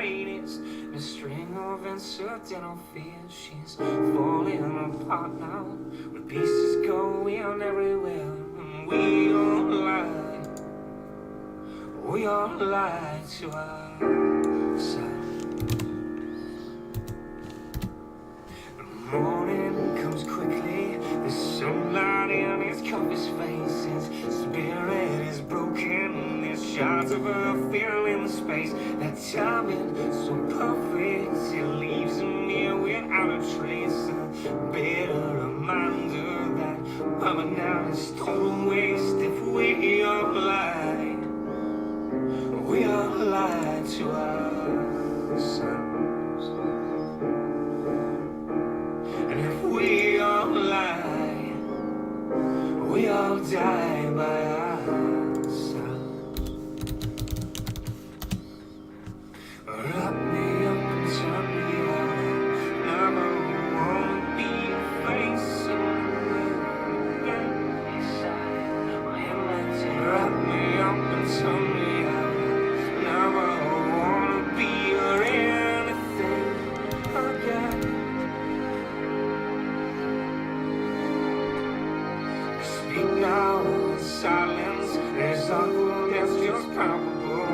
brightest. A string of incidental fears. She's falling apart now. With pieces going everywhere. And we all lie to ourselves. The morning comes quickly. The sunlight in his coffee's face. His spirit is broken. There's shards of her filling the space. That timing so perfect. It leaves him here without a trace. A bitter reminder that mama now is total waste. If we all lie to ourselves. And if we all lie, we all die by ourselves. Wrap me up and turn me out. Never wanna be facing the inside. Wrap me up and turn me out. Never wanna be or anything again. Speak now in silence. There's awkward, that's just probable.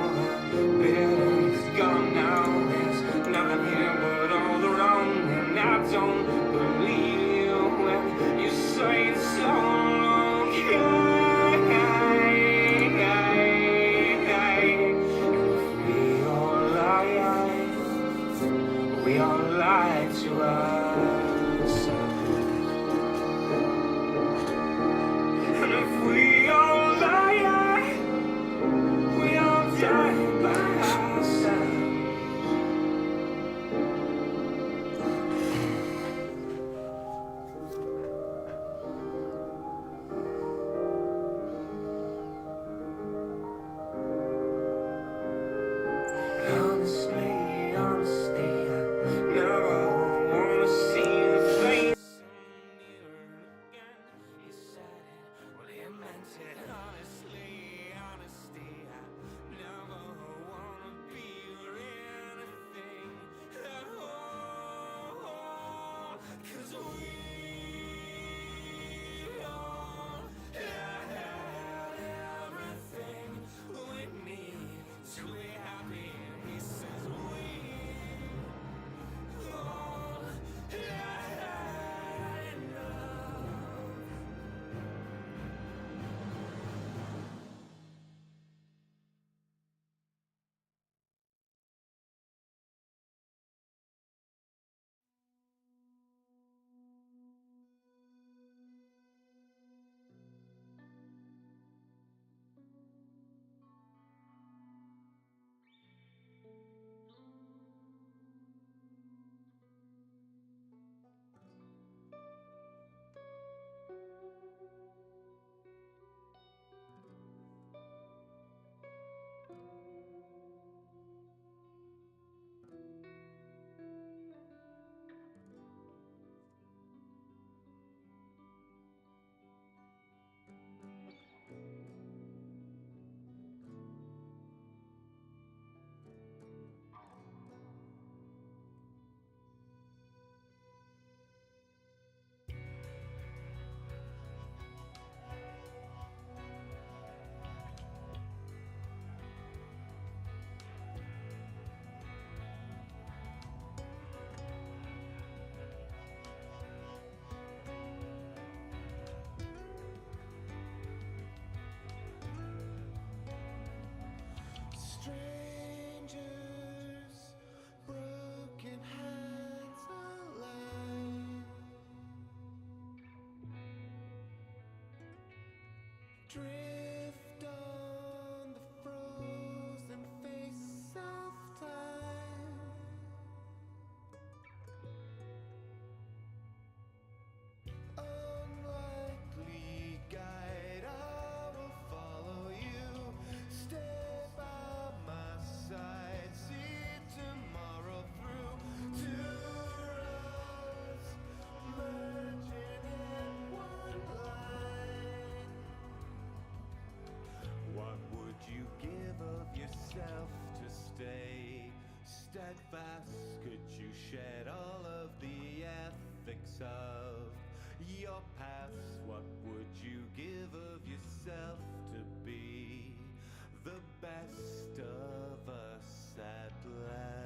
Bitter is gone now. There's nothing here but all the wrong. And I don't believe you when you say it's all okay. We all lie to ourselves. And if we all lie, we all die by ourselves. Drift on the frozen face of time. Unlikely guide, I will follow you. Stay by my side, see tomorrow through. Two roads merging in one line. steadfast? Could you shed all of the ethics of your past? What would you give of yourself to be the best of us at last?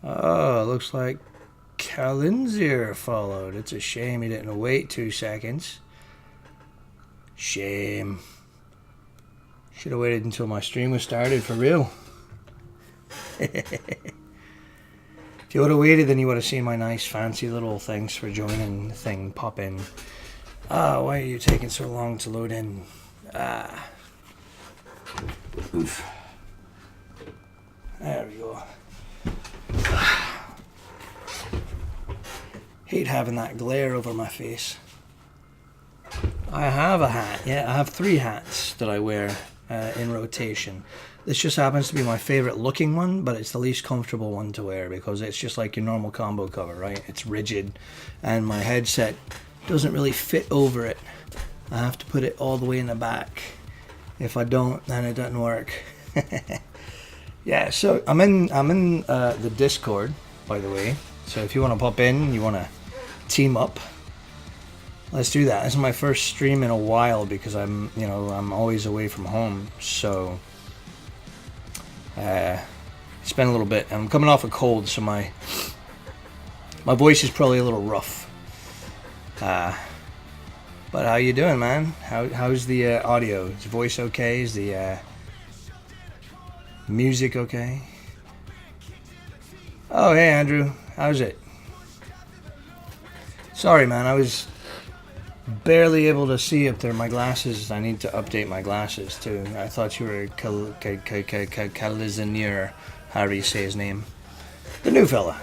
Oh, looks like Kalinzir followed. It's a shame he didn't wait 2 seconds. Shame. Should have waited until my stream was started for real. If you would have waited, then you would have seen my nice fancy little thanks for joining thing pop in. Why are you taking so long to load in? Oof. There we go. Hate having that glare over my face. I have a hat, yeah, I have 3 hats that I wear in rotation. This just happens to be my favorite looking one, but it's the least comfortable one to wear because it's just like your normal combo cover, right? It's rigid and my headset doesn't really fit over it. I have to put it all the way in the back. If I don't, then it doesn't work. Yeah, so I'm in the Discord, by the way. So if you want to pop in, you want to team up, let's do that. This is my first stream in a while because I'm always away from home. So it's been a little bit. I'm coming off a cold, so my voice is probably a little rough. But how you doing, man? How's the audio? Is the voice okay? Is the music okay? Oh, hey, Andrew. How's it? Sorry, man. I was barely able to see up there. My glasses. I need to update my glasses too. I thought you were Calizanier, however you say his name. The new fella.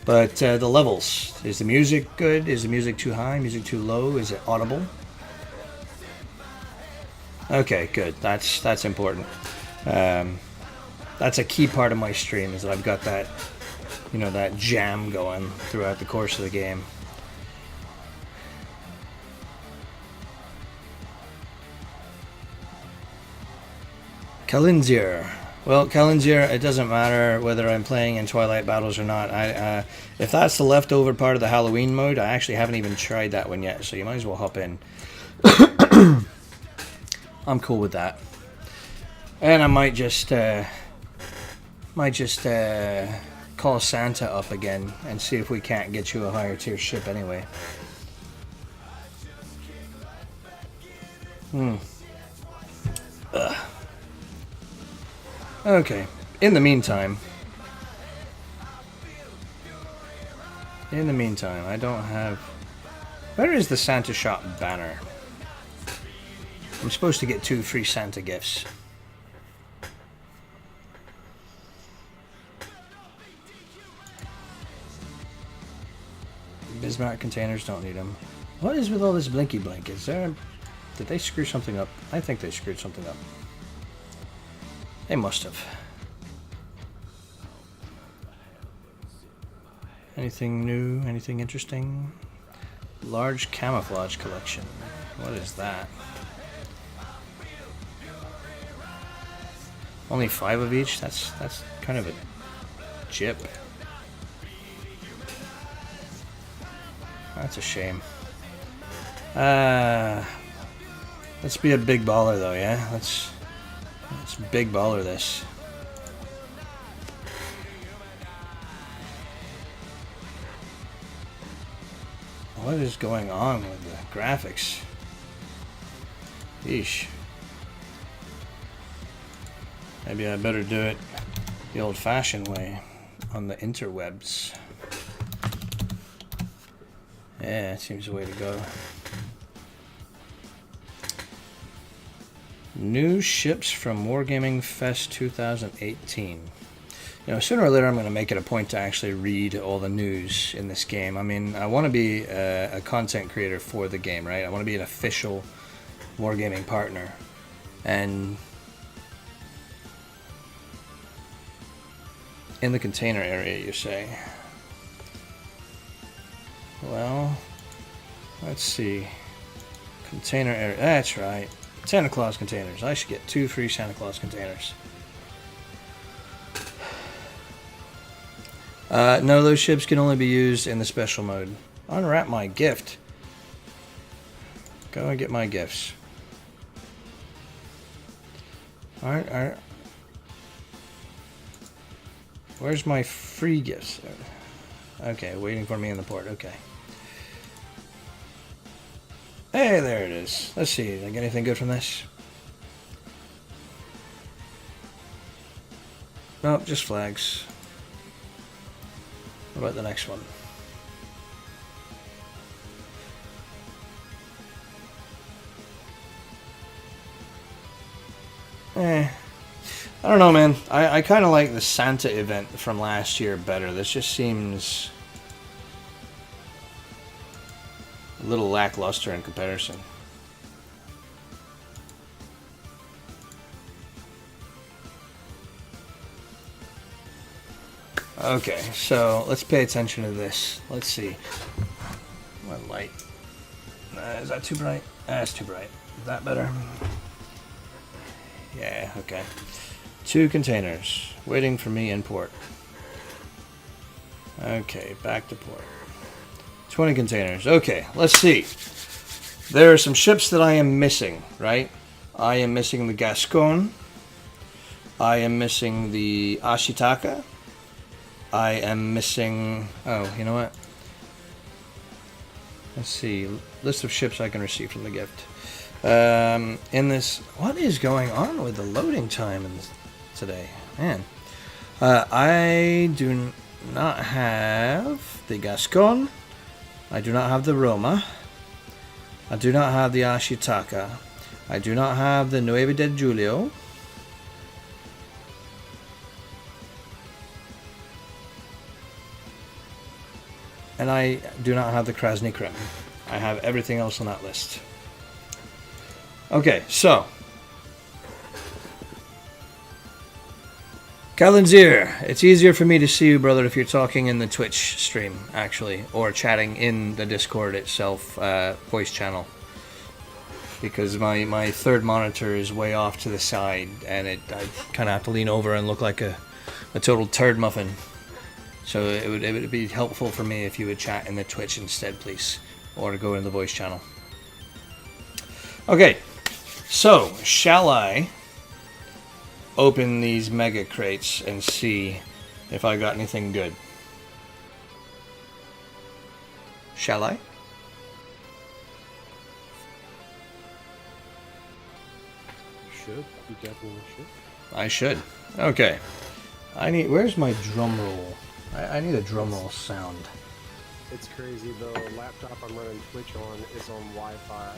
But the levels. Is the music good? Is the music too high? Music too low? Is it audible? Okay, good. That's important. That's a key part of my stream, is that I've got that, you know, that jam going throughout the course of the game. Kalinzier. Well, Kalinzier, it doesn't matter whether I'm playing in Twilight Battles or not. If that's the leftover part of the Halloween mode, I actually haven't even tried that one yet, so you might as well hop in. I'm cool with that. And I might just call Santa up again and see if we can't get you a higher tier ship anyway. Ugh. Okay. In the meantime, I don't have... Where is the Santa Shop banner? I'm supposed to get 2 free Santa gifts. Bismarck containers, don't need them. What is with all this blinky blink? Is there... Did they screw something up? I think they screwed something up. They must have. Anything new? Anything interesting? Large camouflage collection. What is that? Only 5 of each? That's kind of a jip. That's a shame. Let's be a big baller though, yeah? Let's big baller this. What is going on with the graphics? Yeesh. Maybe I better do it the old-fashioned way on the interwebs. Yeah, it seems the way to go. New ships from Wargaming Fest 2018. You know, sooner or later I'm going to make it a point to actually read all the news in this game. I mean, I want to be a content creator for the game, right? I want to be an official Wargaming partner. And in the container area, you say? Well, let's see. Container area. That's right. Santa Claus containers. I should get 2 free Santa Claus containers. No, those ships can only be used in the special mode. Unwrap my gift. Go and get my gifts. Alright. Where's my free gifts? Okay, waiting for me in the port. Okay. Hey, there it is. Let's see. Did I get anything good from this? Nope, just flags. What about the next one? I don't know, man. I kind of like the Santa event from last year better. This just seems a little lackluster in comparison. Okay, so let's pay attention to this. Let's see. What light? Is that too bright? That's too bright. Is that better? Yeah, okay. 2 containers waiting for me in port. Okay, back to port. 20 containers. Okay, let's see. There are some ships that I am missing, right? I am missing the Gascon. I am missing the Ashitaka. I am missing... Oh, you know what? Let's see. List of ships I can receive from the gift. In this... What is going on with the loading time today? Man. I do not have the Gascon. I do not have the Roma. I do not have the Ashitaka. I do not have the Nueve de Julio. And I do not have the Krasny Krem. I have everything else on that list. Okay, so. Kalinzir, it's easier for me to see you, brother, if you're talking in the Twitch stream, actually, or chatting in the Discord itself, voice channel. Because my third monitor is way off to the side, and I kind of have to lean over and look like a total turd muffin. So it would be helpful for me if you would chat in the Twitch instead, please, or go in the voice channel. Okay, so shall I open these mega crates and see if I got anything good? Shall I? Should. You definitely should. I should. Okay. Where's my drum roll? I need a drum roll sound. It's crazy. The laptop I'm running Twitch on is on Wi-Fi.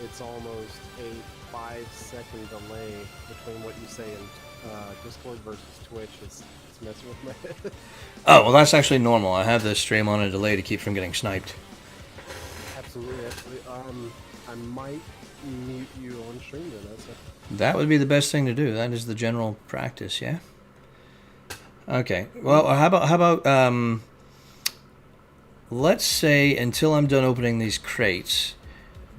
It's almost a 5-second delay between what you say in Discord versus Twitch. It's messing with my head. Oh, well, that's actually normal. I have the stream on a delay to keep from getting sniped. Absolutely. I might mute you on stream then. That would be the best thing to do. That is the general practice, yeah? Okay. Well, how about let's say until I'm done opening these crates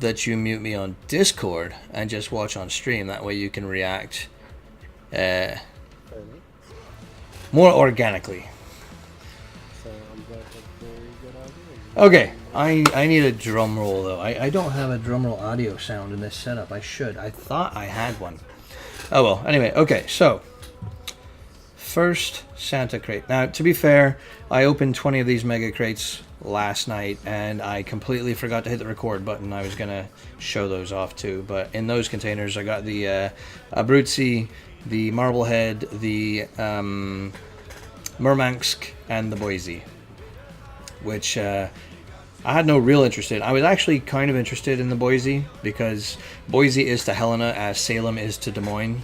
that you mute me on Discord and just watch on stream. That way you can react more organically. Sounds like a very good idea. Okay, I need a drum roll though. I don't have a drum roll audio sound in this setup. I should. I thought I had one. Oh well, anyway, okay, so first Santa crate. Now, to be fair, I opened 20 of these mega crates last night and I completely forgot to hit the record button. I was gonna show those off too, but in those containers I got the Abruzzi, the Marblehead, the Murmansk, and the Boise, which I had no real interest in. I was actually kind of interested in the Boise because Boise is to Helena as Salem is to Des Moines.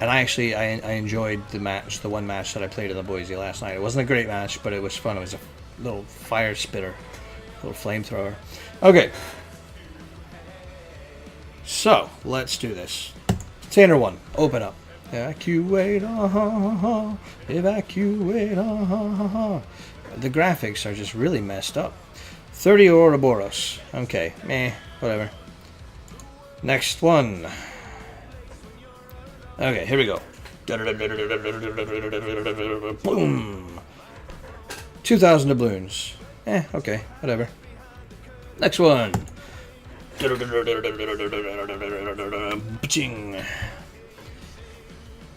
And I enjoyed the match, the one match that I played in the Boise last night. It wasn't a great match, but it was fun. It was a little fire spitter, a little flamethrower. Okay. So, let's do this. Container 1, open up. Evacuate, evacuate, The graphics are just really messed up. 30 Ouroboros. Okay, meh, whatever. Next one. Okay, here we go. Boom! 2,000 doubloons. Okay, whatever. Next one.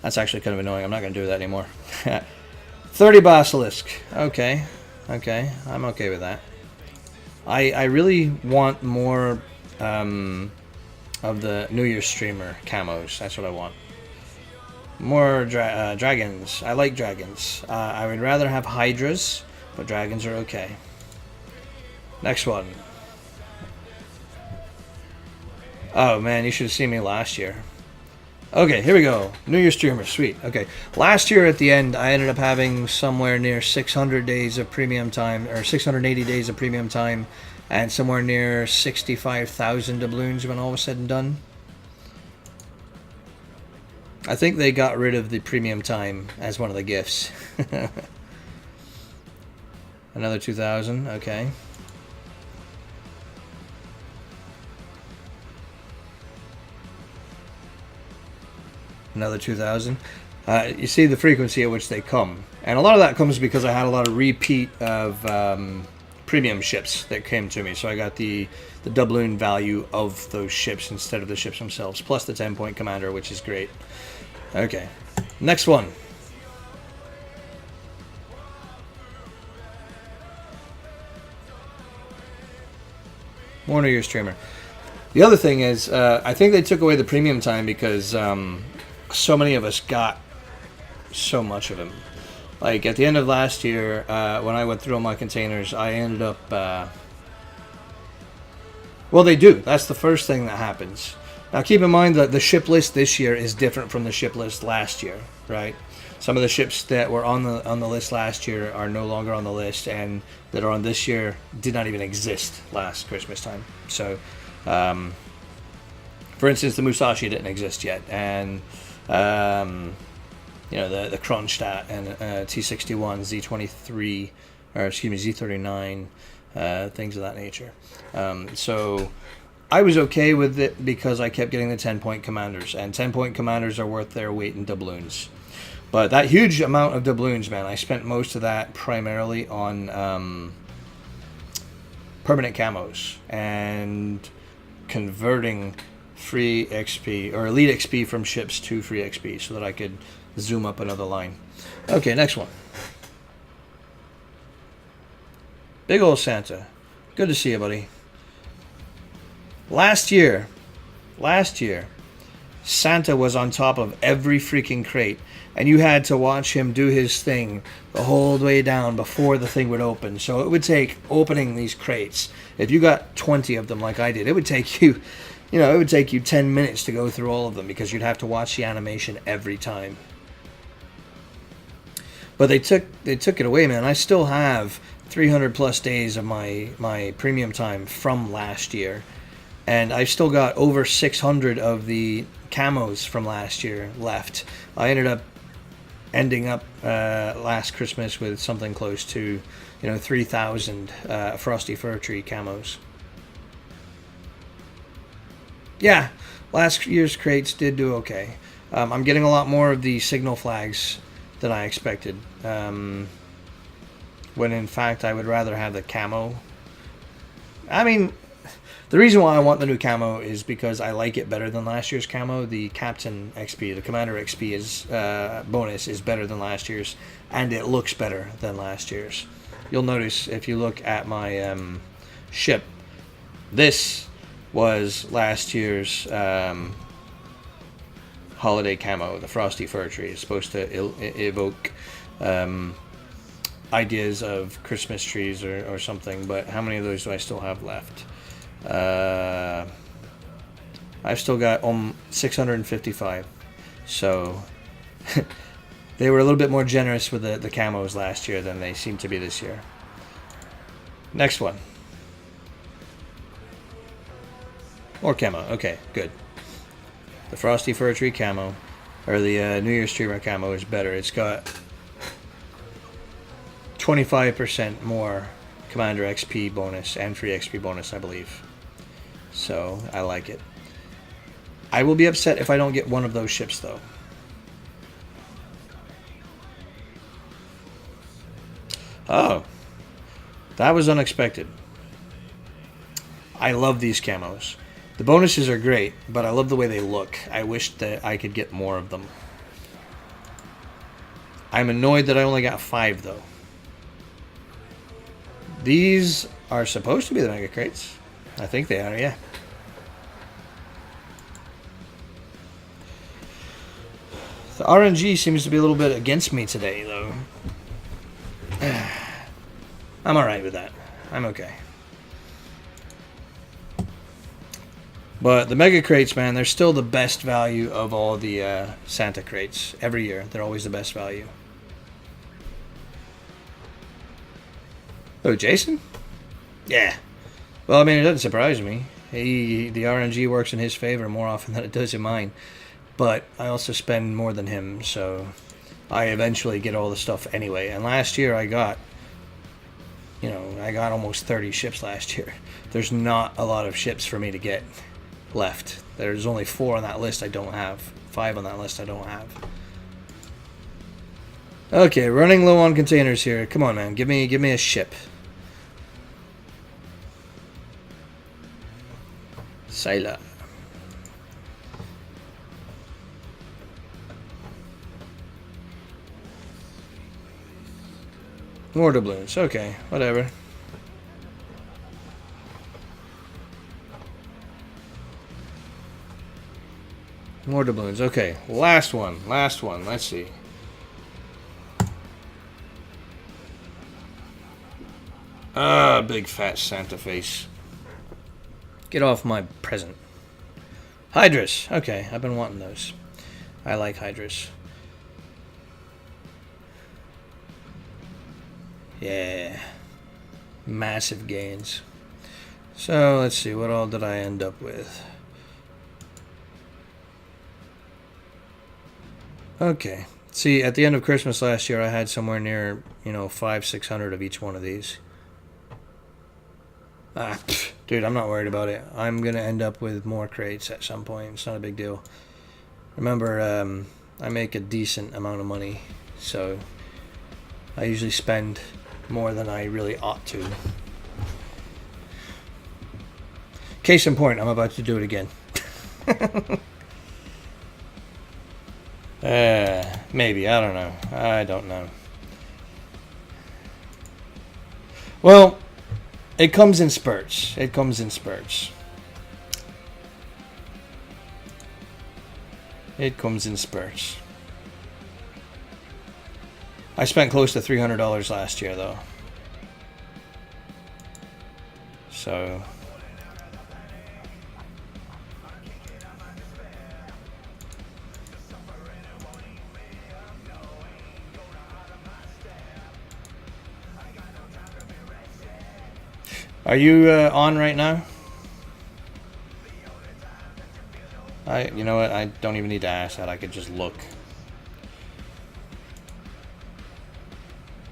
That's actually kind of annoying. I'm not going to do that anymore. 30 Basilisk. Okay, I'm okay with that. I really want more of the New Year's streamer camos. That's what I want. More dragons. I like dragons. I would rather have hydras, but dragons are okay. Next one. Oh man, you should have seen me last year. Okay, here we go. New Year's streamer, sweet. Okay, last year at the end, I ended up having somewhere near 600 days of premium time, or 680 days of premium time, and somewhere near 65,000 doubloons when all was said and done. I think they got rid of the premium time as one of the gifts. Another 2,000, okay. Another 2,000. You see the frequency at which they come. And a lot of that comes because I had a lot of repeat of premium ships that came to me. So I got the doubloon value of those ships instead of the ships themselves. Plus the 10-point commander, which is great. Okay. Next one. More New Year's streamer. The other thing is, I think they took away the premium time because so many of us got so much of them. Like at the end of last year, when I went through all my containers, I ended up. Well, they do. That's the first thing that happens. Now, keep in mind that the ship list this year is different from the ship list last year, right? Some of the ships that were on the list last year are no longer on the list, and that are on this year did not even exist last Christmas time. So, for instance, the Musashi didn't exist yet, and you know, the Kronstadt and T61, Z23, or excuse me, Z39, things of that nature. So I was okay with it because I kept getting the 10-point commanders, and 10-point commanders are worth their weight in doubloons. But that huge amount of doubloons, man, I spent most of that primarily on permanent camos and converting free XP or elite XP from ships to free XP so that I could zoom up another line. Okay, next one. Big ol' Santa. Good to see you, buddy. Last year, Santa was on top of every freaking crate, and you had to watch him do his thing the whole way down before the thing would open. So it would take opening these crates. If you got 20 of them like I did, it would take you, it would take you 10 minutes to go through all of them because you'd have to watch the animation every time. But they took it away, man. I still have 300 plus days of my premium time from last year, and I've still got over 600 of the camos from last year left. I ending up last Christmas with something close to 3,000 Frosty Fir Tree camos. Yeah, last year's crates did do okay. I'm getting a lot more of the signal flags than I expected, when in fact I would rather have the camo. I mean, the reason why I want the new camo is because I like it better than last year's camo. The Captain XP, the Commander XP is bonus is better than last year's, and it looks better than last year's. You'll notice if you look at my ship, this was last year's holiday camo, the Frosty Fir Tree. Is supposed to evoke ideas of Christmas trees or something, but how many of those do I still have left? I've still got 655, so they were a little bit more generous with the camos last year than they seem to be this year. Next one. More camo. Okay, good. The Frosty Fir Tree camo, or the New Year's Tree camo, is better. It's got 25% more Commander XP bonus and free XP bonus, I believe. So, I like it. I will be upset if I don't get one of those ships, though. Oh. That was unexpected. I love these camos. The bonuses are great, but I love the way they look. I wish that I could get more of them. I'm annoyed that I only got 5, though. These are supposed to be the mega crates. I think they are, yeah. The RNG seems to be a little bit against me today, though. I'm alright with that. I'm okay. But the mega crates, man, they're still the best value of all the Santa crates. Every year, they're always the best value. Oh, Jason? Yeah. Well, I mean, it doesn't surprise me. The RNG works in his favor more often than it does in mine. But I also spend more than him, so I eventually get all the stuff anyway. And last year I got almost 30 ships last year. There's not a lot of ships for me to get left. There's only 4 on that list I don't have. 5 on that list I don't have. Okay, running low on containers here. Come on, man. Give me a ship. Sailor. More doubloons. Okay, whatever. More doubloons. Okay, last one. Let's see. Ah, big fat Santa face. Get off my present. Hydras. Okay, I've been wanting those. I like Hydras. Yeah. Massive gains. So, let's see. What all did I end up with? Okay. See, at the end of Christmas last year, I had somewhere near, 500-600 of each one of these. Dude, I'm not worried about it. I'm going to end up with more crates at some point. It's not a big deal. Remember, I make a decent amount of money, so I usually spend more than I really ought to. Case in point, I'm about to do it again. Maybe, I don't know. I don't know. Well, it comes in spurts. It comes in spurts. It comes in spurts. I spent close to $300 last year, though. So... Are you on right now? You know what? I don't even need to ask that. I could just look.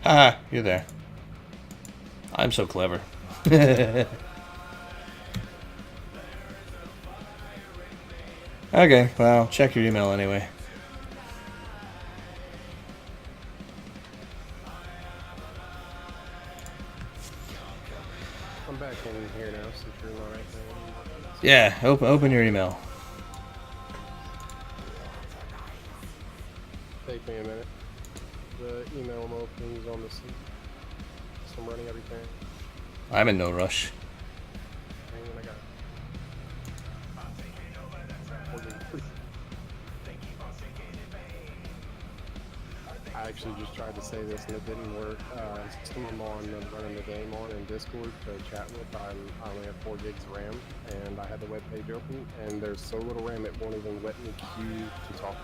Haha, you're there. I'm so clever. Okay, well, check your email anyway. I'm back in here now, since you're not right there. Yeah, open your email. Take me a minute. The email I'm opening is on the seat. So I'm running everything. I'm in no rush. Hang on, I got it. I actually just tried to say this and it didn't work. Someone on running the game on in Discord to chat with. I only have 4 gigs of RAM and I had the web page open and there's so little RAM it won't even let me queue to talk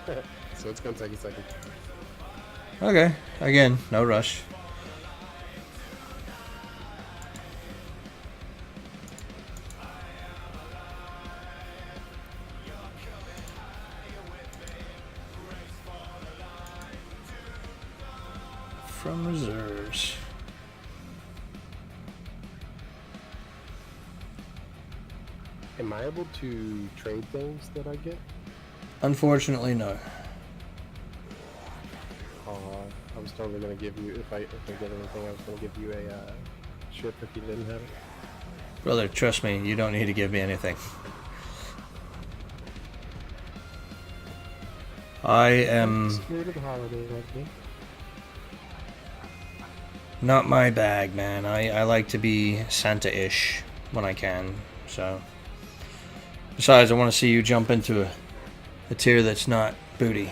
to you. So it's gonna take a second. Okay, again, no rush. From reserves. Am I able to trade things that I get? Unfortunately, no. I was totally gonna give you if I get anything. I was gonna give you a ship if you didn't have it. Brother, trust me, you don't need to give me anything. I am Spirit of the holiday, like me. not my bag, man. I like to be Santa-ish when I can, so. Besides, I want to see you jump into a tier that's not booty.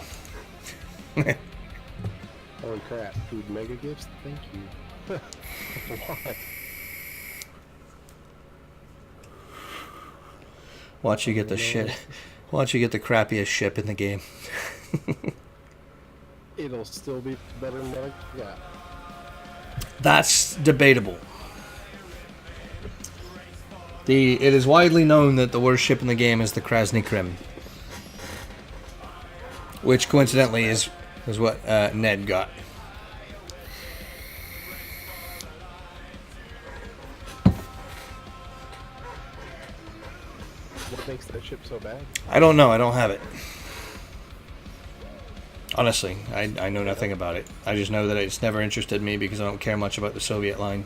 Oh crap, dude, mega gifts? Thank you. What? Watch you get the shit. Watch you get the crappiest ship in the game. It'll still be better than what I got. That's debatable. It is widely known that the worst ship in the game is the Krasny Krim, which coincidentally is what Ned got. What makes that ship so bad? I don't know. I don't have it. Honestly, I know nothing about it. I just know that it's never interested me because I don't care much about the Soviet line.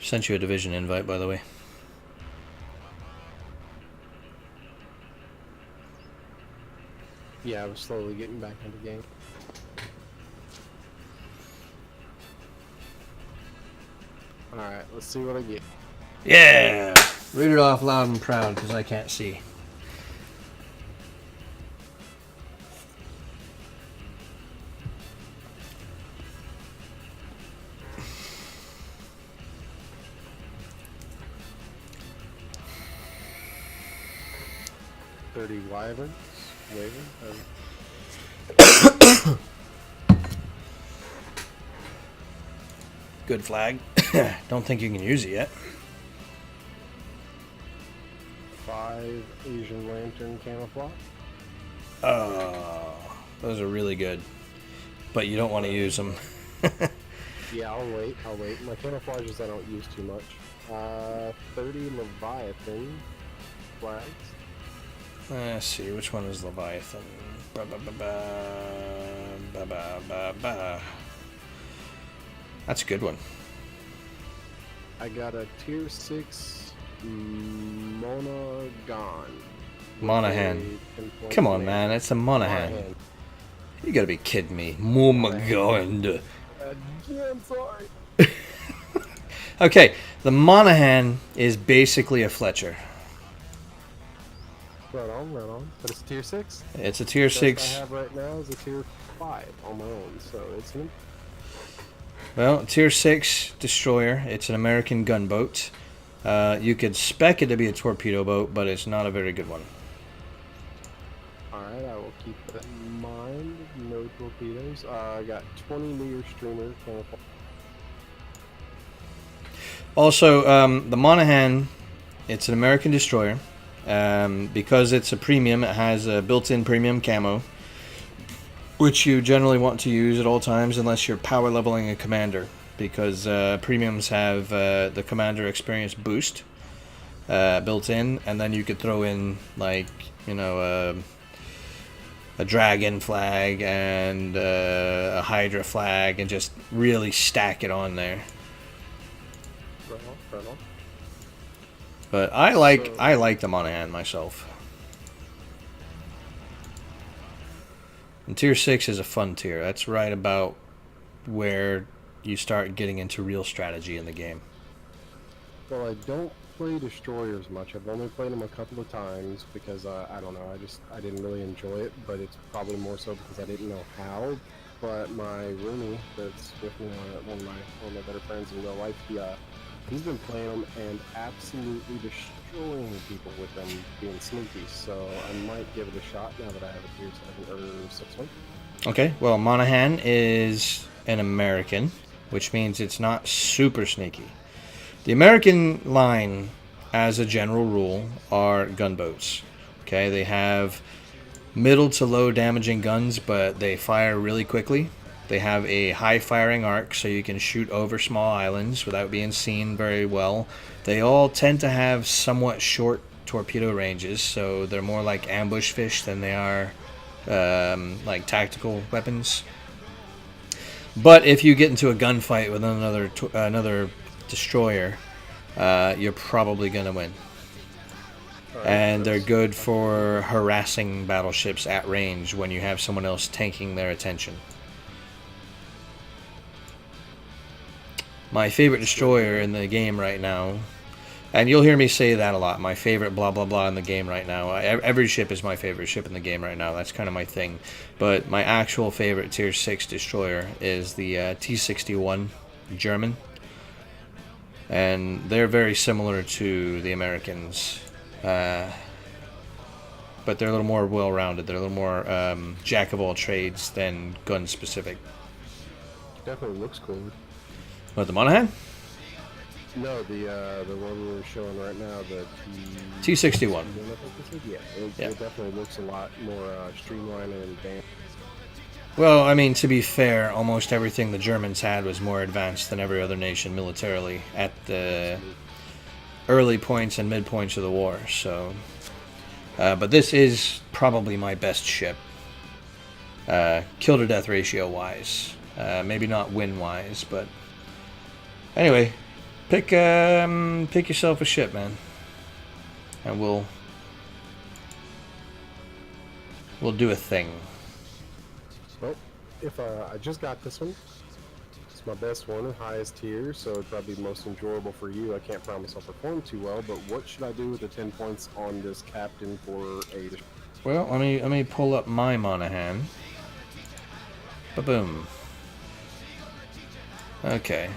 Sent you a division invite, by the way. Yeah, I'm slowly getting back into the game. Alright, let's see what I get. Yeah! Read it off loud and proud because I can't see. $30 wyverns, waver. Good flag. Don't think you can use it yet. 5 Asian lantern camouflage. Oh, those are really good. But you don't want to use them. Yeah, I'll wait. My camouflages I don't use too much. 30 Leviathan flags. Let's see, which one is Leviathan? Ba ba ba ba ba ba ba ba. That's a good one. I got a tier 6 Monagon. Monahan. Come on, man, it's a Monahan. You gotta be kidding me. Monahan. I'm sorry. Okay, the Monahan is basically a Fletcher. Right on. But it's a tier 6. It's a tier Best 6. I have right now is a tier 5 on my own, so it's an Well, tier 6 destroyer. It's an American gunboat. You could spec it to be a torpedo boat, but it's not a very good one. Alright, I will keep that in mind. No torpedoes. I got 20 meter streamer camouflage. Also, the Monahan, it's an American destroyer. Because it's a premium, it has a built-in premium camo, which you generally want to use at all times unless you're power leveling a commander, because premiums have the commander experience boost built in, and then you could throw in, like, you know, a dragon flag and a hydra flag and just really stack it on there. Right on. But I like the Monahan myself. And tier 6 is a fun tier. That's right about where you start getting into real strategy in the game. Well, I don't play destroyers much. I've only played them a couple of times because I don't know. I didn't really enjoy it, but it's probably more so because I didn't know how. But my roomie that's with me, one of my better friends in real life, he's been playing them and absolutely destroying people with them being sneaky. So I might give it a shot now that I have a tier 7 or 6 one. Okay, well, Monahan is an American, which means it's not super sneaky. The American line, as a general rule, are gunboats. Okay, they have middle to low damaging guns, but they fire really quickly. They have a high firing arc, so you can shoot over small islands without being seen very well. They all tend to have somewhat short torpedo ranges, so they're more like ambush fish than they are like tactical weapons. But if you get into a gunfight with another destroyer, you're probably going to win. And they're good for harassing battleships at range when you have someone else tanking their attention. My favorite destroyer in the game right now, and you'll hear me say that a lot, my favorite blah blah blah in the game right now. Every ship is my favorite ship in the game right now. That's kind of my thing. But my actual favorite tier 6 destroyer is the T-61 German. And they're very similar to the Americans. But they're a little more well-rounded. They're a little more jack of all trades than gun specific. Definitely looks cool. What, the Monahan? No, the one we're showing right now, the T-61. Yeah, it definitely looks a lot more streamlined and advanced. Well, I mean, to be fair, almost everything the Germans had was more advanced than every other nation militarily at the early points and mid points of the war. So, but this is probably my best ship, kill to death ratio wise. Maybe not win wise, but anyway, pick yourself a ship, man, and we'll will do a thing. Well, if I just got this one. It's my best one and highest tier, so it'd probably be most enjoyable for you. I can't promise I'll perform too well, but what should I do with the 10 points on this captain for a... Well, let me pull up my Monahan. Ba-boom. Okay.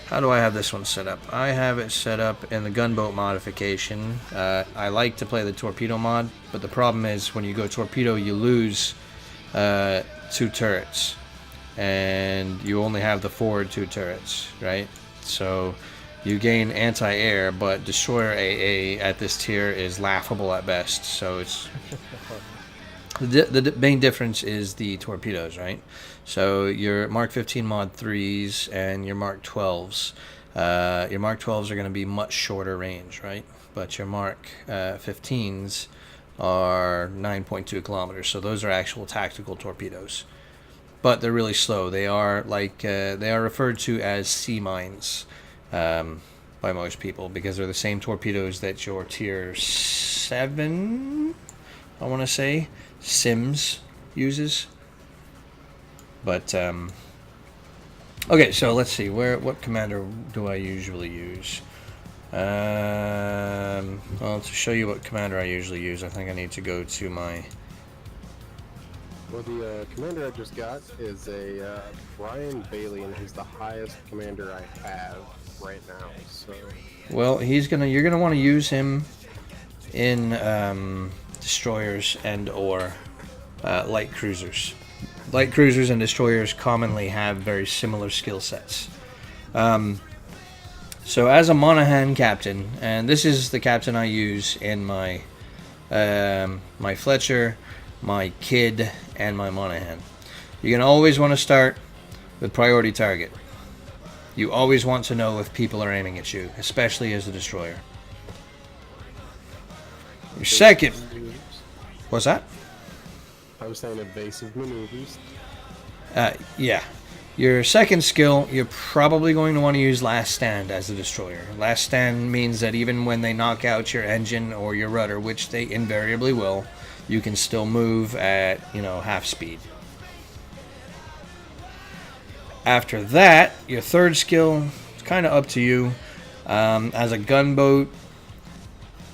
How do I have this one set up? I have it set up in the gunboat modification. I like to play the torpedo mod, but the problem is when you go torpedo, you lose 2 turrets. And you only have the forward 2 turrets, right? So you gain anti-air, but destroyer AA at this tier is laughable at best. So it's the main difference is the torpedoes, right? So your Mark 15 Mod 3s and your Mark 12s. Your Mark 12s are going to be much shorter range, right? But your Mark 15s are 9.2 kilometers. So those are actual tactical torpedoes. But they're really slow. They are they are referred to as sea mines by most people because they're the same torpedoes that your tier 7, I want to say, Sims uses. But okay, so let's see what commander do I usually use. Well, to show you what commander I usually use, I think I need to go to my... Well, the commander I just got is a Brian Bailey, and he's the highest commander I have right now. So, well, you're gonna want to use him in destroyers and or light cruisers. Light cruisers and destroyers commonly have very similar skill sets. So as a Monahan captain, and this is the captain I use in my my Fletcher, my Kid, and my Monahan. You're going to always want to start with priority target. You always want to know if people are aiming at you, especially as a destroyer. Your second... What's that? I was saying evasive maneuvers. Yeah. Your second skill, you're probably going to want to use Last Stand as a destroyer. Last Stand means that even when they knock out your engine or your rudder, which they invariably will, you can still move at, half speed. After that, your third skill, it's kind of up to you. As a gunboat,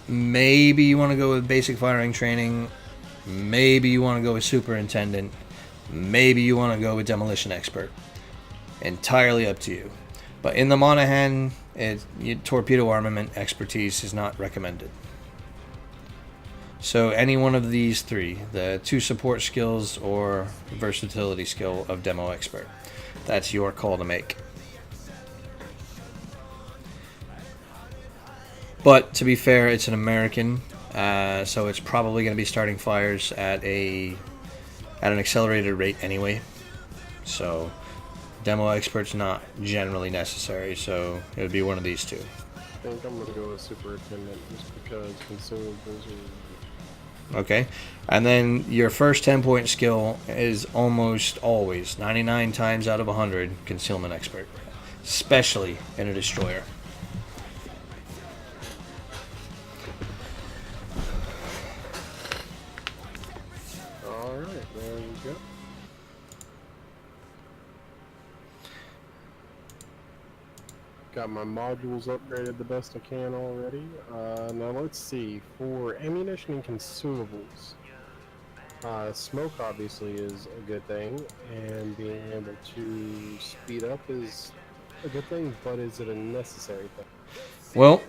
maybe you want to go with basic firing training. Maybe you want to go with superintendent. Maybe you want to go with demolition expert. Entirely up to you. But in the Monahan, torpedo armament expertise is not recommended. So any one of these 3, the 2 support skills or versatility skill of demo expert. That's your call to make. But to be fair, it's an American, so it's probably going to be starting fires at an accelerated rate anyway. So demo expert's not generally necessary, so it would be one of these 2. I think I'm going to go with superintendent just because consumables are... Okay, and then your first 10-point skill is almost always, 99 times out of 100, concealment expert, especially in a destroyer. Alright, there we go. Got my modules upgraded the best I can already. Now let's see, for ammunition and consumables, smoke obviously is a good thing, and being able to speed up is a good thing, but is it a necessary thing? Well,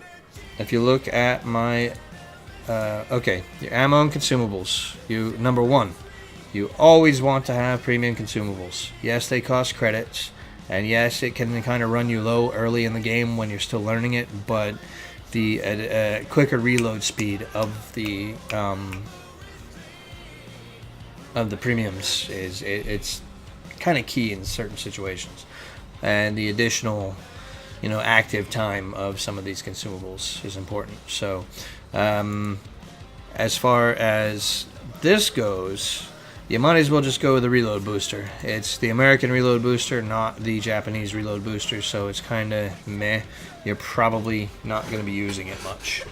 if you look at my, okay, your ammo and consumables, number 1, you always want to have premium consumables. Yes, they cost credits. And yes, it can kind of run you low early in the game when you're still learning it, but the quicker reload speed of the premiums it's kind of key in certain situations, and the additional active time of some of these consumables is important. So as far as this goes, you might as well just go with the reload booster. It's the American reload booster, not the Japanese reload booster, so it's kind of meh. You're probably not going to be using it much.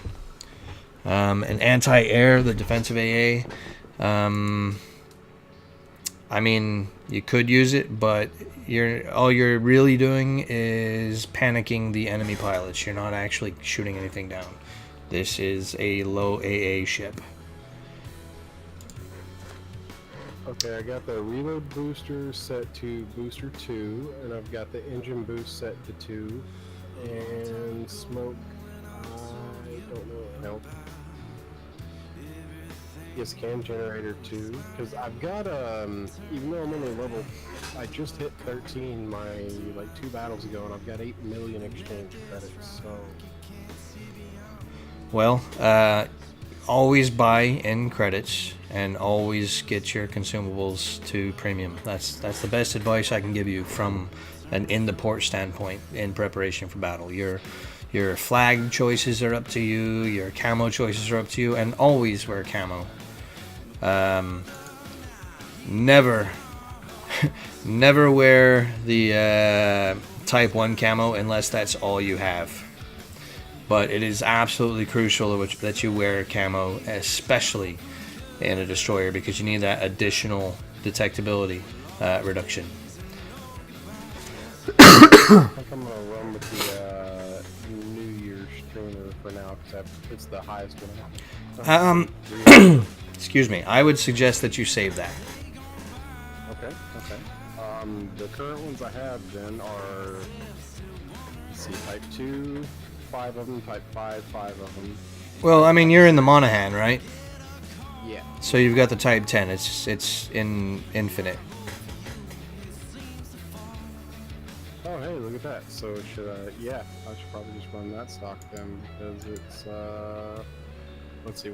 And anti-air, the defensive AA, I mean, you could use it, but all you're really doing is panicking the enemy pilots. You're not actually shooting anything down. This is a low AA ship. Okay, I got the reload booster set to booster 2, and I've got the engine boost set to 2, and smoke, I don't know, no. Yes, cam generator 2, because I've got, even though I'm only level, I just hit 13 like 2 battles ago, and I've got 8 million exchange credits, so... Well, always buy in credits and always get your consumables to premium. That's the best advice I can give you from an in the port standpoint in preparation for battle. Your flag choices are up to you, your camo choices are up to you, and always wear camo. Never never wear the type 1 camo unless that's all you have. But it is absolutely crucial that you wear camo, especially in a destroyer, because you need that additional detectability reduction. I think I'm gonna run with the New Year's streamer for now, because it's the highest one. Excuse me. I would suggest that you save that. Okay. The current ones I have then are, let's see, type 2, 5 of them, type 5, 5 of them. Well, I mean, you're in the Monahan, right? Yeah. So you've got the Type 10. It's in infinite. Oh, hey, look at that. So should I? Yeah, I should probably just run that stock then, because it's let's see.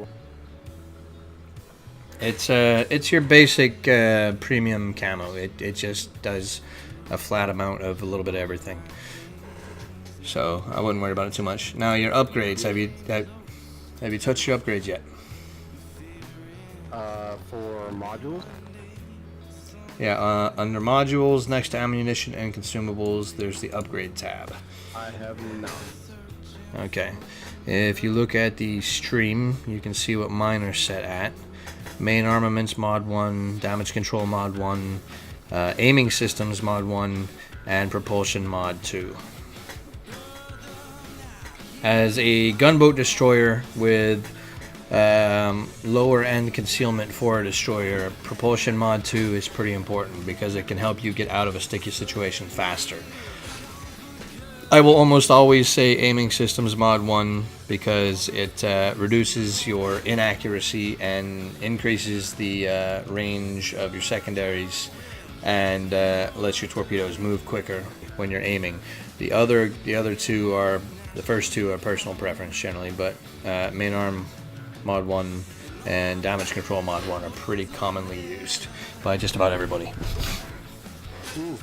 It's your basic premium camo. It just does a flat amount of a little bit of everything. So I wouldn't worry about it too much. Now your upgrades. Have you touched your upgrades yet? For modules. Yeah, under modules, next to ammunition and consumables, there's the upgrade tab. I have not. Okay. If you look at the stream, you can see what mine are set at. Main armaments mod 1, damage control mod 1, aiming systems mod 1, and propulsion mod 2. As a gunboat destroyer with lower end concealment for a destroyer, propulsion mod 2 is pretty important because it can help you get out of a sticky situation faster. I will almost always say aiming systems mod 1 because it reduces your inaccuracy and increases the range of your secondaries and lets your torpedoes move quicker when you're aiming. The other two are, the first two are personal preference generally, but main arm mod 1 and damage control mod 1 are pretty commonly used by just about everybody. Ooh.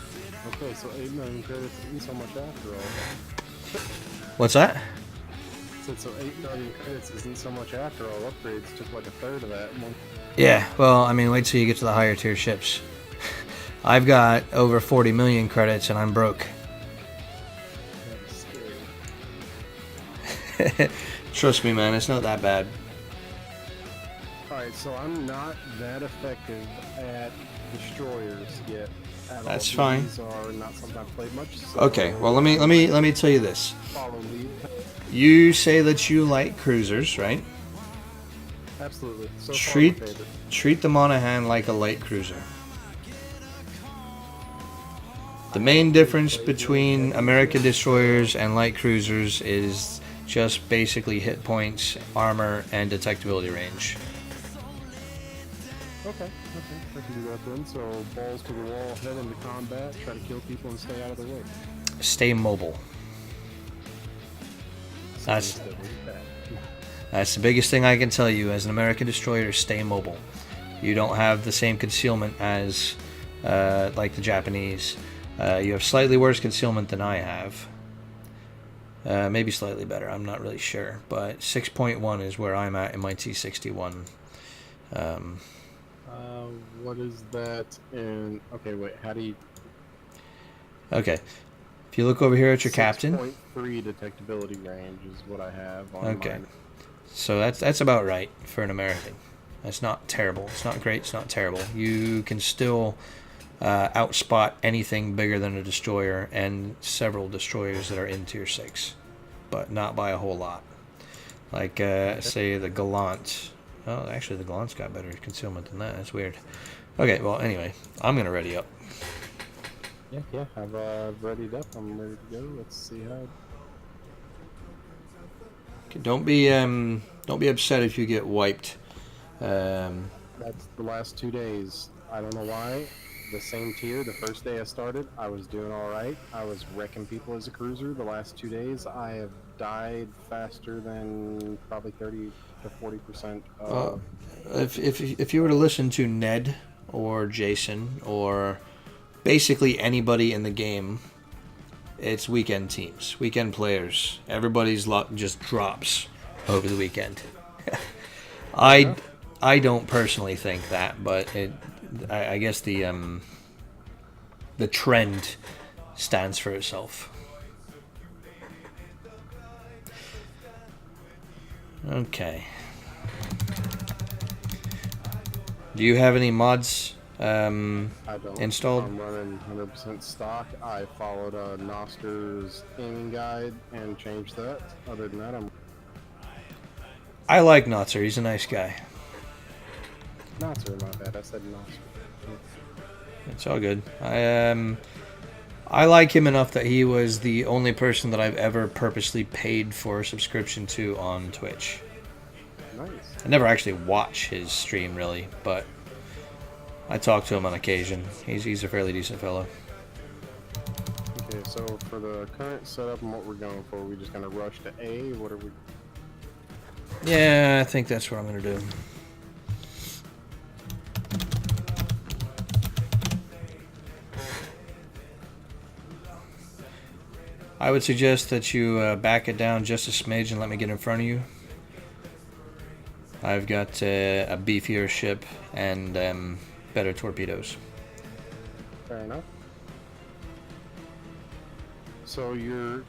Okay, so 8 million credits isn't so much after all. What's that? So 8 million credits isn't so much after all. Upgrades took like a third of that. Yeah, well, I mean, wait till you get to the higher tier ships. I've got over 40 million credits and I'm broke. That's scary. Trust me, man, it's not that bad. Alright, so I'm not that effective at destroyers yet. That's fine. These are not something I've played much. So Okay, well, let me tell you this. follow lead. You say that you like cruisers, right? Absolutely. So Treat far my favorite. treat the Monahan like a light cruiser. The main difference between American destroyers and light cruisers is just basically hit points, armor, and detectability range. Okay, I can do that then. So balls to the wall, head into combat, try to kill people and stay out of their way. Stay mobile. That's the biggest thing I can tell you as an American destroyer. Stay mobile. You don't have the same concealment as like the Japanese. You have slightly worse concealment than I have. Maybe slightly better. I'm not really sure. But 6.1 is where I'm at in my T61. What is that in... Okay, wait, how do you... Okay. If you look over here at your captain... 6.3 detectability range is what I have on Okay. mine. So that's about right for an American. It's not terrible. It's not great. It's not terrible. You can still outspot anything bigger than a destroyer and several destroyers that are in tier 6, but not by a whole lot. Like, say, the Gallant. Oh, actually, the Gallant's got better concealment than that. That's weird. Okay, well, anyway, I'm going to ready up. Yeah, I've readied up. I'm ready to go. Let's see how. Okay, don't be upset if you get wiped. That's the last 2 days. I don't know why. The same tier, the first day I started, I was doing alright. I was wrecking people as a cruiser. The last 2 days, I have died faster than probably 30 to 40%. If you were to listen to Ned or Jason or basically anybody in the game, it's weekend teams, weekend players. Everybody's luck just drops over the weekend. I don't personally think that, but I guess the trend stands for itself. Okay. Do you have any mods I don't. installed? I'm running 100% stock. I followed Noster's aiming guide and changed that. Other than that, I like Notzer. He's a nice guy. Noster, my bad. I said Noster. It's all good. I like him enough that he was the only person that I've ever purposely paid for a subscription to on Twitch. Nice. I never actually watch his stream really, but I talk to him on occasion. He's a fairly decent fellow. Okay, so for the current setup and what we're going for, we just gonna rush to A. What are we? Yeah, I think that's what I'm gonna do. I would suggest that you back it down just a smidge and let me get in front of you. I've got a beefier ship and better torpedoes. Fair enough. So your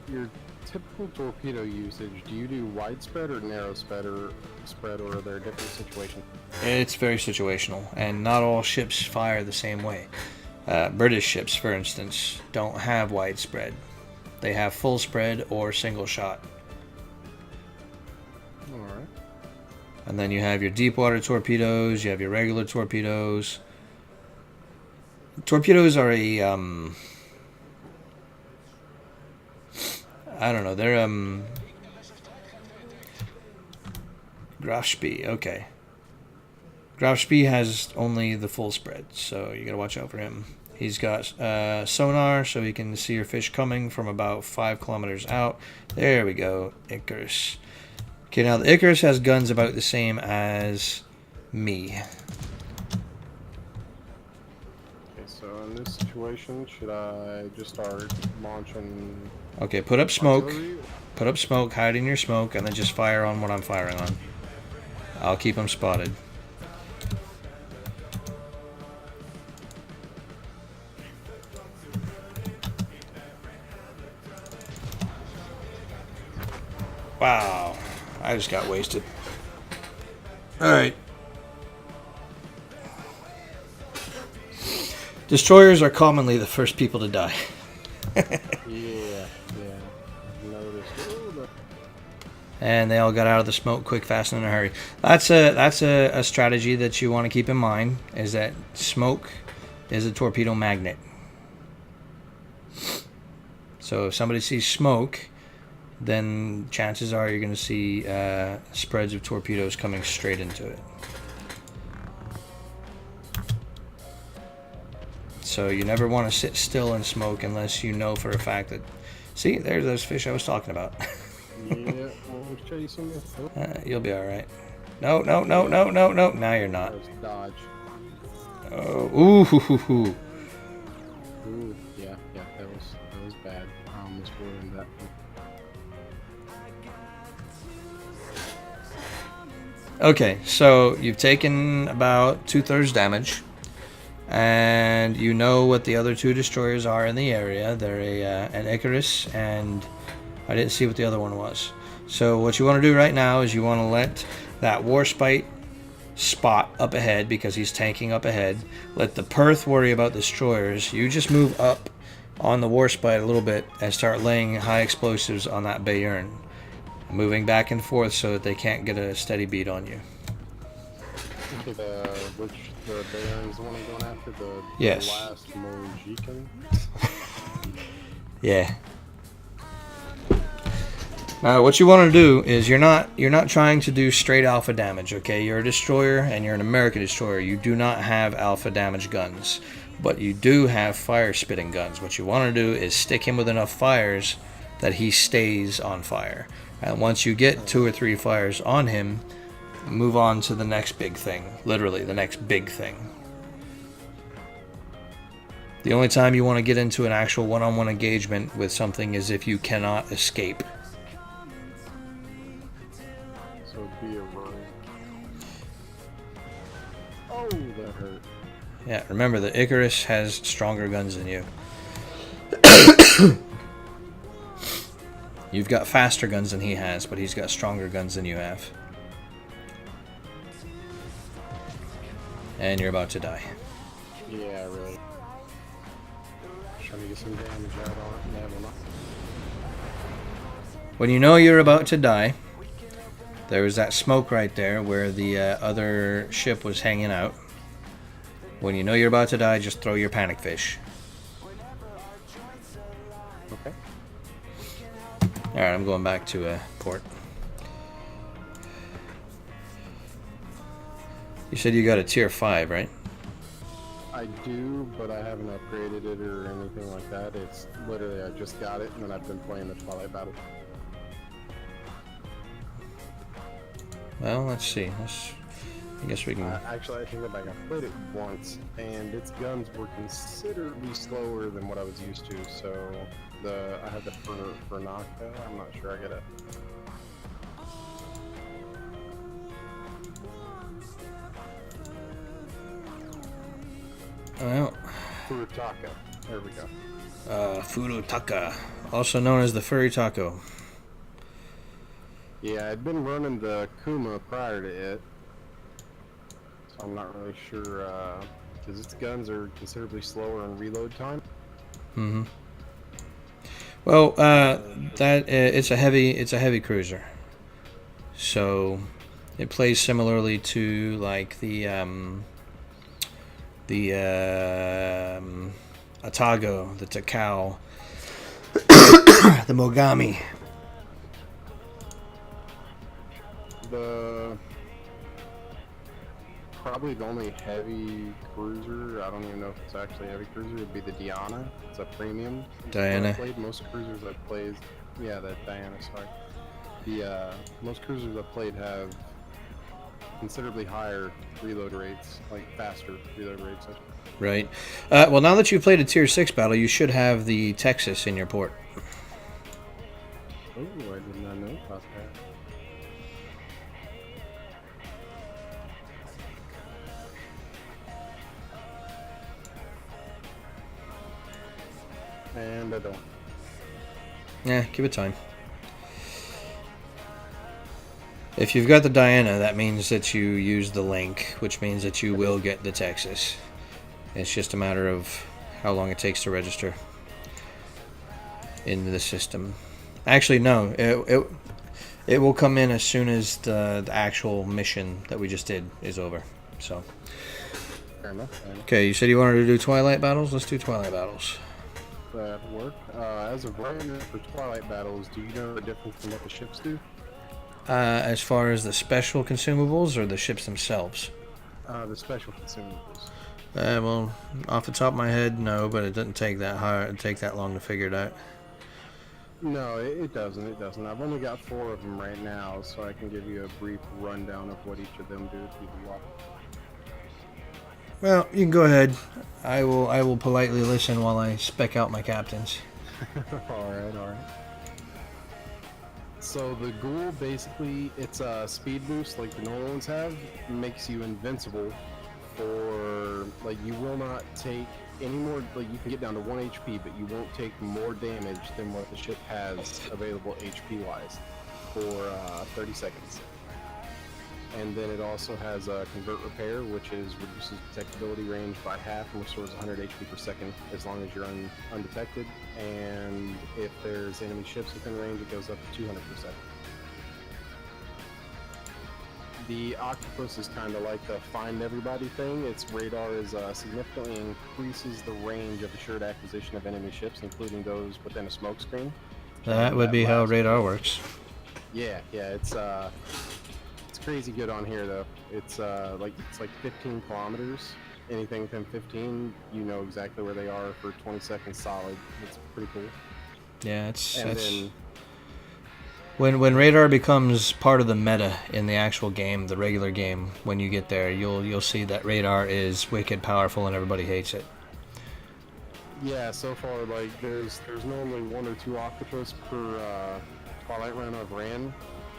typical torpedo usage, do you do widespread or narrow spread, or are there different situations? It's very situational, and not all ships fire the same way. British ships, for instance, don't have widespread. They have full spread or single shot. Alright. And then you have your deep water torpedoes, you have your regular torpedoes. Torpedoes are a I don't know, they're Graf Spee, okay. Graf Spee has only the full spread, so you gotta watch out for him. He's got sonar, so he can see your fish coming from about 5 kilometers out. There we go, Icarus. Okay, now the Icarus has guns about the same as me. Okay, so in this situation, should I just start launching? Okay, put up smoke. artillery? Put up smoke, hide in your smoke, and then just fire on what I'm firing on. I'll keep them spotted. Wow, I just got wasted. Alright. Destroyers are commonly the first people to die. Yeah. I've noticed. And they all got out of the smoke quick, fast, and in a hurry. That's a strategy that you want to keep in mind, is that smoke is a torpedo magnet. So if somebody sees smoke, then chances are you're going to see spreads of torpedoes coming straight into it. So you never want to sit still in smoke unless you know for a fact that... See, there's those fish I was talking about. Yeah, what was chasing me? Oh, You'll be alright. No. Now you're not. that was dodge. Oh, ooh. Ooh, yeah, that was bad. I almost ruined that one. Okay, so you've taken about 2/3 damage, and you know what the other 2 destroyers are in the area. They're an Icarus, and I didn't see what the other one was. So what you want to do right now is you want to let that Warspite spot up ahead because he's tanking up ahead. Let the Perth worry about destroyers. You just move up on the Warspite a little bit and start laying high explosives on that Bayern. Moving back and forth so that they can't get a steady beat on you. The Bayern's the one I'm going after? Yes. The last Mojican? Yeah. Now, what you want to do is you're not trying to do straight alpha damage, okay? You're a destroyer and you're an American destroyer. You do not have alpha damage guns, but you do have fire spitting guns. What you want to do is stick him with enough fires that he stays on fire. And once you get 2 or 3 fires on him, move on to the next big thing. Literally, the next big thing. The only time you want to get into an actual one-on-one engagement with something is if you cannot escape. So be a run. Oh, that hurt. Yeah, remember the Icarus has stronger guns than you. You've got faster guns than he has, but he's got stronger guns than you have. And you're about to die. Yeah, really. Trying to get some damage out on it. Never mind. When you know you're about to die, there was that smoke right there where the other ship was hanging out. When you know you're about to die, just throw your panic fish. Okay. Alright, I'm going back to port. You said you got a tier 5, right? I do, but I haven't upgraded it or anything like that. It's literally, I just got it, and then I've been playing the Twilight Battle. Well, let's see. I guess we can... Actually, I take that back. I played it once, and its guns were considerably slower than what I was used to, so I had the Fernaka. I'm not sure I get it. Well, Furutaka. There we go. Furutaka, also known as the Furry Taco. Yeah, I'd been running the Kuma prior to it, so I'm not really sure, because its guns are considerably slower in reload time. Mm-hmm. Well, it's a heavy cruiser, so it plays similarly to like the Atago, the Takao, the Mogami. Probably the only heavy cruiser, I don't even know if it's actually a heavy cruiser, would be the Diana. It's a premium. Diana. I've played most cruisers I've played. Yeah, the Diana, sorry. The most cruisers I've played have considerably higher reload rates, like faster reload rates. Right. Well, now that you've played a tier 6 battle, you should have the Texas in your port. Oh, I did not know about that. And I don't. Yeah, give it time. If you've got the Diana, that means that you use the link, which means that you will get the Texas. It's just a matter of how long it takes to register into the system. Actually, no. It will come in as soon as the actual mission that we just did is over. So. Fair enough. Okay, you said you wanted to do Twilight battles? Let's do Twilight battles. That work. As of right now, for Twilight battles, do you know the difference in what the ships do? As far as the special consumables or the ships themselves? The special consumables. Well, off the top of my head, no, but it doesn't take that long to figure it out. No, it doesn't. It doesn't. I've only got 4 of them right now, so I can give you a brief rundown of what each of them do if you want. Well, you can go ahead. I will politely listen while I spec out my captains. All right. So the ghoul, basically, it's a speed boost like the normal ones have. It makes you invincible for, like, you will not take any more, like, you can get down to 1 HP, but you won't take more damage than what the ship has available HP-wise for 30 seconds. And then it also has a convert repair, which is reduces detectability range by half and restores 100 HP per second as long as you're undetected. And if there's enemy ships within range, it goes up to 200%. The octopus is kind of like the find everybody thing. Its radar is significantly increases the range of assured acquisition of enemy ships, including those within a smoke screen. That would be how radar works. Yeah, it's crazy good on here though. It's like 15 kilometers. Anything within 15, you know exactly where they are for 20 seconds solid. It's pretty cool. Yeah, Then when radar becomes part of the meta in the actual game, the regular game, when you get there, you'll see that radar is wicked powerful and everybody hates it. yeah, so far like there's normally 1 or 2 octopus per Twilight run I've ran,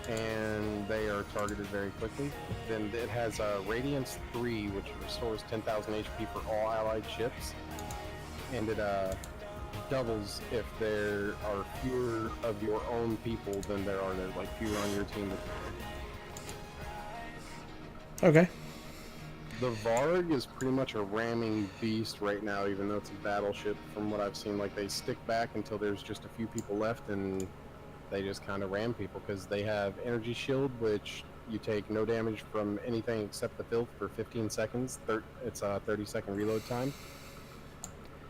and they are targeted very quickly. Then it has Radiance 3, which restores 10,000 HP for all allied ships, and it doubles if there are fewer of your own people than there are fewer on your team. Okay. The Varg is pretty much a ramming beast right now, even though it's a battleship. From what I've seen, like they stick back until there's just a few people left, and they just kind of ram people because they have energy shield, which you take no damage from anything except the filth for 15 seconds. It's a 30-second reload time.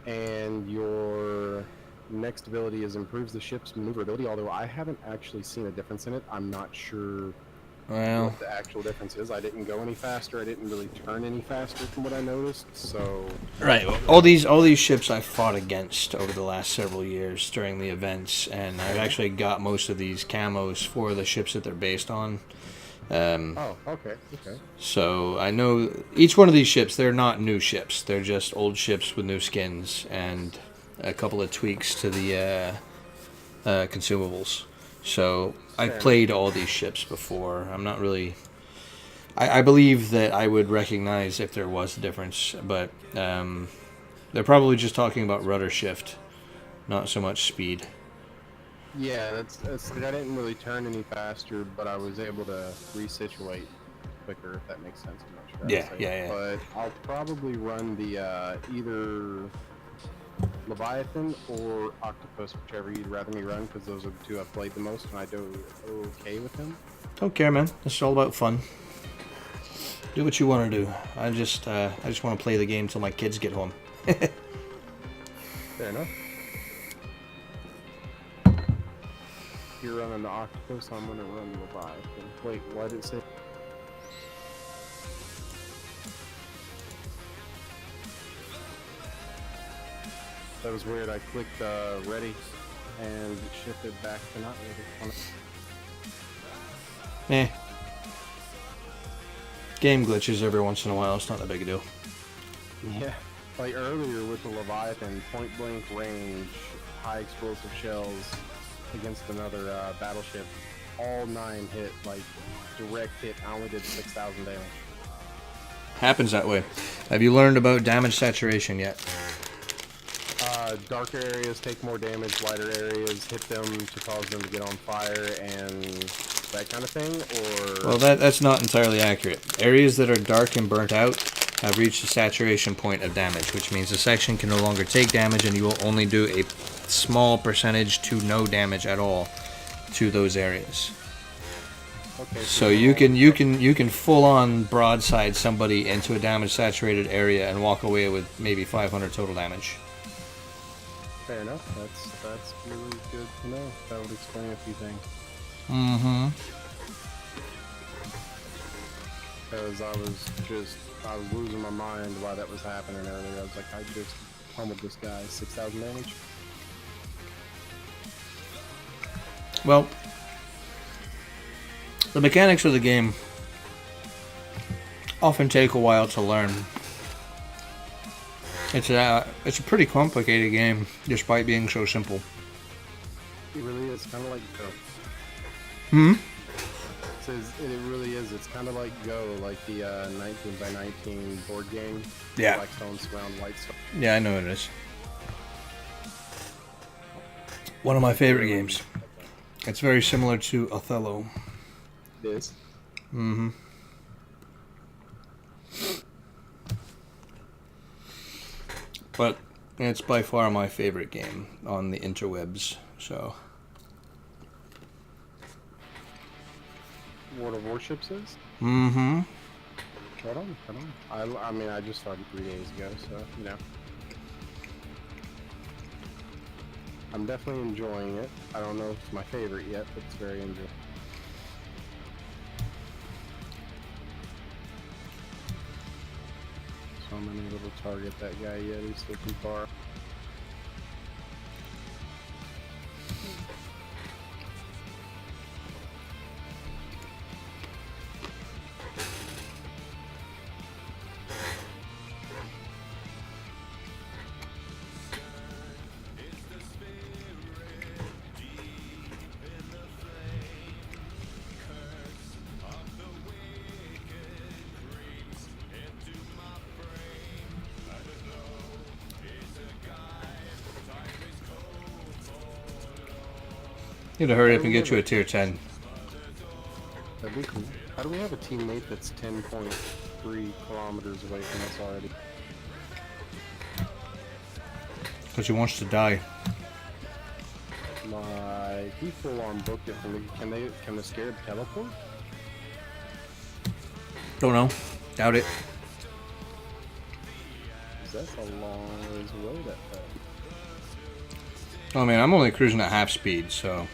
And your next ability is improves the ship's maneuverability, although I haven't actually seen a difference in it. I'm not sure what the actual difference is. I didn't go any faster. I didn't really turn any faster from what I noticed. So right, all these ships I've fought against over the last several years during the events, and I've actually got most of these camos for the ships that they're based on. Okay. So I know each one of these ships, they're not new ships. They're just old ships with new skins and a couple of tweaks to the consumables. So I've played all these ships before. I'm not really... I believe that I would recognize if there was a difference, but they're probably just talking about rudder shift, not so much speed. Yeah, that's like I didn't really turn any faster, but I was able to resituate quicker, if that makes sense. I'm not sure. Yeah. But I'll probably run the either Leviathan or Octopus, whichever you'd rather me run, because those are the two I've played the most, and I do okay with them. Don't care, man. It's all about fun. Do what you want to do. I just want to play the game till my kids get home. Fair enough. You're running the Octopus, I'm gonna run the Leviathan. Wait, why did it say? That was weird. I clicked ready, and it shifted back to not ready. Game glitches every once in a while. It's not that big a deal. Yeah, like earlier with the Leviathan, point blank range, high explosive shells against another battleship. All 9 hit, like direct hit. I only did 6,000 damage. Happens that way. Have you learned about damage saturation yet? Darker areas take more damage, lighter areas hit them to cause them to get on fire, and that kind of thing, or... Well, that's not entirely accurate. Areas that are dark and burnt out have reached a saturation point of damage, which means the section can no longer take damage, and you will only do a small percentage to no damage at all to those areas. Okay, so you can full on broadside somebody into a damage saturated area and walk away with maybe 500 total damage. Fair enough. That's really good to know. That would explain a few things. Mm-hmm. Because I was losing my mind why that was happening earlier. I was like, I just pummeled this guy 6,000 damage. Well, the mechanics of the game often take a while to learn. It's a pretty complicated game, despite being so simple. It really is kind of like Hmm? It really is. It's kind of like Go, like the 19 by 19 board game. Yeah. Black stone surround white stone. Yeah, I know what it is. One of my favorite games. It's very similar to Othello. It is. Mm-hmm. But it's by far my favorite game on the interwebs, so... World of Warships is? Mm-hmm. Right on, right on. I mean, I just started 3 days ago, so, you know. I'm definitely enjoying it. I don't know if it's my favorite yet, but it's very enjoyable. So I'm unable to target that guy yet, he's still too far. Need to hurry up and get you a tier 10. That'd be cool. How do we have a teammate that's 10.3 kilometers away from us already? Because he wants to die. He full on booked it for me. Can the scared teleport? Don't know. Doubt it. 'Cause that's a long ways away, that thing. Oh man, I'm only cruising at half speed, so...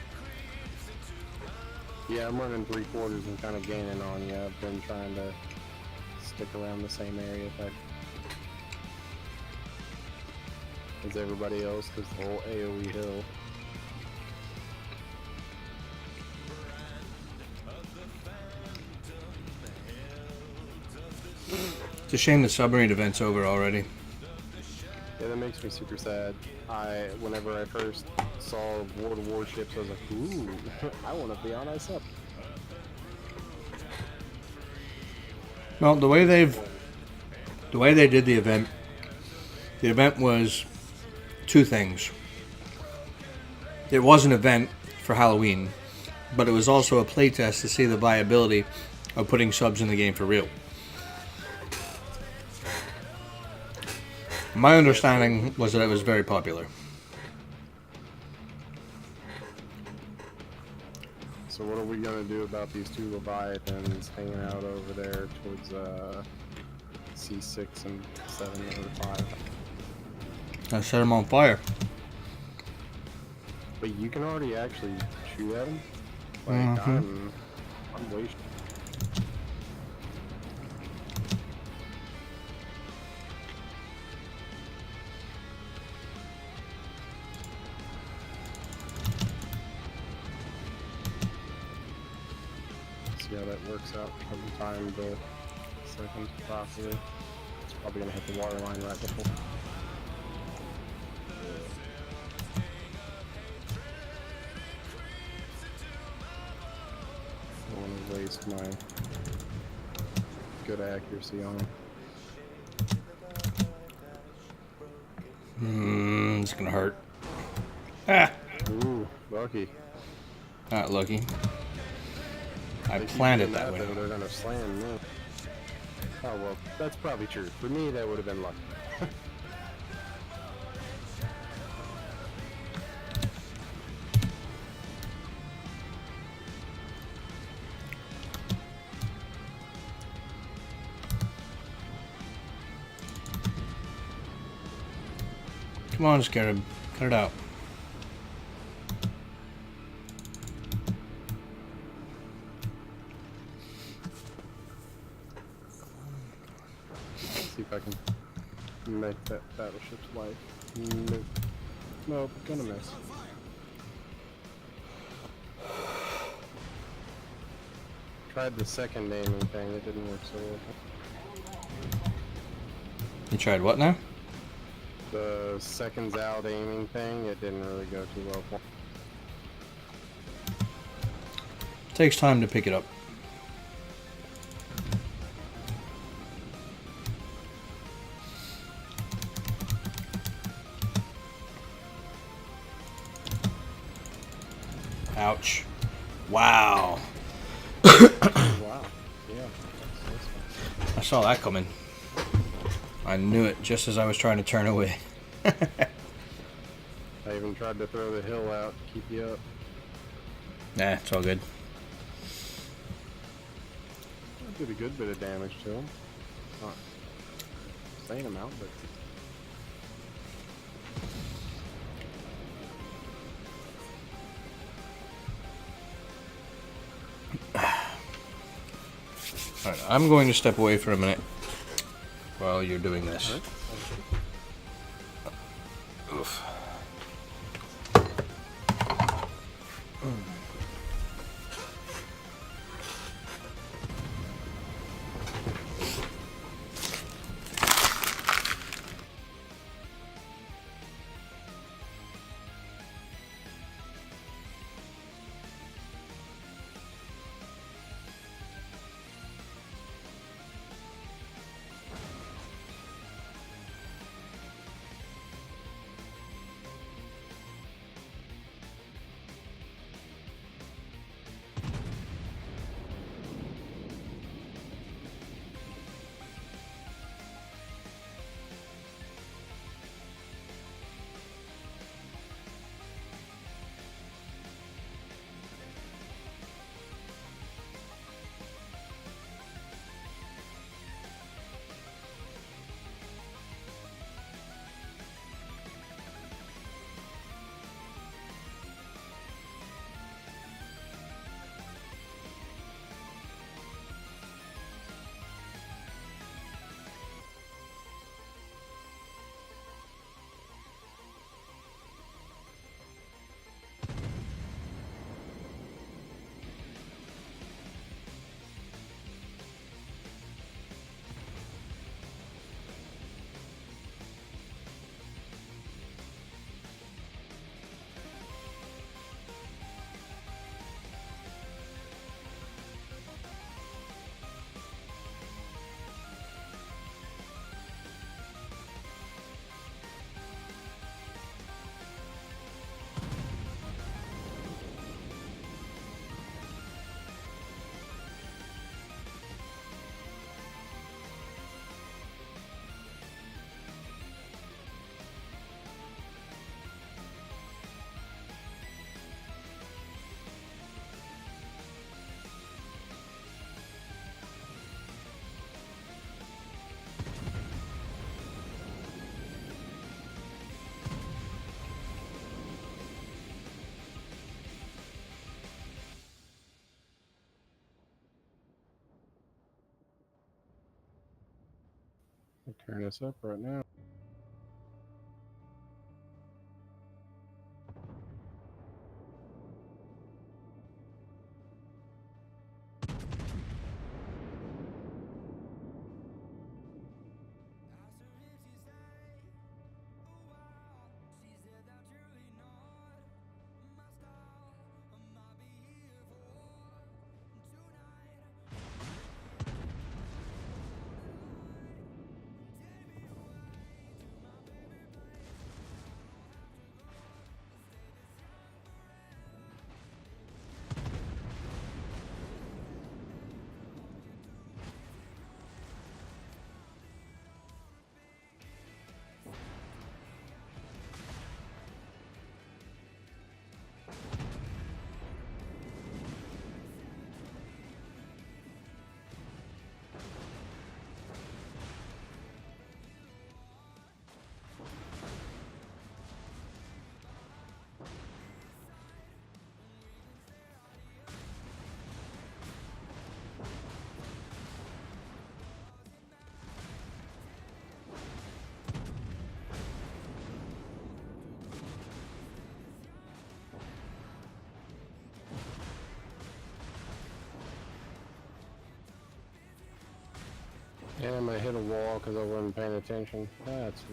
Yeah, I'm running 3/4 and kind of gaining on you. I've been trying to stick around the same area as everybody else, because the whole AoE hill. It's a shame the submarine event's over already. Yeah, that makes me super sad. Whenever I first saw World of Warships, I was like, ooh, I want to be on ice up. Well, the way they did the event was two things. It was an event for Halloween, but it was also a playtest to see the viability of putting subs in the game for real. My understanding was that it was very popular. So what are we gonna do about these two Leviathans hanging out over there towards C6 and 7 or 5? I set them on fire. But you can already actually shoot at them? Like, I'm wasting. See how that works out from time to second, possibly. It's probably gonna hit the water line right before. Don't want to waste my good accuracy on him. It's gonna hurt. Ah! Ooh, lucky. Not lucky. I If you planned do it that way. though, they're gonna slam me. Oh well, that's probably true. For me, that would have been lucky. Come on, Scarab. Cut it out. See if I can make that battleship's life. Nope. Nope, gonna miss. Tried the second aiming thing, it didn't work so well. You tried what now? The seconds out aiming thing, it didn't really go too well for me. Takes time to pick it up. Ouch. Wow. Wow. Yeah. I saw that coming. I knew it just as I was trying to turn away. I even tried to throw the hill out to keep you up. Nah, it's all good. I did a good bit of damage to him. Not insane amount, but Alright, I'm going to step away for a minute while you're doing this. alright. Oof. I'll turn this up right now. Damn, I hit a wall because I wasn't paying attention. That's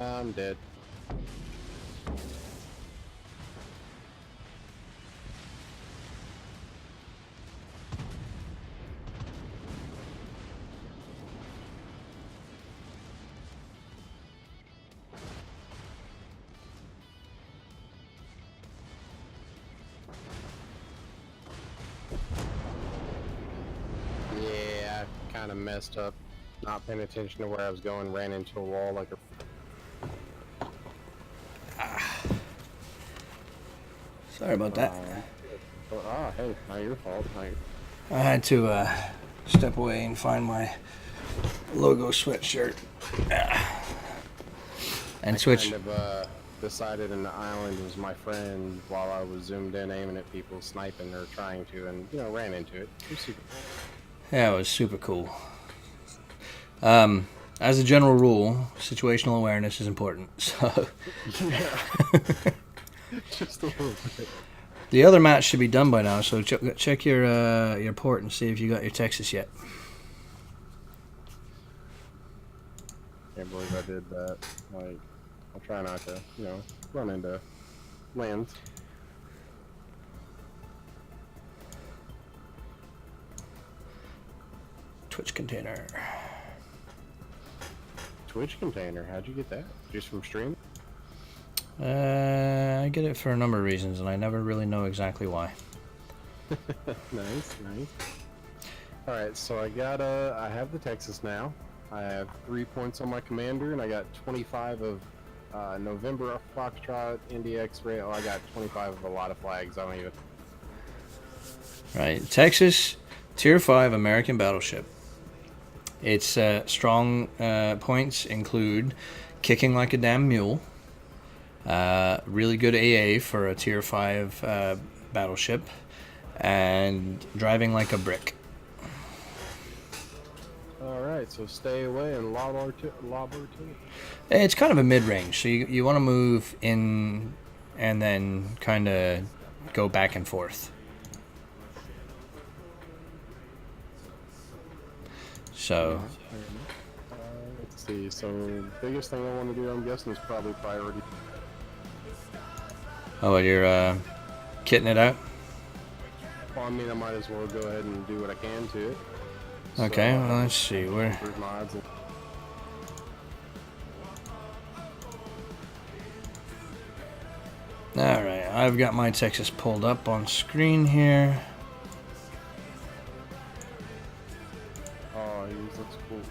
I'm dead. Yeah, I kind of messed up. Not paying attention to where I was going, ran into a wall like a. Sorry about that. Hey, not your fault. I had to step away and find my logo sweatshirt and switch. Kind of decided an island was my friend while I was zoomed in aiming at people, sniping or trying to, and ran into it. It was super cool. Yeah, it was super cool. As a general rule, situational awareness is important. So Just a little bit. the other match should be done by now. So check your port and see if you got your Texas yet. Can't believe I did that. Like, I'll try not to, run into land. Twitch container. Twitch container. How'd you get that? Just from stream? I get it for a number of reasons, and I never really know exactly why. Nice. All right, so I have the Texas now. I have 3 points on my commander, and I got 25 of November Foxtrot, Indy X-Ray. Oh, I got 25 of a lot of flags. I don't even. Right, Texas, Tier 5 American battleship. Its strong points include kicking like a damn mule, really good AA for a Tier 5 battleship, and driving like a brick. Alright, so stay away and lob R2. It's kind of a mid-range, so you want to move in and then kind of go back and forth. So let's see, so biggest thing I want to do, I'm guessing, is probably priority. Oh, you're kitting it out? Well, I mean, I might as well go ahead and do what I can to it. Okay, So, well, let's see. Where? improve my odds. Alright, I've got my Texas pulled up on screen here. Oh, he looks cool.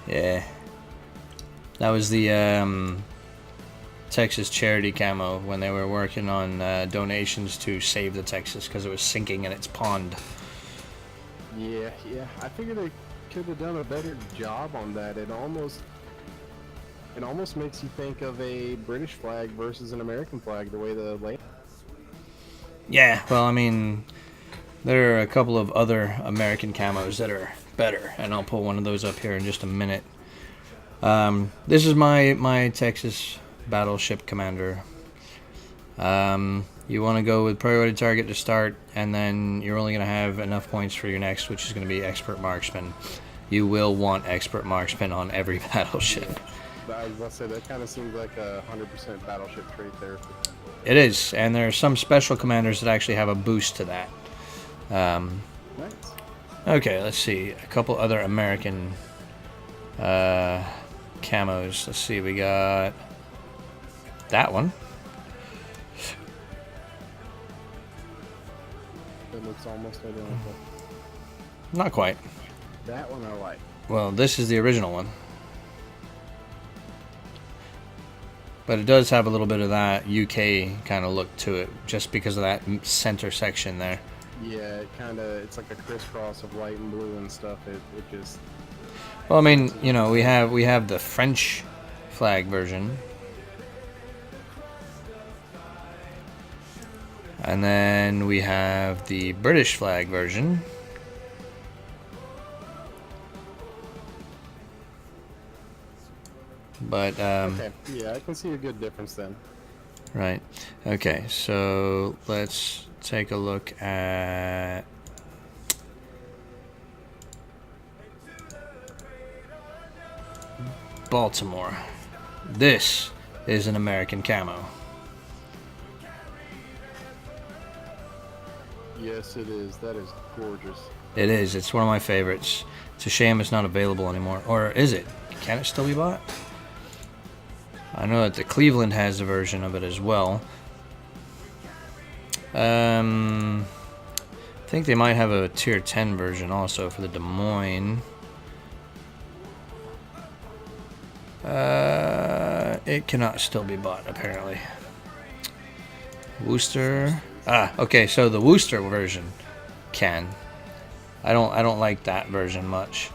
Yeah. That was the Texas charity camo when they were working on donations to save the Texas because it was sinking in its pond. Yeah. I figured they could have done a better job on that. It almost makes you think of a British flag versus an American flag, the way the land. Yeah, well, I mean, there are a couple of other American camos that are better, and I'll pull one of those up here in just a minute. This is my Texas battleship commander. You want to go with priority target to start, and then you're only going to have enough points for your next, which is going to be expert marksman. You will want expert marksman on every battleship. I was about to say, that kind of seems like a 100% battleship trait there. It is, and there are some special commanders that actually have a boost to that. Nice. Okay, let's see. A couple other American camos. Let's see, we got that one. It looks almost identical. Not quite. That one I like. Well, this is the original one. But it does have a little bit of that UK kind of look to it, just because of that center section there. Yeah, it's like a crisscross of white and blue and stuff. It just. Well, I mean, you know, we have the French flag version. And then we have the British flag version. But, Okay, yeah, I can see a good difference then. right. Okay, so let's take a look at Baltimore. This is an American camo. Yes, it is. That is gorgeous. It is. It's one of my favorites. It's a shame it's not available anymore. Or is it? Can it still be bought? I know that the Cleveland has a version of it as well. I think they might have a tier 10 version also for the Des Moines. It cannot still be bought apparently. Worcester. Okay, so the Worcester version can. I don't like that version much,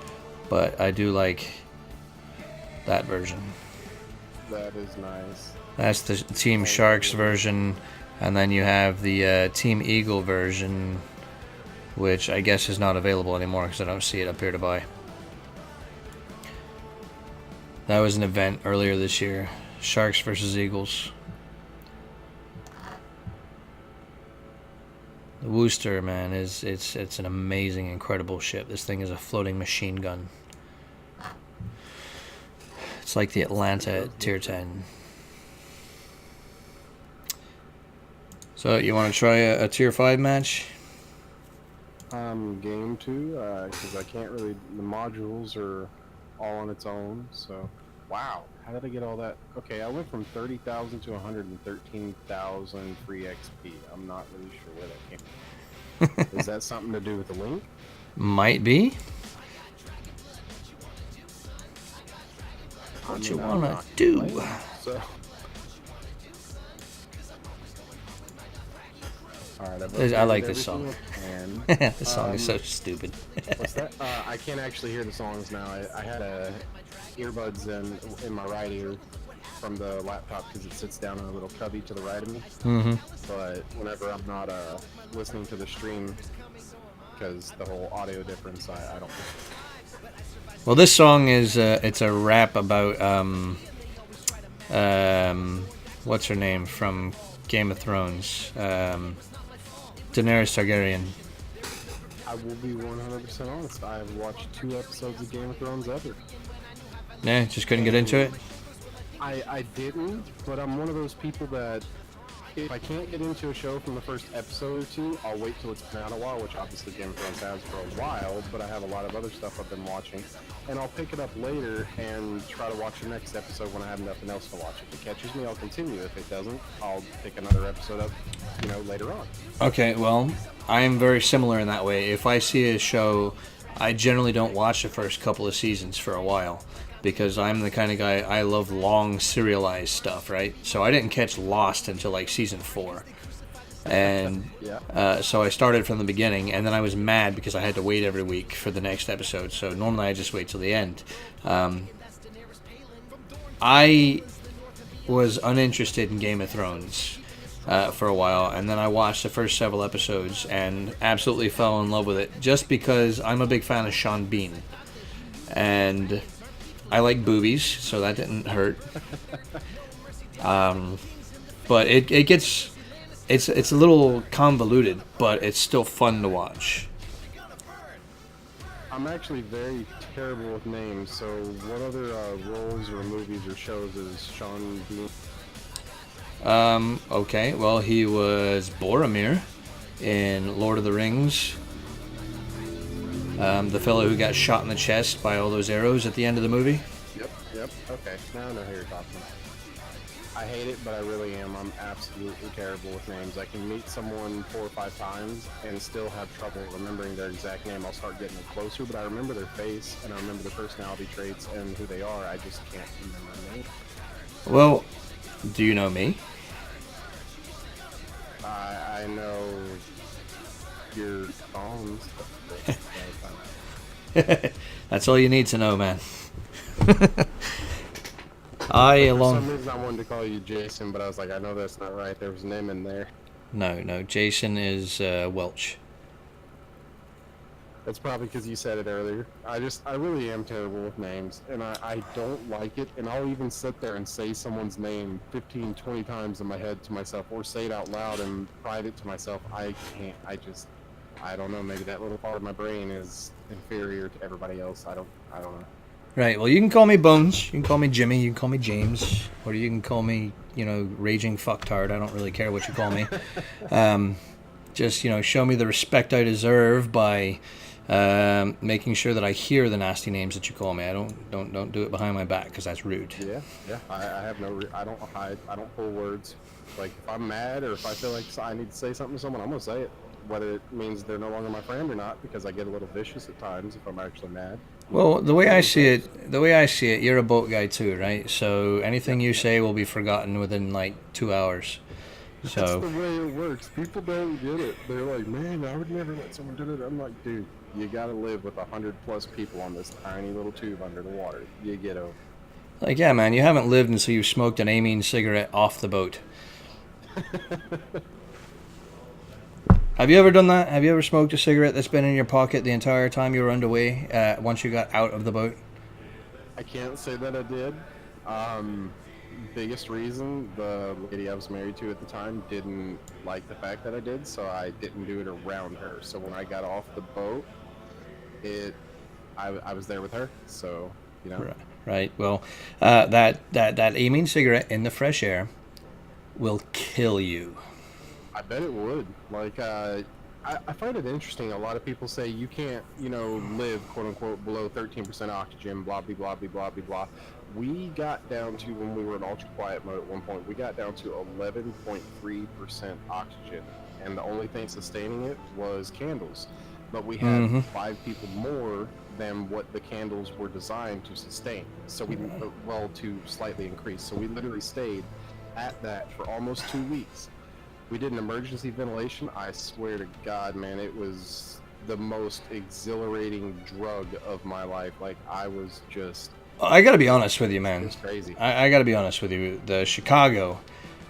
but I do like that version. That is nice. That's the Team Sharks version, and then you have the Team Eagle version, which I guess is not available anymore because I don't see it up here to buy. That was an event earlier this year. Sharks versus Eagles. The Worcester, man, it's an amazing, incredible ship. This thing is a floating machine gun. It's like the Atlanta at tier 10. So you want to try a tier 5 match? Game 2, because I can't really. The modules are all on its own. So, wow, how did I get all that? Okay, I went from 30,000 to 113,000 free XP. I'm not really sure where that came from. Is that something to do with the link? Might be. What you wanna do? So. Alright, I like this song. This song is so stupid. What's that? I can't actually hear the songs now. I had earbuds in my right ear from the laptop because it sits down in a little cubby to the right of me. Mm-hmm. But whenever I'm not listening to the stream, because the whole audio difference, I don't. Well, this song is it's a rap about what's her name from Game of Thrones, Daenerys Targaryen. I will be 100% honest. I have watched 2 episodes of Game of Thrones ever. Yeah, just couldn't get into it. I didn't, but I'm one of those people that if I can't get into a show from the first episode or 2, I'll wait till it's been out a while, which obviously Game of Thrones has for a while, but I have a lot of other stuff I've been watching, and I'll pick it up later and try to watch the next episode when I have nothing else to watch. If it catches me, I'll continue. If it doesn't, I'll pick another episode up, later on. Okay, well, I am very similar in that way. If I see a show, I generally don't watch the first couple of seasons for a while. Because I'm the kind of guy, I love long serialized stuff, right? So I didn't catch Lost until like season 4. And so I started from the beginning, and then I was mad because I had to wait every week for the next episode. So normally I just wait till the end. I was uninterested in Game of Thrones for a while, and then I watched the first several episodes and absolutely fell in love with it just because I'm a big fan of Sean Bean. And I like boobies, so that didn't hurt. But it gets, it's a little convoluted, but it's still fun to watch. I'm actually very terrible with names, so what other roles or movies or shows is Sean Bean? Okay, well, he was Boromir in Lord of the Rings. The fellow who got shot in the chest by all those arrows at the end of the movie. Yep. Okay, now I know who you're talking about. I hate it, but I really am. I'm absolutely terrible with names. I can meet someone 4 or 5 times and still have trouble remembering their exact name. I'll start getting closer, but I remember their face, and I remember their personality traits and who they are. I just can't remember their name. Well, do you know me? I know your songs. That's all you need to know, man. For some reason I wanted to call you Jason, but I was like, I know that's not right. There was an M in there. No, Jason is Welch. That's probably because you said it earlier. I really am terrible with names, and I don't like it, and I'll even sit there and say someone's name 15, 20 times in my head to myself, or say it out loud and private to myself. I can't, I don't know, maybe that little part of my brain is inferior to everybody else. I don't know. Right. Well, you can call me Bones. You can call me Jimmy. You can call me James, or you can call me, raging fucktard. I don't really care what you call me. Just show me the respect I deserve by making sure that I hear the nasty names that you call me. I don't do it behind my back because that's rude. Yeah. I have no. I don't hide. I don't pull words. Like if I'm mad or if I feel like I need to say something to someone, I'm gonna say it, whether it means they're no longer my friend or not. Because I get a little vicious at times if I'm actually mad. Well, the way I see it, you're a boat guy too, right? So anything you say will be forgotten within like 2 hours. That's So the way it works. People don't get it. They're like, man, I would never let someone do it. I'm like, dude, you gotta live with 100+ people on this tiny little tube under the water. You get over. like, yeah, man, you haven't lived until you've smoked an amine cigarette off the boat. Have you ever done that? Have you ever smoked a cigarette that's been in your pocket the entire time you were underway, once you got out of the boat? I can't say that I did. Biggest reason, the lady I was married to at the time didn't like the fact that I did, so I didn't do it around her. So when I got off the boat, I was there with her. So Right. Well, that amine cigarette in the fresh air will kill you. I bet it would. Like, I find it interesting. A lot of people say you can't, live, quote unquote, below 13% oxygen, blah, blah, blah, blah, blah, blah. We got down to, when we were in ultra quiet mode at one point, we got down to 11.3% oxygen. And the only thing sustaining it was candles. But we had 5 people more than what the candles were designed to sustain. So to slightly increase. So we literally stayed at that for almost 2 weeks. We did an emergency ventilation. I swear to God, man, it was the most exhilarating drug of my life. Like, I was just... I got to be honest with you, man. It was crazy. I got to be honest with you. The Chicago,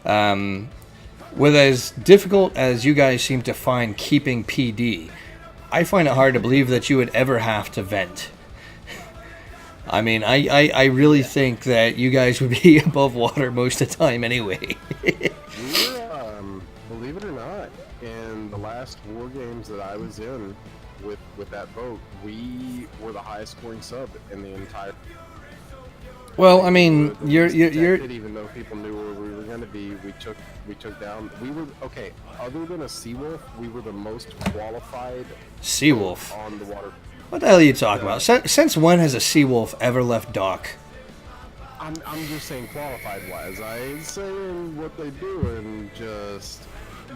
with as difficult as you guys seem to find keeping PD, I find it hard to believe that you would ever have to vent. I mean, I really think that you guys would be above water most of the time anyway. Believe it or not, in the last war games that I was in with that boat, we were the highest scoring sub in the entire... Well, I mean, you're even though people knew where we were going to be, we took down... We were, okay, other than a Seawolf, we were the most qualified... Seawolf? ...on the water. What the hell are you talking about? Since when has a Seawolf ever left dock? I'm just saying qualified-wise. I ain't saying what they do, and just...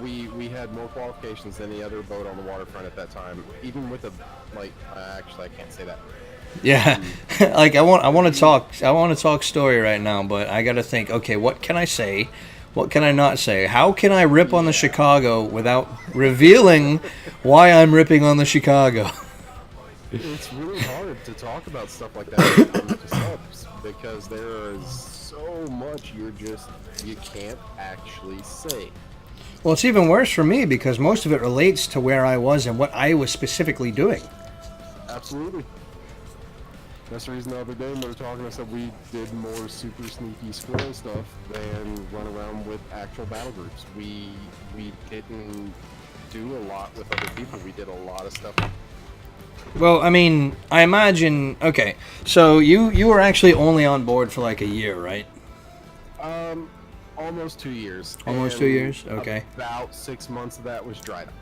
We had more qualifications than any other boat on the waterfront at that time. Even with actually, I can't say that. Yeah, like I want to talk story right now, but I got to think. Okay, what can I say? What can I not say? How can I rip on the Chicago without revealing why I'm ripping on the Chicago? It's really hard to talk about stuff like that when it comes to subs, because there is so much you can't actually say. Well, it's even worse for me because most of it relates to where I was and what I was specifically doing. Absolutely. That's the reason the other day when we were talking, I said we did more super sneaky squirrel stuff than run around with actual battle groups. We didn't do a lot with other people. We did a lot of stuff. Well, I mean, I imagine... Okay, so you were actually only on board for like a year, right? Almost 2 years. Almost 2 years? Okay. About 6 months of that was dried up.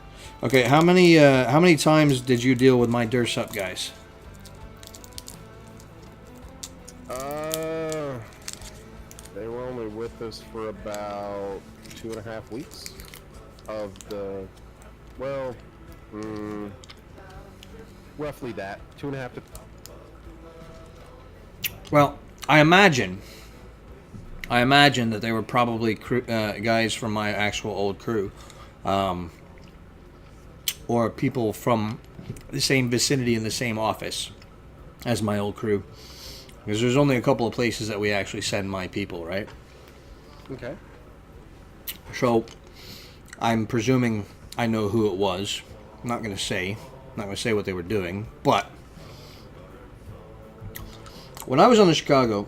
Okay, how many times did you deal with my Dursup guys? They were only with us for about 2.5 weeks of the, roughly that, 2.5 to... Well, I imagine that they were probably guys from my actual old crew, or people from the same vicinity in the same office as my old crew. Because there's only a couple of places that we actually send my people, right? Okay. So, I'm presuming I know who it was. I'm not going to say what they were doing, but when I was on the Chicago,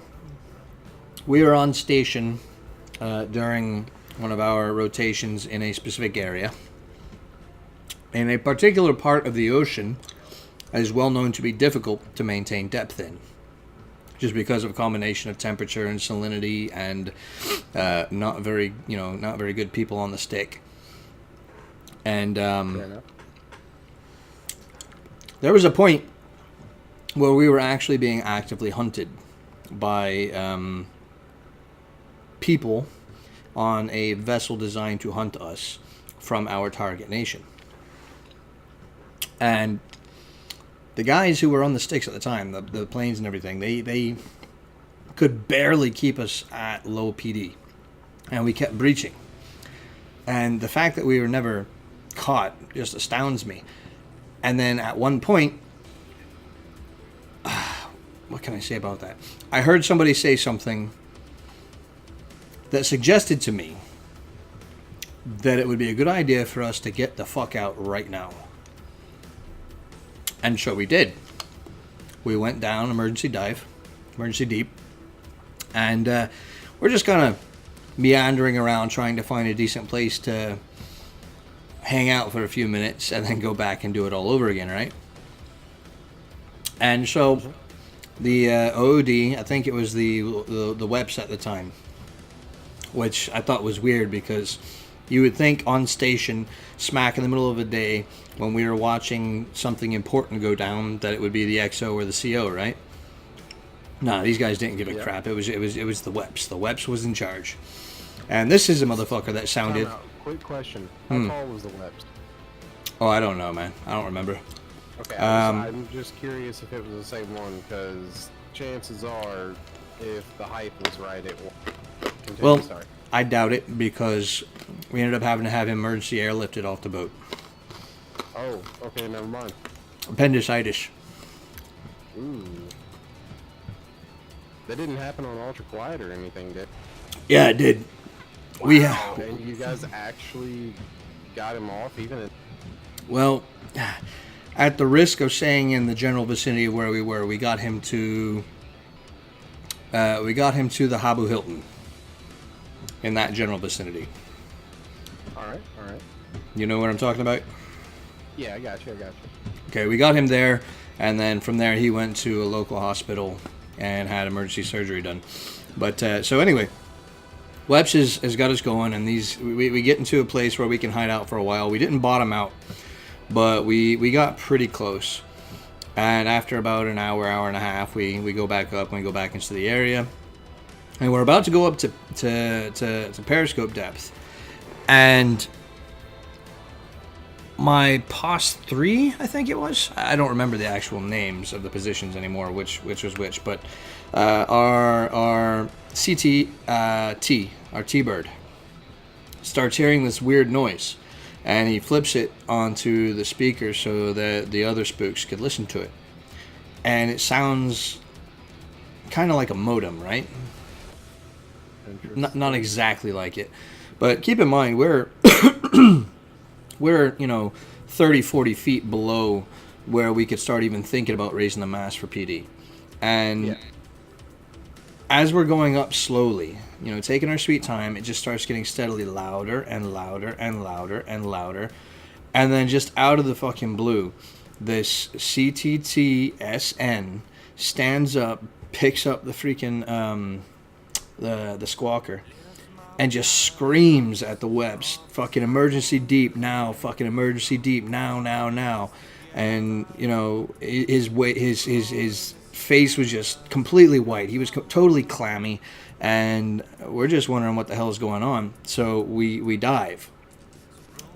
we were on station during one of our rotations in a specific area. And a particular part of the ocean is well known to be difficult to maintain depth in. just because of a combination of temperature and salinity and not very good people on the stick. And there was a point where we were actually being actively hunted by people on a vessel designed to hunt us from our target nation. And the guys who were on the sticks at the time, the planes and everything, they could barely keep us at low PD. And we kept breaching. And the fact that we were never caught just astounds me. And then at one point, what can I say about that? I heard somebody say something that suggested to me that it would be a good idea for us to get the fuck out right now. And so we did. We went down, emergency deep, and we're just kind of meandering around trying to find a decent place to hang out for a few minutes and then go back and do it all over again, right? And so the OOD, I think it was the WEPS at the time, which I thought was weird because you would think on station, smack in the middle of the day, when we were watching something important go down, that it would be the XO or the CO, right? Nah, these guys didn't give a crap. It was the WEPS. The WEPS was in charge. And this is a motherfucker that sounded... Quick question. How tall was the WEPS? Oh, I don't know, man. I don't remember. Okay, I'm just curious if it was the same one, because chances are, if the height was right, it will. Continue, well, sorry. I doubt it, because we ended up having to have emergency airlifted off the boat. Oh, okay, never mind. Appendicitis. Ooh. That didn't happen on Ultra Quiet or anything, did it? Yeah, it did. Wow. And you guys actually got him off, even at... Well, at the risk of saying in the general vicinity of where we were, we got him to the Habu Hilton. In that general vicinity. Alright. You know what I'm talking about? Yeah, I got you. Okay, we got him there, and then from there he went to a local hospital and had emergency surgery done. But, so anyway, WEPS has got us going, and we get into a place where we can hide out for a while. We didn't bottom out, but we got pretty close. And after about an hour and a half, we go back up and we go back into the area. And we're about to go up to periscope depth. And my POS 3, I think it was. I don't remember the actual names of the positions anymore, which was which. But our CT, our T-Bird, starts hearing this weird noise. And he flips it onto the speaker so that the other spooks could listen to it. And it sounds kind of like a modem, right? Not exactly like it, but keep in mind we're 30-40 feet below where we could start even thinking about raising the mast for PD. And as we're going up slowly, taking our sweet time, it just starts getting steadily louder and louder and louder and louder. And then just out of the fucking blue, this CTTSN stands up, picks up the freaking the squawker, and just screams at the WEPS, fucking emergency deep now, fucking emergency deep now. And his face was just completely white. He was totally clammy, and we're just wondering what the hell is going on. So we dive,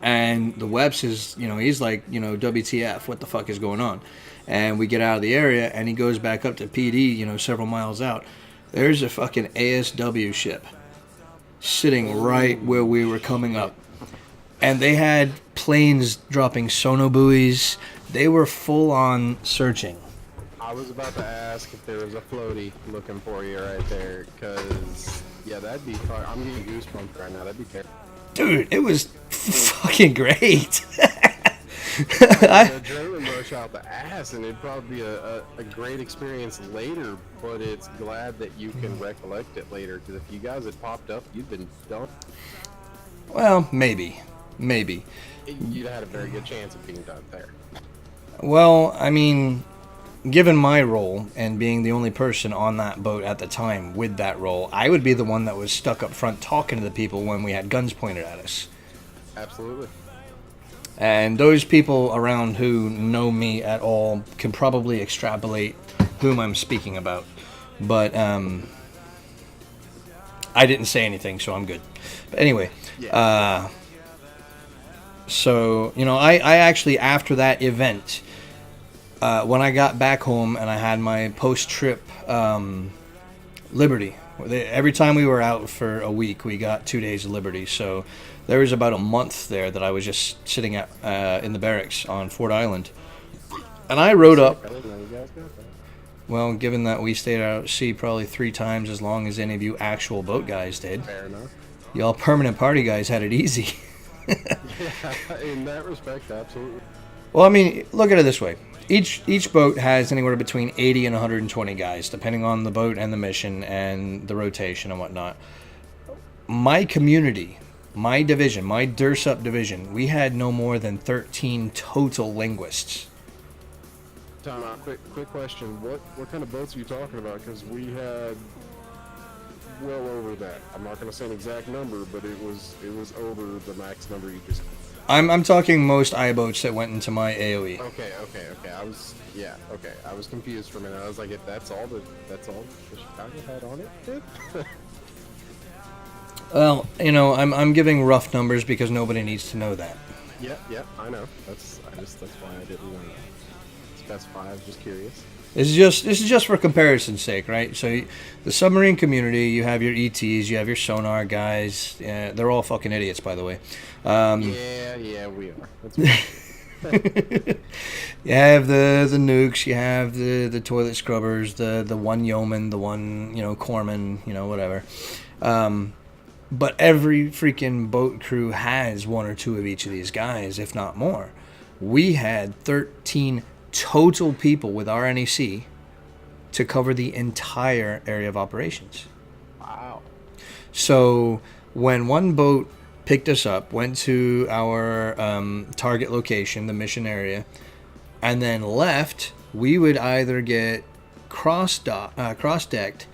and the WEPS is he's like WTF, what the fuck is going on? And we get out of the area, and he goes back up to PD several miles out. There's a fucking ASW ship sitting right where we were coming up. And they had planes dropping sonobuoys. They were full on searching. I was about to ask if there was a floaty looking for you right there, because, that'd be fun. I'm getting goosebumps right now. That'd be terrible. Dude, it was fucking great. Adrenaline rush out the ass, and it'd probably be a great experience later, but it's glad that you can recollect it later, because if you guys had popped up, you'd been done. Well, maybe. You'd have had a very good chance of being done there. Well, I mean, given my role and being the only person on that boat at the time with that role, I would be the one that was stuck up front talking to the people when we had guns pointed at us. Absolutely. And those people around who know me at all can probably extrapolate whom I'm speaking about. But I didn't say anything, so I'm good. But anyway, so, you know, I actually, after that event, when I got back home and I had my post-trip liberty, every time we were out for a week, we got 2 days of liberty. So there was about a month there that I was just sitting at in the barracks on Fort Island. And I wrote up, well, given that we stayed out at sea probably 3 times as long as any of you actual boat guys did, Fair enough. y'all permanent party guys had it easy. Yeah, in that respect, absolutely. Well, I mean, look at it this way. Each boat has anywhere between 80 and 120 guys, depending on the boat and the mission and the rotation and whatnot. My community, my division, my DURSUP division, we had no more than 13 total linguists. Time out. Quick question. What kind of boats are you talking about? Because we had well over that. I'm not going to say an exact number, but it was over the max number you just. I'm talking most I boats that went into my AOE. Okay. I was confused for a minute. I was like, if that's all the Chicago had on it, dude? Well, you know, I'm giving rough numbers because nobody needs to know that. Yeah, I know. That's why I didn't specify. I was just curious. This is just for comparison's sake, right? So the submarine community, you have your ETs, you have your sonar guys. They're all fucking idiots, by the way. Yeah, we are. That's right. You have the nukes, you have the toilet scrubbers, the one yeoman, the one, you know, corpsman, you know, whatever. But every freaking boat crew has 1 or 2 of each of these guys, if not more. We had 13 total people with our NEC to cover the entire area of operations. Wow. So when one boat picked us up, went to our target location, the mission area, and then left, we would either get cross-decked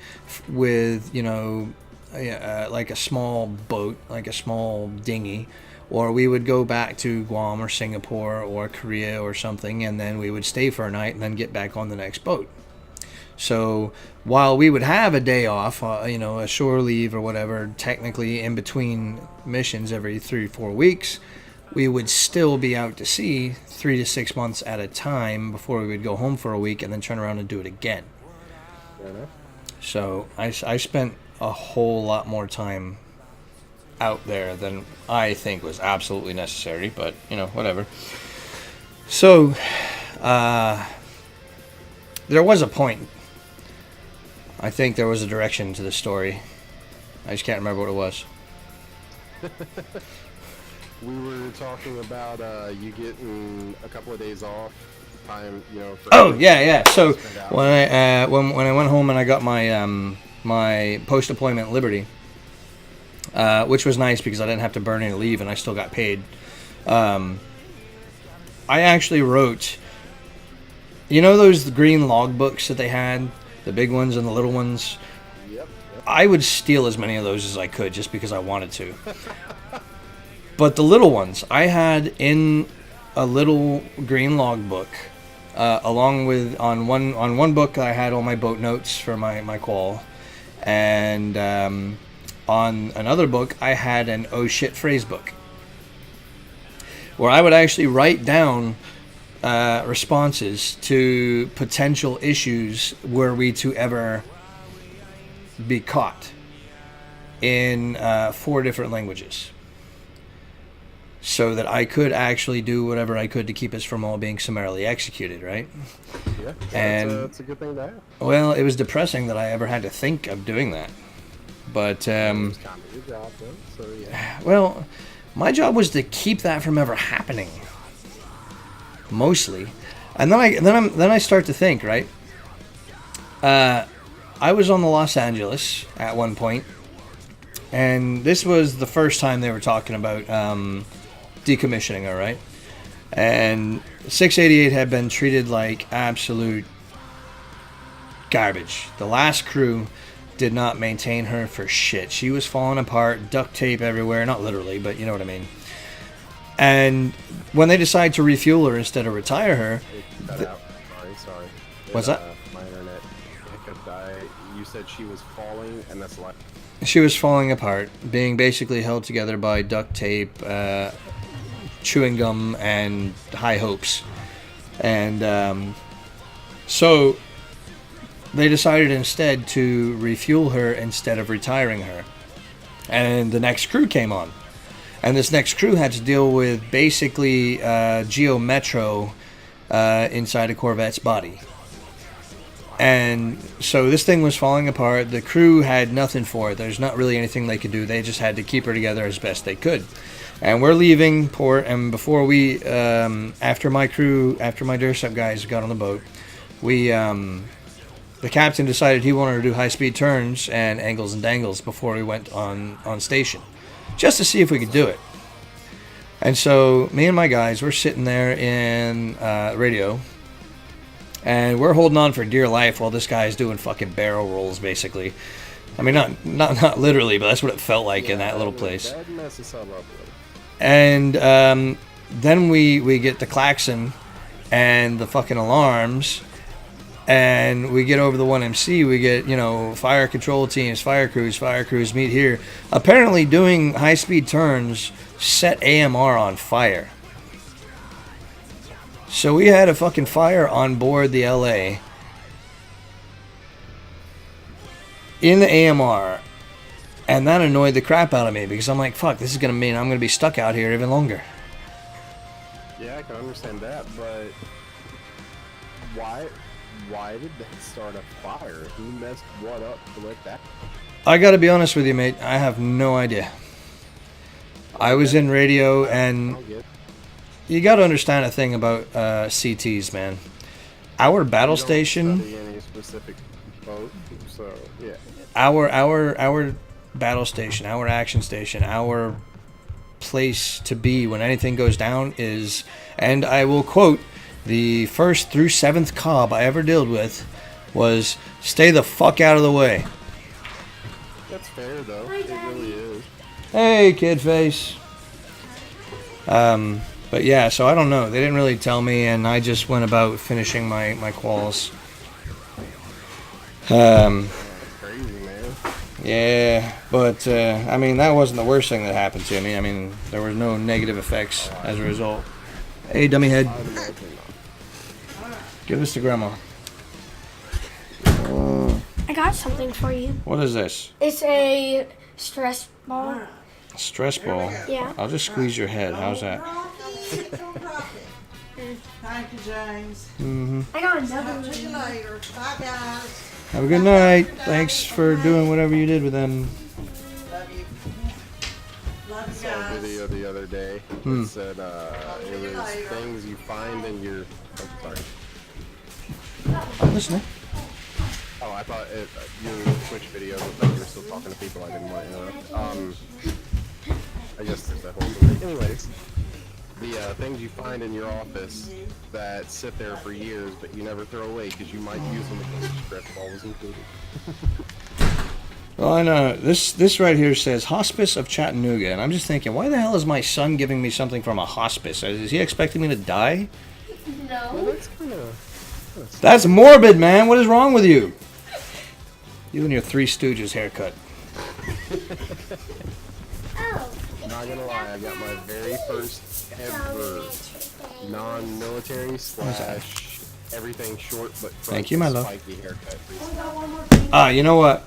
with, you know, like a small boat, like a small dinghy, or we would go back to Guam or Singapore or Korea or something, and then we would stay for a night and then get back on the next boat. So while we would have a day off, you know, a shore leave or whatever, technically in between missions every 3 or 4 weeks, we would still be out to sea 3 to 6 months at a time before we would go home for a week and then turn around and do it again. Fair enough. So I spent a whole lot more time out there than I think was absolutely necessary, but, you know, whatever. So there was a point. I think there was a direction to the story. I just can't remember what it was. We were talking about you getting a couple of days off, time, you know. Oh yeah. So when I went home and I got my my post-deployment liberty, which was nice because I didn't have to burn any leave and I still got paid. I actually wrote, you know, those green logbooks that they had, the big ones and the little ones. Yep. I would steal as many of those as I could just because I wanted to. But the little ones I had in a little green logbook, along with on one book I had all my boat notes for my qual, and on another book I had an oh shit phrase book where I would actually write down responses to potential issues were we to ever be caught in 4 different languages, so that I could actually do whatever I could to keep us from all being summarily executed, right? Yeah, and that's a good thing to have. Well, it was depressing that I ever had to think of doing that, but It's kind of your job, though, so yeah. well, my job was to keep that from ever happening, mostly. And then I start to think, right? I was on the Los Angeles at one point, and this was the first time they were talking about decommissioning, all right? And 688 had been treated like absolute garbage. The last crew did not maintain her for shit. She was falling apart, duct tape everywhere, not literally, but you know what I mean. And when they decided to refuel her instead of retire her, It cut out. Sorry. What's that? My internet hiccup died. You said she was falling, and that's like. she was falling apart, being basically held together by duct tape, chewing gum, and high hopes. And so they decided instead to refuel her instead of retiring her. And the next crew came on. And this next crew had to deal with basically Geo Metro inside a Corvette's body. And so this thing was falling apart. The crew had nothing for it. There's not really anything they could do. They just had to keep her together as best they could. And we're leaving port. And before we, after my Dursup guys got on the boat, we, the captain decided he wanted to do high-speed turns and angles and dangles before we went on station, just to see if we could do it. And so me and my guys, we're sitting there in radio, and we're holding on for dear life while this guy's doing fucking barrel rolls, basically. I mean, not literally, but that's what it felt like in that little place. That messes up. And then we get the klaxon and the fucking alarms, and we get over the 1MC. We get, fire control teams, fire crews meet here. Apparently doing high-speed turns set AMR on fire. So we had a fucking fire on board the LA in the AMR, and that annoyed the crap out of me because I'm like, fuck, this is going to mean I'm going to be stuck out here even longer. Yeah, I can understand that, but why did they start a fire? Who messed what up to let that? I got to be honest with you, mate. I have no idea. I was in radio, and you got to understand a thing about CTs, man. Our battle station. Study any specific boat, so yeah. Our battle station, our action station, our place to be when anything goes down is, and I will quote, the 1st through 7th cob I ever dealt with was, stay the fuck out of the way. That's fair though. It really is. Hey, kid face. But yeah, so I don't know. They didn't really tell me, and I just went about finishing my quals. Crazy, man. Yeah, but I mean, that wasn't the worst thing that happened to me. I mean, there were no negative effects as a result. Hey, dummy head. I'd imagine not. Give this to Grandma. I got something for you. What is this? It's a stress ball. Stress ball. Yeah. I'll just squeeze your head. How's that? Thank you, James. I got another Talk to you one. later. Bye, guys. Have a good night. Thanks for doing whatever you did with them. Love you. Love you, Saw a guys. video the other day that said it was things you find in your. Oh, sorry. I'm listening. Oh, I thought your Twitch video looked like you were still talking to people. I didn't want to interrupt. I guess there's that whole thing. Anyways, the things you find in your office that sit there for years but you never throw away because you might use them again. Stress ball was included. Well, I know. This right here says Hospice of Chattanooga, and I'm just thinking, why the hell is my son giving me something from a hospice? Is he expecting me to die? No. That's kind of. That's morbid, man. What is wrong with you? You and your Three Stooges haircut. Oh. Not gonna lie, I got my very first ever non-military / everything short but Thank you, my love. spiky haircut recently. Ah, you know what?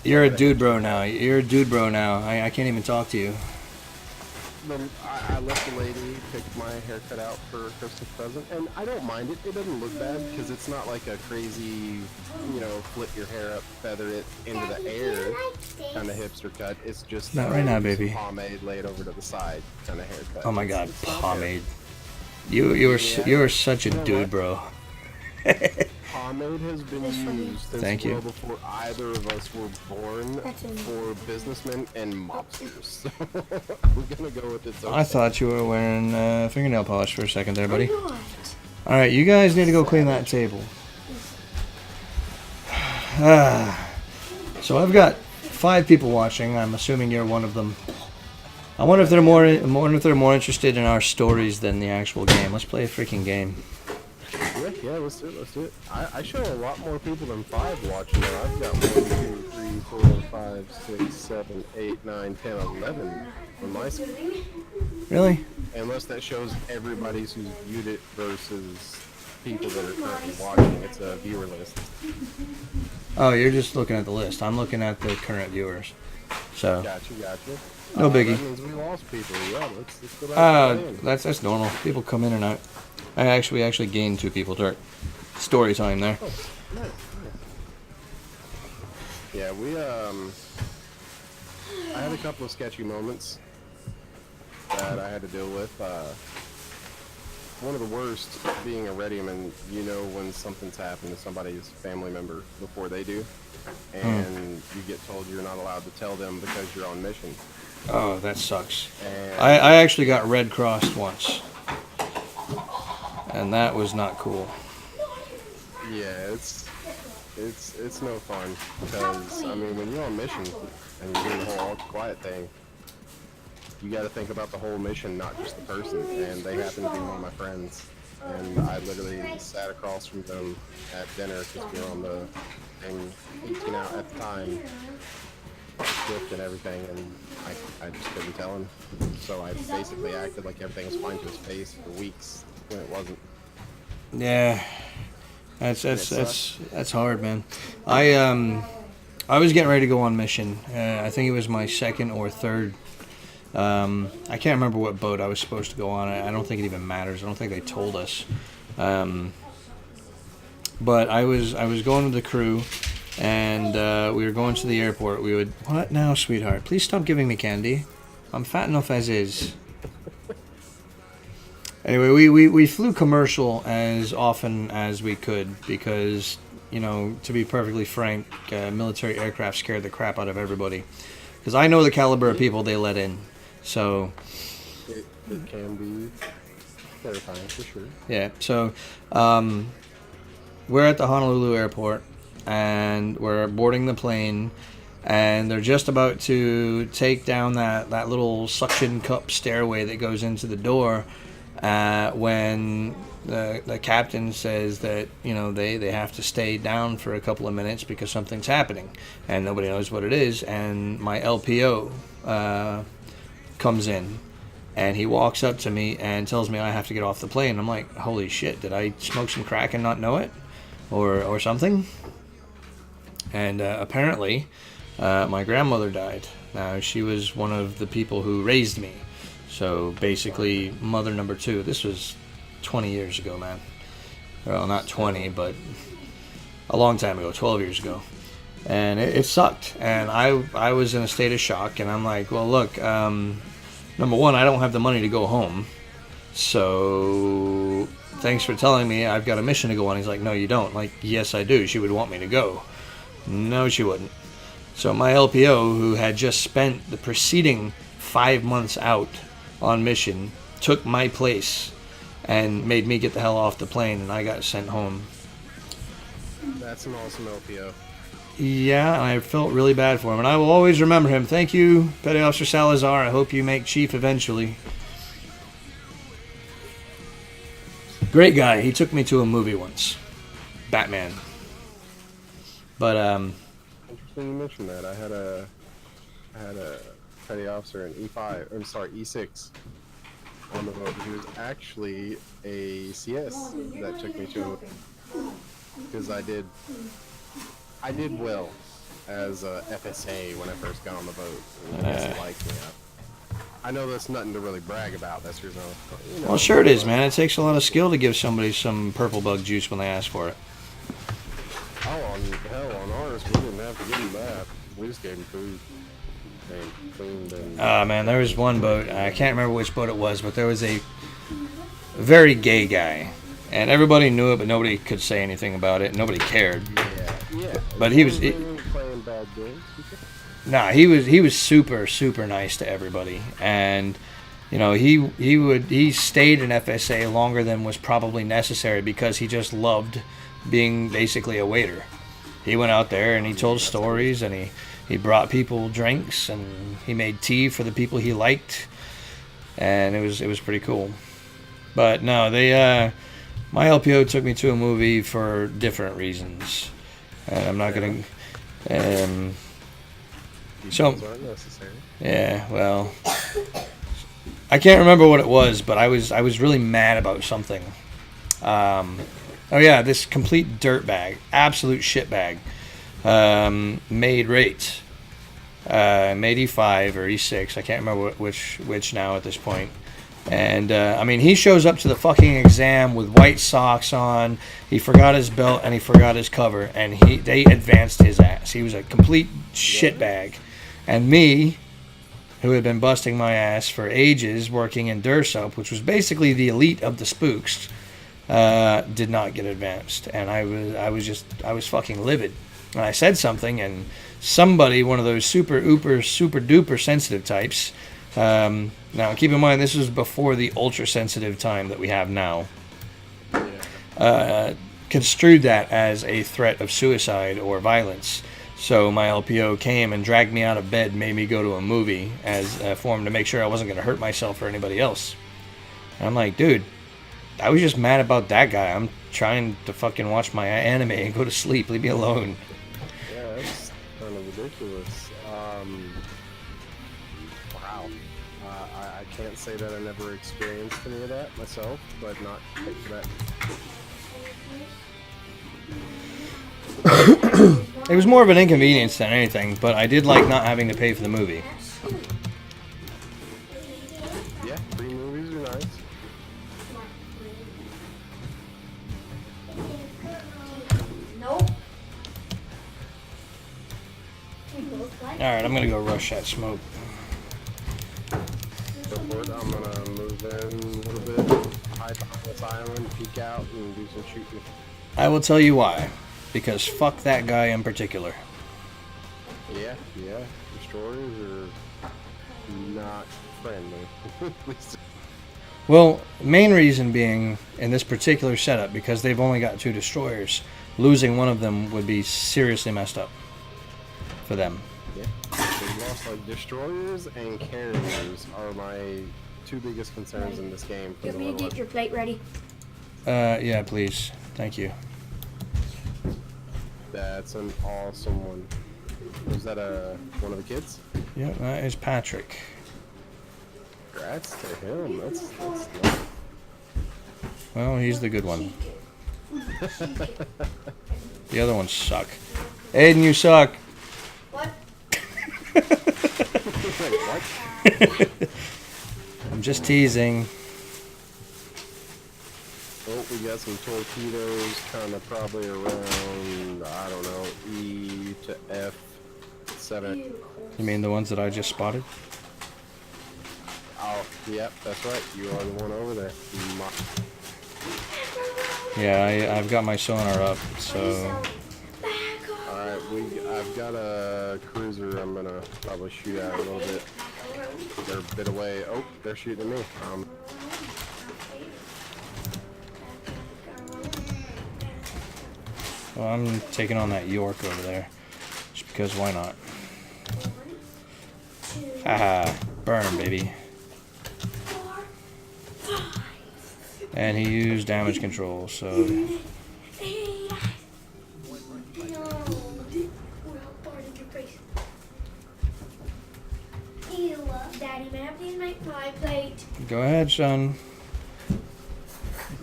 You're a dude bro now. You're a dude bro now. I can't even talk to you. I let the lady pick my haircut out for a Christmas present, and I don't mind it. It doesn't look bad because it's not like a crazy, flip your hair up, feather it into the air kind of hipster cut. It's just Not right now, some baby. pomade laid over to the side kind of haircut. Oh my God, It's not bad. pomade. You are such a dude bro. Pomade has been used since Thank you. well before either of us were born That's a- for businessmen and mobsters. So I'm gonna go with it. I thought you were wearing fingernail polish for a second there, buddy. What? All right, you guys need to go clean that table. So I've got 5 people watching. I'm assuming you're one of them. I wonder if they're more interested in our stories than the actual game. Let's play a freaking game. Yeah, let's do it. Let's do it. I show a lot more people than 5 watching now. I've got 1, 2, 3, 4, 5, 6, 7, 8, 9, 10, 11 on my screen. Really? Unless that shows everybody's who's viewed it versus people that are currently watching. It's a viewer list. Oh, you're just looking at the list. I'm looking at the current viewers. So. Gotcha. No biggie. That means we lost people. Yeah, let's go back to playing. That's normal. People come in and out. We actually gained 2 people. Dark. Story time there. Oh, nice. Yeah, I had a couple of sketchy moments that I had to deal with. One of the worst being a Readium, you know when something's happened to somebody's family member before they do, and you get told you're not allowed to tell them because you're on mission. Oh, that sucks. And I actually got Red Crossed once. And that was not cool. yeah, it's no fun because I mean when you're on mission and you're doing the whole all quiet thing, you got to think about the whole mission, not just the person. And they happen to be one of my friends, and I literally sat across from them at dinner because we were on the same 18 out at the time shift and everything, and I just couldn't tell him. So I basically acted like everything was fine to his face for weeks when it wasn't. Yeah. That's hard, man. I was getting ready to go on mission. I think it was my 2nd or 3rd. I can't remember what boat I was supposed to go on. I don't think it even matters. I don't think they told us. But I was going with the crew, and we were going to the airport. What now, sweetheart? Please stop giving me candy. I'm fat enough as is. Anyway, we flew commercial as often as we could because, you know, to be perfectly frank, military aircraft scared the crap out of everybody. Because I know the caliber of people they let in. So It can be terrifying for sure. yeah, so we're at the Honolulu airport, and we're boarding the plane, and they're just about to take down that little suction cup stairway that goes into the door when the captain says that, you know, they have to stay down for a couple of minutes because something's happening, and nobody knows what it is, and my LPO comes in, and he walks up to me and tells me I have to get off the plane. I'm like, holy shit, did I smoke some crack and not know it? Or something? And apparently, my grandmother died. Now, she was one of the people who raised me. So, basically, mother number 2. This was 20 years ago, man. Well, not 20, but a long time ago, 12 years ago. And it sucked. And I was in a state of shock, and I'm like, well, look, number 1, I don't have the money to go home. So thanks for telling me I've got a mission to go on. He's like, no, you don't. Like, yes, I do. She would want me to go. No, she wouldn't. So my LPO, who had just spent the preceding 5 months out on mission, took my place and made me get the hell off the plane, and I got sent home. That's an awesome LPO. Yeah, and I felt really bad for him, and I will always remember him. Thank you, Petty Officer Salazar. I hope you make chief eventually. Great guy. He took me to a movie once. Batman. But, Interesting you mentioned that. I had a petty officer in E6 on the boat. He was actually a CS that took me to it. Because I did well as a FSA when I first got on the boat. And I guess he liked me. I know that's nothing to really brag about. That's your own. You know, well, sure it is, man. It takes a lot of skill to give somebody some purple bug juice when they ask for it. On ours, we didn't have to give him that. We just gave him food and cleaned and. Man, there was one boat. I can't remember which boat it was, but there was a very gay guy, and everybody knew it, but nobody could say anything about it. Nobody cared. Yeah. But he was. Playing bad games. Nah, he was super nice to everybody, and you know he stayed in FSA longer than was probably necessary because he just loved being basically a waiter. he went out there and he told stories, and he brought people drinks, and he made tea for the people he liked, and it was pretty cool. But no, my LPO took me to a movie for different reasons, and I'm not gonna. So Details aren't necessary. yeah, well, I can't remember what it was, but I was really mad about something. Oh yeah, this complete dirtbag, absolute shitbag, made rates, made E5 or E6. I can't remember which now at this point. And I mean, he shows up to the fucking exam with white socks on. He forgot his belt and he forgot his cover, and they advanced his ass. He was a complete shitbag, and me, who had been busting my ass for ages working in Dursup, which was basically the elite of the spooks, did not get advanced, and I was fucking livid. And I said something, and somebody, one of those super duper sensitive types. Now, keep in mind, this was before the ultra-sensitive time that we have now. Construed that as a threat of suicide or violence. So my LPO came and dragged me out of bed, made me go to a movie as a form to make sure I wasn't going to hurt myself or anybody else. And I'm like, dude, I was just mad about that guy. I'm trying to fucking watch my anime and go to sleep. Leave me alone. Yeah, that's kind of ridiculous. Wow. I can't say that I never experienced any of that myself, but not take for that. It was more of an inconvenience than anything, but I did like not having to pay for the movie. Yeah, free movies are nice. Nope. Alright, I'm gonna go rush that smoke. Go for it. I'm gonna move in a little bit, hide behind this island, peek out, and do some shooting. I will tell you why. Because fuck that guy in particular. Yeah. Destroyers are not friendly. At least Well, main reason being, in this particular setup, because they've only got 2 destroyers, losing one of them would be seriously messed up for them. yeah. They lost like destroyers and carriers are my 2 biggest concerns in this game. You want me to get your plate ready? Yeah, please. Thank you. That's an awesome one. Was that one of the kids? Yeah, that is Patrick. Congrats to him. That's nice. Well, he's the good one. The other ones suck. Aiden, you suck. What? What? I'm just teasing. Oh, we got some torpedoes, kind of probably around, I don't know, E to F7. You mean the ones that I just spotted? Oh, yep, that's right. You are the one over there. Yeah, I've got my sonar up, so... Alright, I've got a cruiser I'm gonna probably shoot at a little bit. They're a bit away. Oh, they're shooting at me. Well, I'm taking on that York over there. Just because, why not? Haha, burn, baby. And he used damage control, so... Daddy, may I please make my plate? Go ahead, son.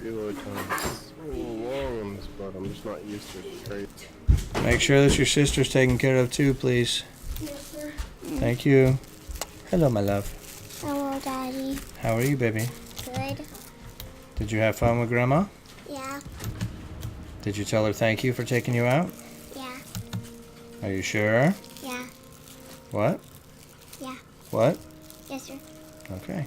Reload time's a little long on this, but I'm just not used to it. It's crazy. Make sure that your sister's taken care of too, please. Yes, sir. Thank you. Hello, my love. Hello, Daddy. How are you, baby? Good. Did you have fun with Grandma? Yeah. Did you tell her thank you for taking you out? Yeah. Are you sure? Yeah. What? Yeah. What? Yes, sir. Okay.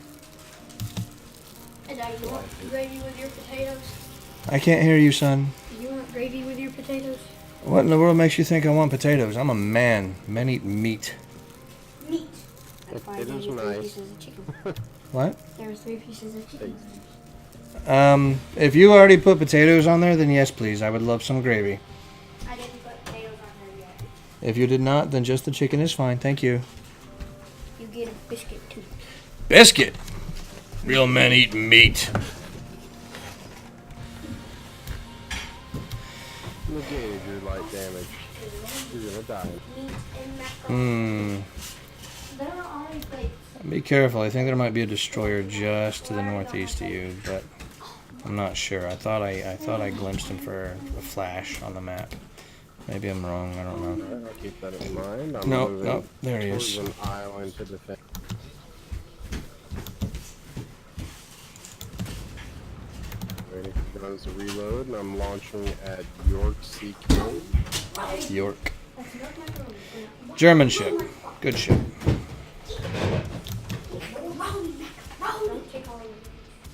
Hey, Daddy, you want gravy with your potatoes? I can't hear you, son. You want gravy with your potatoes? What in the world makes you think I want potatoes? I'm a man. Men eat meat. Meat. It is nice. Pieces of chicken. What? There were 3 pieces of chicken. If you already put potatoes on there, then yes, please. I would love some gravy. I didn't put potatoes aren't there yet. If you did not, then just the chicken is fine. Thank you. You get a biscuit too. Biscuit. Real men eat meat. Negated your light damage. You're gonna die. Meat and macaroni. There are always like Be careful. I think there might be a destroyer just to the northeast of you, but I'm not sure. I thought I glimpsed him for a flash on the map. Maybe I'm wrong. I don't know. Alright, I'll keep that in mind. I'm Nope, moving nope. There he is. towards an island to defend. Waiting for guns to reload, and I'm launching at York CQ. York. German ship. Good ship.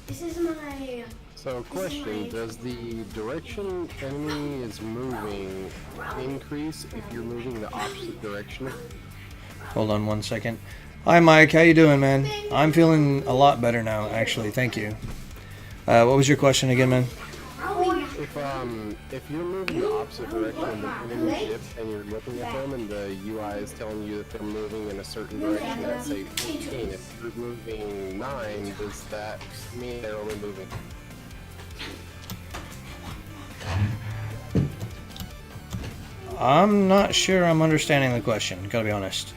this is my So, question: does the direction enemy is moving increase if you're moving the opposite direction? Hold on 1 second. Hi, Mike. How you doing, man? I'm feeling a lot better now, actually. Thank you. What was your question again, man? If you're moving the opposite direction of the enemy ship and you're looking at them and the UI is telling you that they're moving in a certain direction, let's say 15, if you're moving 9, does that mean they're only moving? I'm not sure I'm understanding the question. Gotta be honest.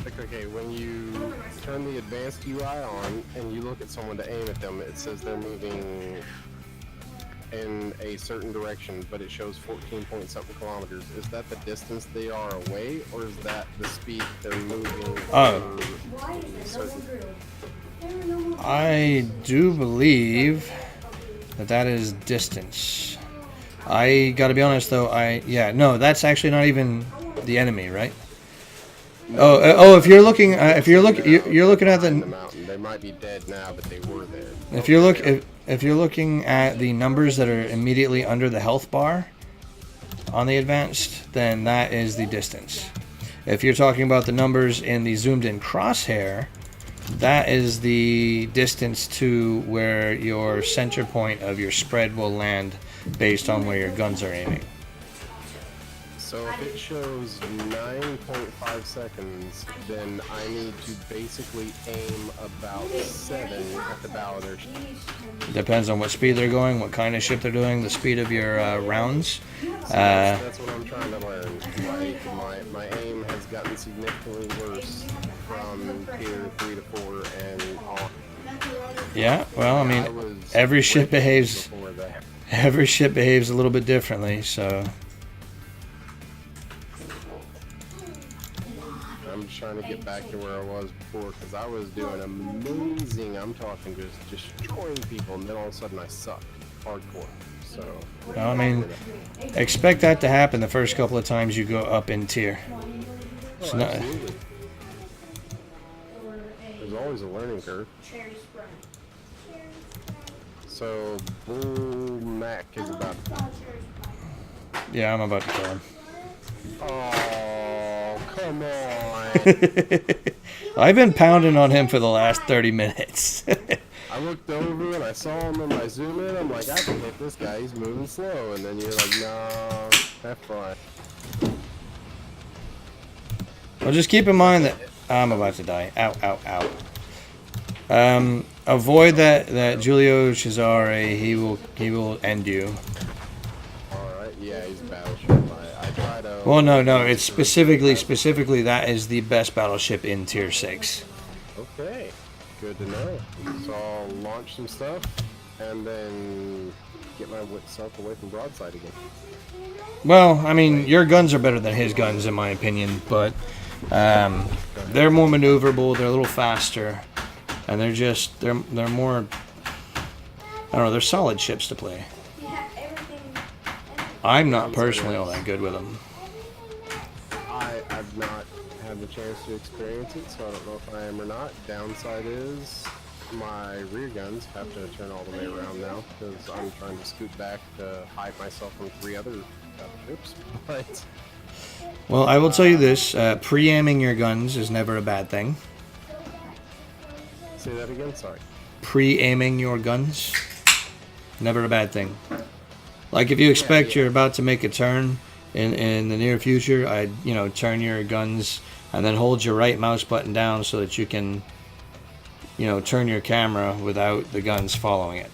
Like, okay, when you turn the advanced UI on and you look at someone to aim at them, it says they're moving in a certain direction, but it shows 14 point something kilometers. Is that the distance they are away, or is that the speed they're moving? Oh. I do believe that is distance. I gotta be honest though. No, that's actually not even the enemy, right? If you're looking, you're looking at the mountain. They might be dead now, but they were there. If you're looking at the numbers that are immediately under the health bar on the advanced, then that is the distance. If you're talking about the numbers in the zoomed in crosshair, that is the distance to where your center point of your spread will land based on where your guns are aiming. So if it shows 9.5 seconds, then I need to basically aim about 7 at the Ballader ship. Depends on what speed they're going, what kind of ship they're doing, the speed of your rounds. That's what I'm trying to learn. Like, my aim has gotten significantly worse from tier 3 to 4 and on. Yeah, well, I mean, every ship behaves a little bit differently, so. I'm just trying to get back to where I was before, because I was doing amazing. I'm talking just destroying people, and then all of a sudden I sucked hardcore. So, Well, I mean, expect that to happen the first couple of times you go up in tier. It's not, absolutely. There's always a learning curve. So, Bull Mac is about. yeah, I'm about to kill him. Oh, come on. I've been pounding on him for the last 30 minutes. I looked over and I saw him in my zoom in. I'm like, I can hit this guy. He's moving slow. And then you're like, no, have fun. Well, just keep in mind that I'm about to die. Ow, ow, ow. Avoid that Giulio Cesare. He will end you. Alright, yeah, he's battleship. I try to. Well, no. It's specifically that is the best battleship in tier 6. Okay, good to know. So I'll launch some stuff and then get my self away from broadside again. Well, I mean, your guns are better than his guns in my opinion, but they're more maneuverable. They're a little faster, and they're more. I don't know. They're solid ships to play. I'm not personally all that good with them. I've not had the chance to experience it, so I don't know if I am or not. Downside is my rear guns have to turn all the way around now because I'm trying to scoot back to hide myself from 3 other ships. But Well, I will tell you this: pre-aiming your guns is never a bad thing. say that again. Sorry. Pre-aiming your guns, never a bad thing. Like if you expect you're about to make a turn in the near future, I'd turn your guns and then hold your right mouse button down so that you can turn your camera without the guns following it.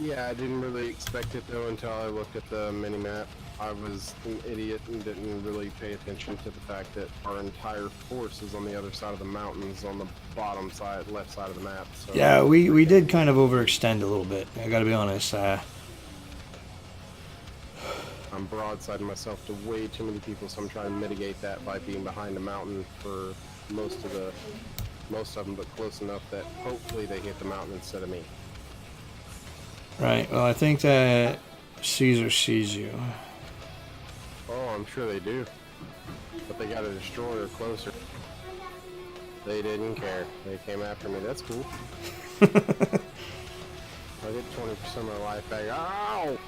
Yeah, I didn't really expect it though until I looked at the mini map. I was an idiot and didn't really pay attention to the fact that our entire force is on the other side of the mountains, on the bottom side, left side of the map. So Yeah, we did kind of overextend a little bit. I got to be honest. I'm broadsiding myself to way too many people, so I'm trying to mitigate that by being behind a mountain for most of them, but close enough that hopefully they hit the mountain instead of me. Right. Well, I think that Caesar sees you. Oh, I'm sure they do. But they got a destroyer closer. They didn't care. They came after me. That's cool. I get 20% of my life back. Ow!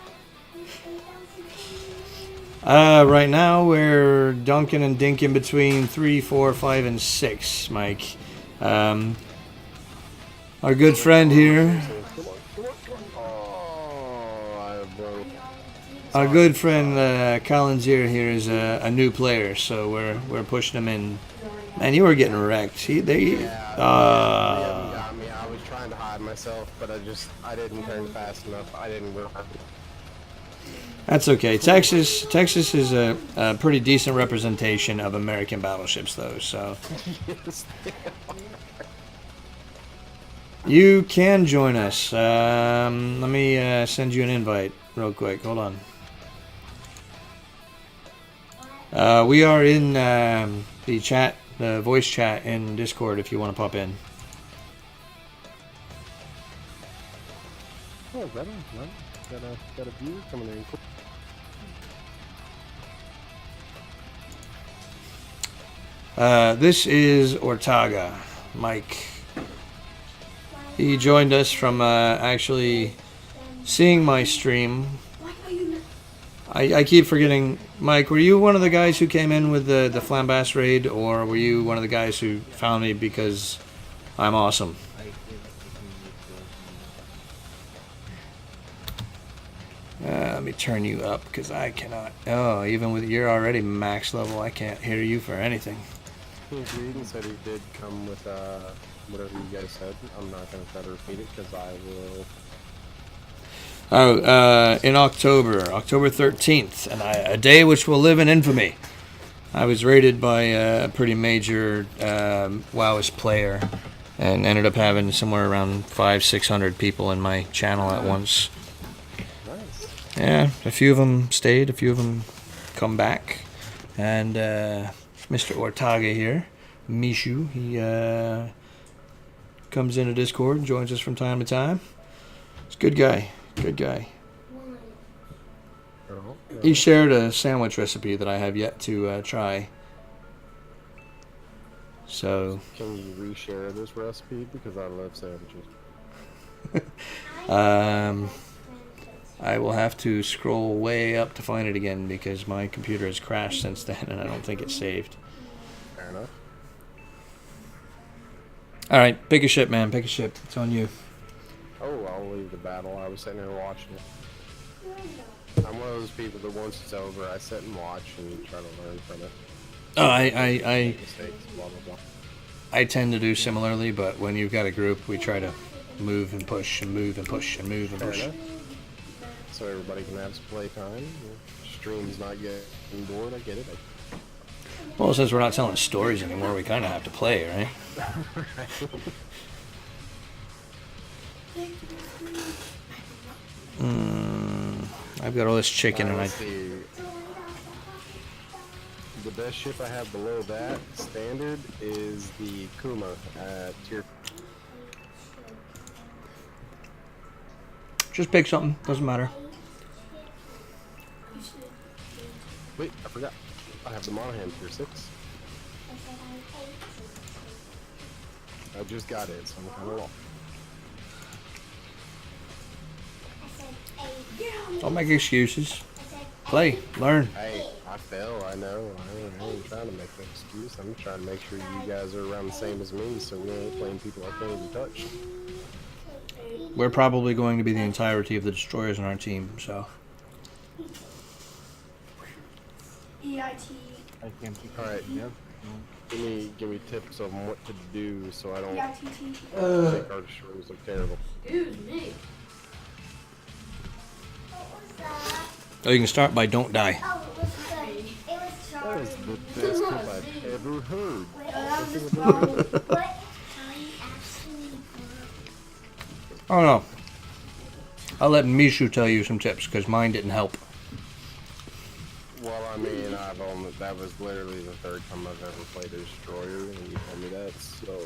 Right now we're dunking and dinking between 3, 4, 5, and 6, Mike. Our good friend here, Oh, I broke. our good friend Collinsier here is a new player, so we're pushing him in. Man, you were getting wrecked. They haven't got me. I was trying to hide myself, but I didn't turn fast enough. I didn't realize. That's okay. Texas is a pretty decent representation of American battleships, though. So Yes, they are. you can join us. Let me send you an invite real quick. Hold on. We are in the chat, the voice chat in Discord. If you want to pop in. Oh, better. Got a view coming in. This is Ortaga, Mike. He joined us from actually seeing my stream. I keep forgetting, Mike, were you one of the guys who came in with the Flambass raid, or were you one of the guys who found me because I'm awesome? Let me turn you up because I cannot. Oh, even with you're already max level, I can't hear you for anything. He agreed and said he did come with whatever you guys said. I'm not going to try to repeat it because I will. Oh, in October 13th, and a day which will live in infamy. I was raided by a pretty major WoWist player, and ended up having somewhere around 500-600 people in my channel at once. Nice. Yeah, a few of them stayed, a few of them come back, and Mr. Ortaga here, Mishu, he comes into Discord and joins us from time to time. He's a good guy. Good guy. He shared a sandwich recipe that I have yet to try. So. Can you reshare this recipe? Because I love sandwiches. I will have to scroll way up to find it again because my computer has crashed since then and I don't think it's saved. Fair enough. Alright, pick a ship, man. Pick a ship. It's on you. Oh, I'll leave the battle. I was sitting there watching it. I'm one of those people that once it's over, I sit and watch and try to learn from it. Oh, Mistakes, blah, blah, blah. I tend to do similarly, but when you've got a group, we try to move and push and move and push and move and Fair push. enough. So everybody can have some playtime. Stream's not getting bored. I get it. Well, since we're not telling stories anymore, we kind of have to play, right? I've got all this chicken and Let's see. The best ship I have below that standard is the Kuma at tier. just pick something. Doesn't matter. Wait, I forgot. I have the Monahan tier 6. I just got it, so I'm kind of lost. Don't make excuses. Play. Learn. Hey, I fell, I know. I ain't trying to make an excuse. I'm trying to make sure you guys are around the same as me, so we ain't playing people I can't even touch. We're probably going to be the entirety of the destroyers on our team, so. P-I-T. I can't pick All right. Yep. Give me tips on what to do so I don't P-I-T-T. make our destroyers look terrible. Excuse me. Oh, you can start by don't die. Oh, it was good. It was That Charlie. is the best tip I've ever heard. That was just wrong. What Charlie actually Oh no. I'll let Mishu tell you some tips because mine didn't help. Well, I mean, that was literally the third time I've ever played a destroyer, and you told me that, so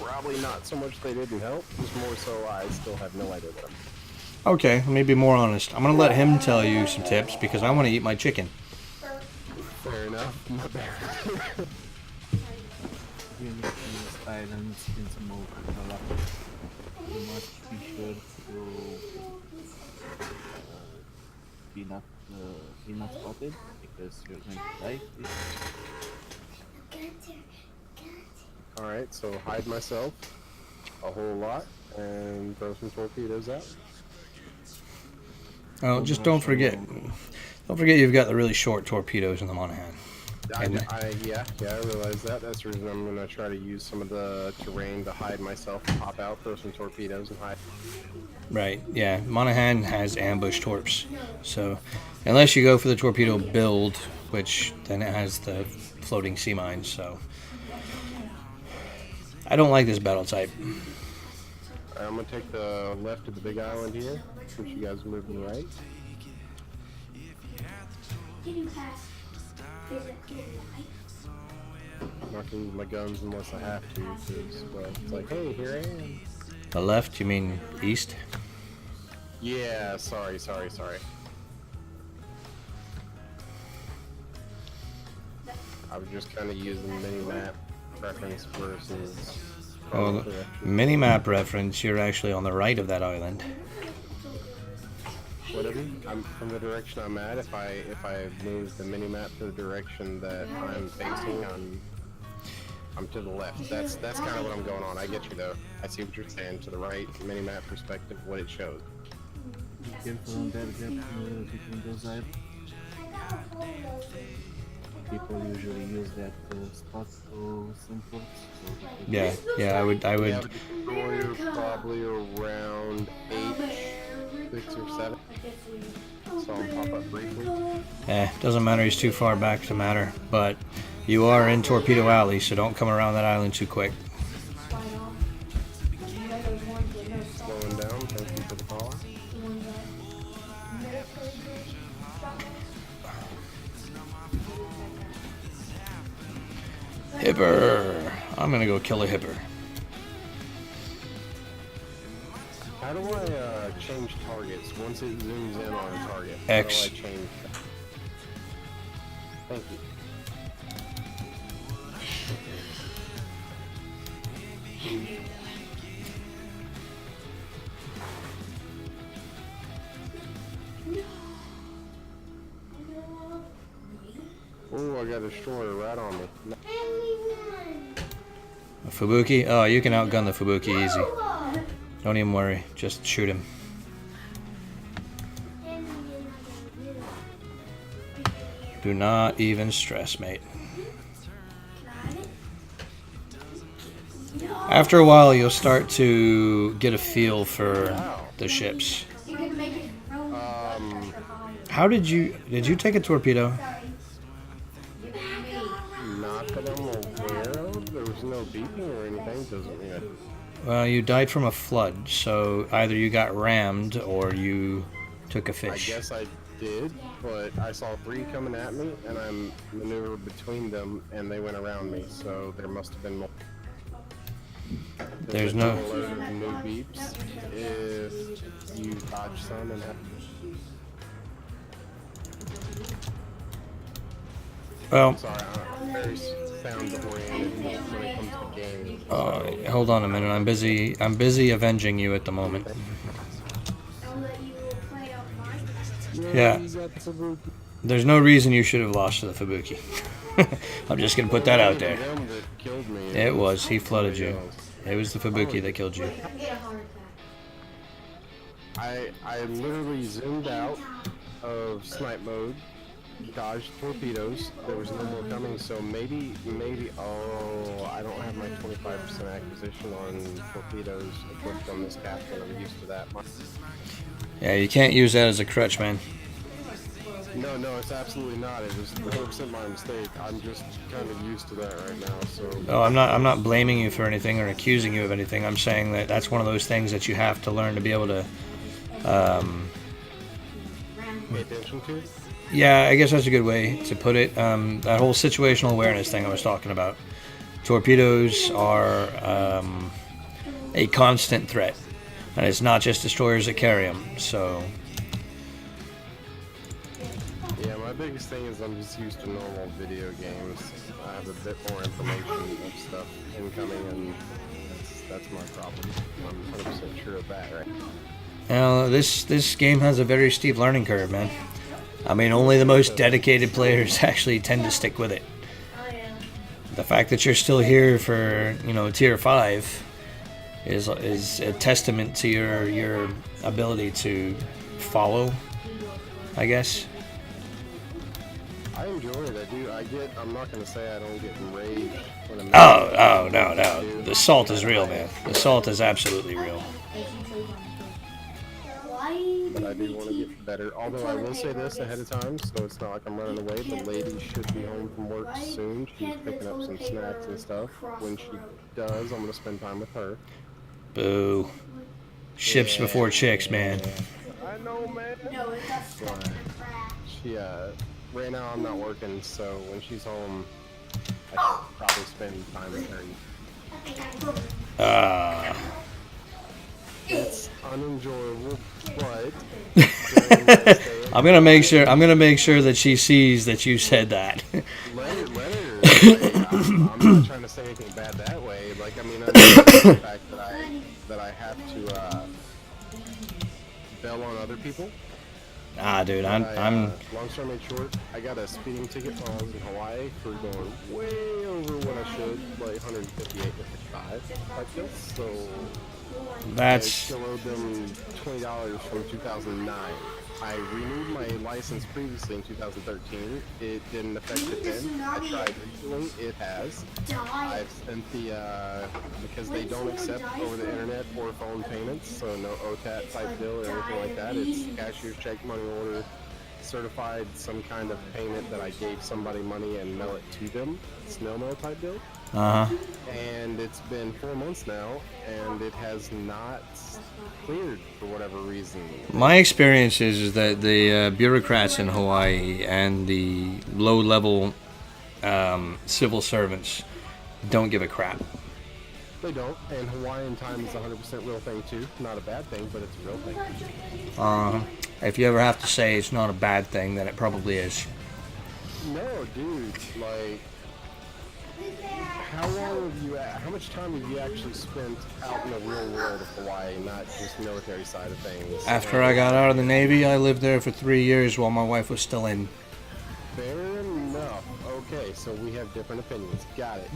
probably not so much they didn't help, just more so I still have no idea what I'm doing. Okay, let me be more honest. I'm gonna let him tell you some tips because I want to eat my chicken. Fair enough, not bad. You need to use islands in smoke a lot. You must be sure to be not spotted because you're going to die. Alright, so hide myself a whole lot, and throw some torpedoes out. Oh, just don't forget. Don't forget you've got the really short torpedoes in the Monahan. Yeah, I realize that. That's the reason I'm gonna try to use some of the terrain to hide myself, pop out, throw some torpedoes, and hide. Right, yeah. Monahan has ambush torps. So, unless you go for the torpedo build, which then it has the floating sea mines, so. I don't like this battle type. Alright, I'm gonna take the left of the big island here, since you guys are moving right. Getting past. I'm not gonna use my guns unless I have to, because, well, it's like, hey, here I am. The left, you mean east? Yeah, sorry. I was just kind of using mini-map preference versus... Oh, mini-map reference, you're actually on the right of that island. Whatever. I'm from the direction I'm at. If I move the mini-map to the direction that I'm facing, I'm to the left. That's kind of what I'm going on. I get you though. I see what you're saying. To the right, mini-map perspective, what it shows. Be careful on that gap between those islands. People usually use that spot for some ports. So Yeah, I would. Destroyer probably around 6 or 7. Saw him pop up briefly. Doesn't matter, he's too far back to matter. But you are in Torpedo Alley, so don't come around that island too quick. Slowing down, thank you for the call. Hipper! I'm gonna go kill a hipper. How do I change targets once it zooms in on a target? X. How do I change that? Thank you. Oh, I got a destroyer right on me. A Fubuki? Oh, you can outgun the Fubuki easy. Don't even worry, just shoot him. Do not even stress, mate. After a while, you'll start to get a feel for the ships. How did you take a torpedo? Not that I'm aware of. There was no beeping or anything. Doesn't mean Well, you died from a flood, so either you got rammed or you took a fish. I guess I did, but I saw 3 coming at me, and I maneuvered between them, and they went around me. So there must have been more. There's no. Alert of new beeps if you dodge some and have. Well, Sorry, I'm very sound oriented when it comes to games. hold on a minute. I'm busy avenging you at the moment. Yeah. There's no reason you should have lost to the Fubuki. I'm just gonna put that out there. It was. He flooded you. It was the Fubuki that killed you. I literally zoomed out of snipe mode dodged torpedoes. There was no more coming, so maybe, oh, I don't have my 25% acquisition on torpedoes equipped on this captain. I'm used to that. Yeah, you can't use that as a crutch, man. No, it's absolutely not. It was 100% my mistake. I'm just kind of used to that right now, so... Oh, I'm not blaming you for anything or accusing you of anything. I'm saying that that's one of those things that you have to learn to be able to... Pay attention to it? Yeah, I guess that's a good way to put it. That whole situational awareness thing I was talking about. Torpedoes are a constant threat. And it's not just destroyers that carry them, so... Yeah, my biggest thing is I'm just used to normal video games. I have a bit more information of stuff incoming, and that's my problem. I'm 100% sure of that, right? Now, this game has a very steep learning curve, man. I mean, only the most dedicated players actually tend to stick with it. The fact that you're still here for, you know, tier 5 is a testament to your ability to follow, I guess. I enjoy it. I'm not going to say I don't get enraged when I'm... Oh, no. The salt is real, man. The salt is absolutely real. But I do want to get better. Although I will say this ahead of time, so it's not like I'm running away. The lady should be home from work soon. She's picking up some snacks and stuff. When she does, I'm going to spend time with her. Boo. Ships before chicks, man. I know, man. No, it got stuck in a crack. She, right now I'm not working, so when she's home, I should probably spend time with her. It's unenjoyable, but I'm gonna make sure that she sees that you said that. let her. Like, I'm not trying to say anything bad that way. Like, I mean, I know the fact that I have to bail on other people. Dude, Long I'm story made short, I got a speeding ticket while I was in Hawaii for going way over what I should, like 158 to 55, I guess. So I that's still owed them $20 from 2009. I renewed my license previously in 2013. It didn't affect it then. I tried recently. It has. I've sent the, because they don't accept over the internet or phone payments, so no OTAT type bill or anything like that. It's cashier's check, money order, certified some kind of payment that I gave somebody money and mail it to them. Snail mail type bill. And it's been 4 months now, and it has not cleared for whatever reason. my experience is that the bureaucrats in Hawaii and the low-level civil servants don't give a crap. They don't, and Hawaiian time is a 100% real thing too. Not a bad thing, but it's a real thing. If you ever have to say it's not a bad thing, then it probably is. No, dude, like, how much time have you actually spent out in the real world of Hawaii, not just military side of things? After I got out of the Navy, I lived there for 3 years while my wife was still in. Fair enough. Okay, so we have different opinions. Got it.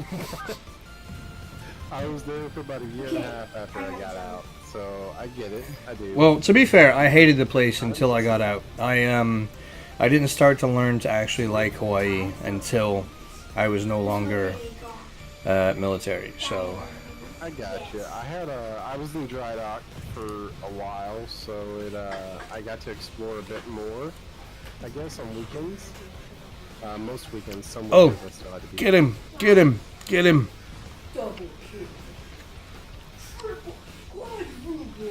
I was there for about a year and a half after I got out, so I get it. I do. Well, to be fair, I hated the place until I got out. I didn't start to learn to actually like Hawaii until I was no longer military. So I gotcha. I was in dry dock for a while, so I got to explore a bit more. I guess on weekends. Most weekends. Some weekends I still had to be. Get him!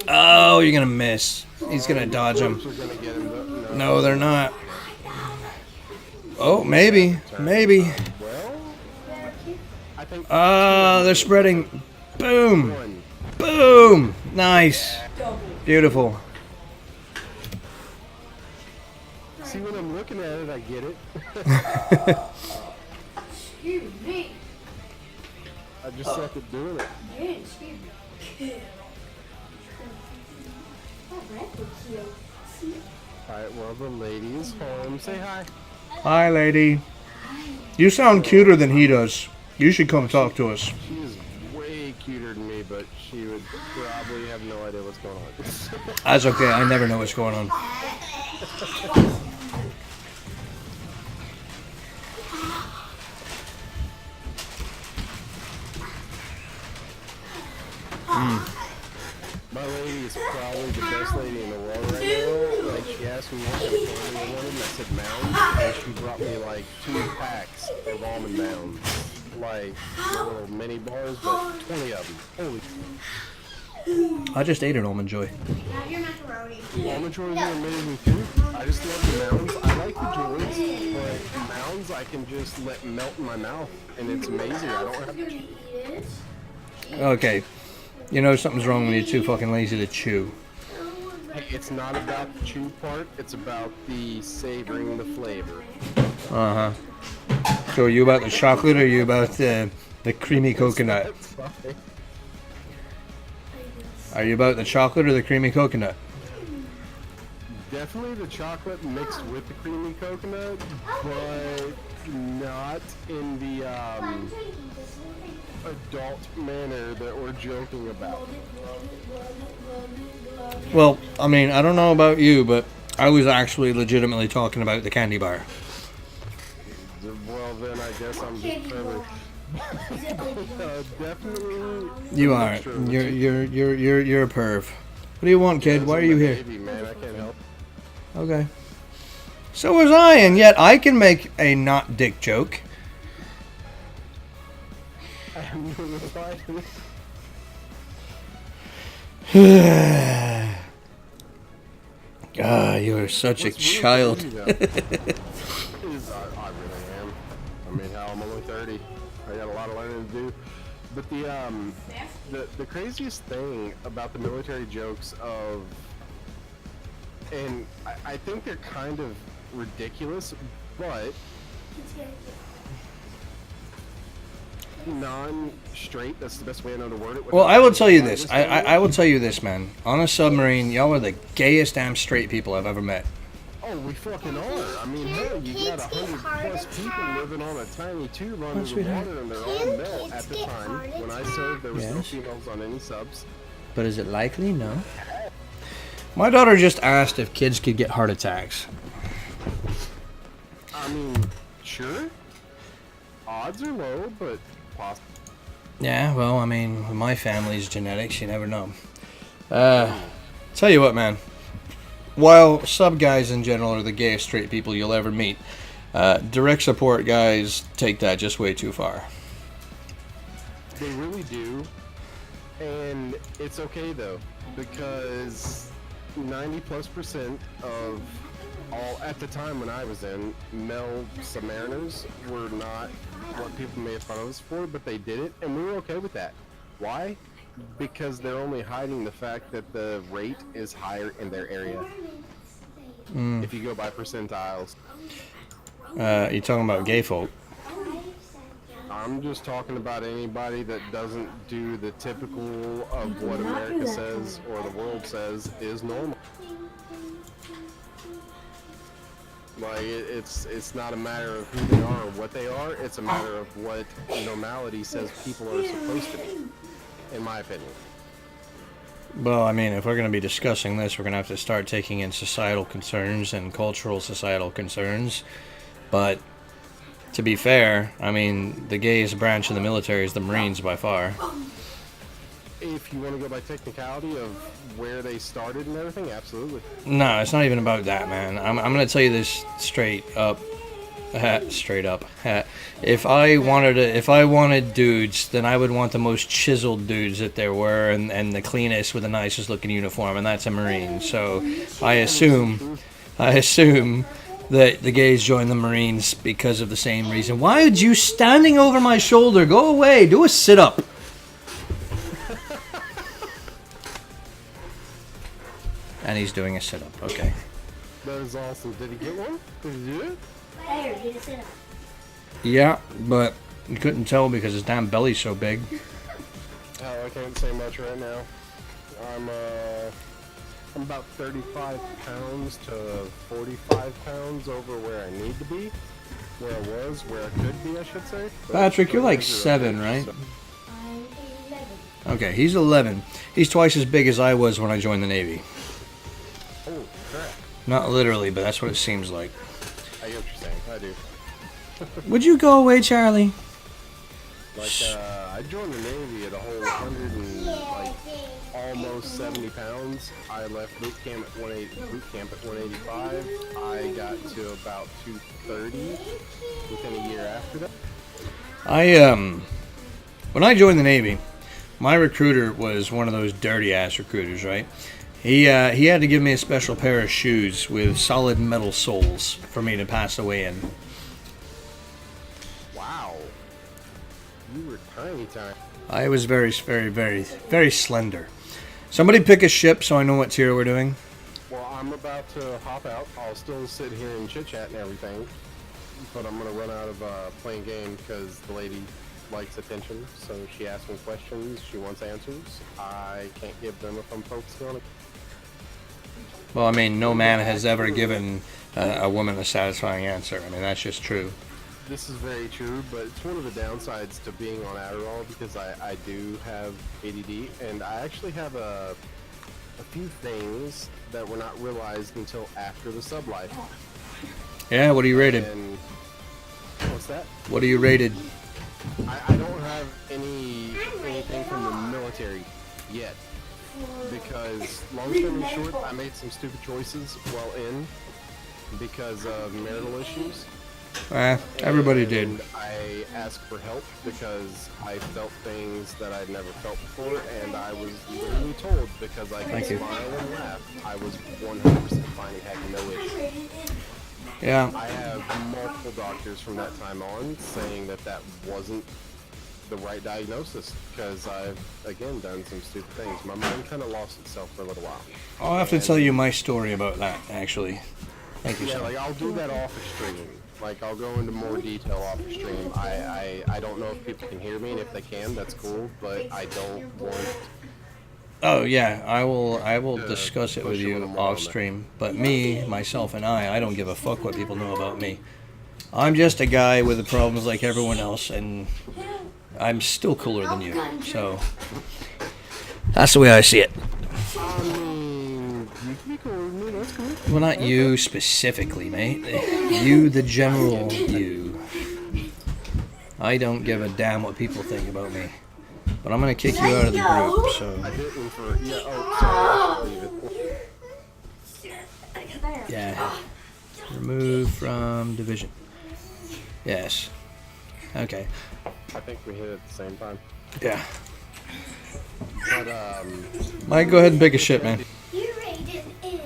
Oh, you're gonna miss. He's gonna dodge him. We're gonna get him, though. No, they're not. Oh, maybe. Well, I think. They're spreading. Boom! Nice. Beautiful. See, when I'm looking at it, I get it. Excuse me. I just suck at doing it. Yeah, excuse me. Alright, well, the lady is home. Say hi. Hi, lady. You sound cuter than he does. You should come talk to us. She is way cuter than me, but she would probably have no idea what's going on. That's okay. I never know what's going on. My lady is probably the best lady in the world right now. Like, she asked me what kind of candy I wanted, and I said mounds, and she brought me like 2 packs of almond mounds. Like, little mini bars, but 20 of them. Holy I just ate an almond joy. Have your macaroni. almond joys are amazing too. I just love the mounds. I like the joys, but mounds I can just let melt in my mouth, and it's amazing. I don't have to. Eat it. Okay. You know something's wrong when you're too fucking lazy to chew. Hey, it's not about the chew part. It's about the savoring the flavor. Uh-huh. So are you about the chocolate or are you about the creamy coconut? That's fine. Are you about the chocolate or the creamy coconut? Definitely the chocolate mixed with the creamy coconut, but not in the adult manner that we're joking about. Well, I mean, I don't know about you, but I was actually legitimately talking about the candy bar. Well, then I guess I'm just definitely. You are. You're a perv. What do you want, kid? Why are you here? Baby, man, I can't help. Okay. So was I, and yet I can make a not dick joke. I have no reply to this. Ah, you are such a What's really child. crazy, though, is I really am. I mean, hell, I'm only 30. I got a lot of learning to do. But the craziest thing about the military jokes of, and I think they're kind of ridiculous, but non-straight, that's the best way I know to word it. Well, I will tell you this. I will tell you this, man. On a submarine, y'all are the gayest damn straight people I've ever met. Oh, we fucking are. I mean, hell, you got 100+ people living on a tiny tube under the sweetheart. water, and they're all male at the time. When I served, there was no Yes. females on any subs. But is it likely? No. My daughter just asked if kids could get heart attacks. I mean, sure. Odds are low, but possible. Yeah, well, I mean, with my family's genetics, you never know. Tell you what, man. While sub guys in general are the gayest straight people you'll ever meet, direct support guys take that just way too far. They really do. And it's okay, though, because 90+% of all, at the time when I was in, male submariners were not what people made fun of us for, but they did it, and we were okay with that. Why? Because they're only hiding the fact that the rate is higher in their area. If you go by percentiles. You're talking about gay folk. I'm just talking about anybody that doesn't do the typical of what America says or the world says is normal. Like, it's not a matter of who they are or what they are, it's a matter of what normality says people are supposed to be, in my opinion. Well, I mean, if we're going to be discussing this, we're going to have to start taking in societal concerns and cultural societal concerns. But to be fair, I mean, the gayest branch of the military is the Marines by far. If you want to go by technicality of where they started and everything, absolutely. No, it's not even about that, man. I'm going to tell you this straight up. Straight up. If I wanted dudes, then I would want the most chiseled dudes that there were, and the cleanest with the nicest looking uniform, and that's a Marine. So I assume that the gays joined the Marines because of the same reason. Why are you standing over my shoulder? Go away. Do a sit up. And he's doing a sit up. Okay. That is awesome. Did he get one? Did he do it? There, get a sit up. Yeah, but you couldn't tell because his damn belly's so big. Oh, I can't say much right now. I'm about 35 pounds to 45 pounds over where I need to be. Where I could be, I should say. But Patrick, you're like those are 7, okay, right? so- I'm 11. Okay, he's 11. He's twice as big as I was when I joined the Navy. Oh, crap. Not literally, but that's what it seems like. I get what you're saying. I do. Would you go away, Charlie? Like, I I joined the Navy at a whole 100 and like almost 70 pounds. I left boot camp at 185. I got to about 230 within a year after that. When I joined the Navy, my recruiter was one of those dirty ass recruiters, right? He had to give me a special pair of shoes with solid metal soles for me to pass away in. Wow. You were tiny. I was very, very, very, very slender. Somebody pick a ship so I know what tier we're doing. Well, I'm about to hop out. I'll still sit here and chit chat and everything, but I'm gonna run out of playing game because the lady likes attention. So she asks me questions. She wants answers. I can't give them if I'm focusing on it. Well, I mean, no man has ever given a woman a satisfying answer. I mean, that's just true. This is very true, but it's one of the downsides to being on Adderall because I do have ADD, and I actually have a few things that were not realized until after the sublife. Yeah, what are you rated? And what's that? What are you rated? I don't have anything from the military yet. Because long story short, I made some stupid choices while in because of marital issues. Everybody And did. I asked for help because I felt things that I'd never felt before, and I was literally told because I could smile and laugh, I was 100% fine and had no issue. Yeah. I have multiple doctors from that time on saying that that wasn't the right diagnosis because I've again done some stupid things. My mind kind of lost itself for a little while. I'll have to tell you my story about that, actually. Thank you, Yeah, sir. like I'll do that off stream. Like I'll go into more detail off stream. I don't know if people can hear me, and if they can, that's cool. But I don't want. Oh yeah, I will discuss it with push a you little more on off that. stream. But me, myself, and I don't give a fuck what people know about me. I'm just a guy with the problems like everyone else, and I'm still cooler than you. So that's the way I see it. I mean, you can be cool with me. That's cool. Well, not you specifically, mate. You, the general you. I don't give a damn what people think about me. But I'm gonna kick you out of the group, so I didn't for yeah. Oh, sorry. Leave it. yeah. Remove from division. Yes. Okay. I think we hit it at the same time. Yeah. But Mike, go ahead and pick a shit, man. You rated in.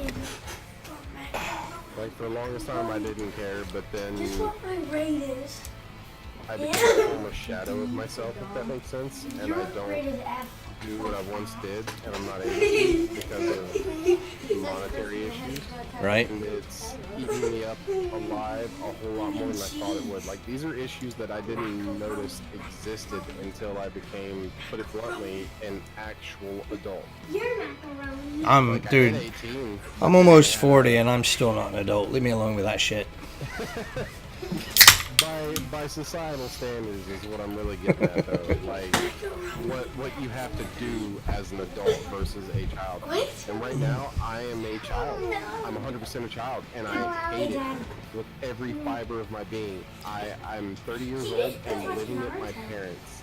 like for the longest time, I didn't care. But then Guess what my rate is? I became a shadow of myself, if that makes sense. And I don't Rated F. do what I once did, and I'm not able to because of monetary issues. Right? And it's eating me up alive a whole lot more than I thought it would. Like, these are issues that I didn't notice existed until I became, put it bluntly, an actual adult. You're macaroni. I'm, Like, I dude, hit 18. I'm almost 40 and I'm still not an adult. Leave me alone with that shit. By societal standards is what I'm really getting at, though. Like, what you have to do as an adult versus a child. And right now, I am a child. I'm 100% a child, and I hate it with every fiber of my being. I'm 30 years old and living with my parents.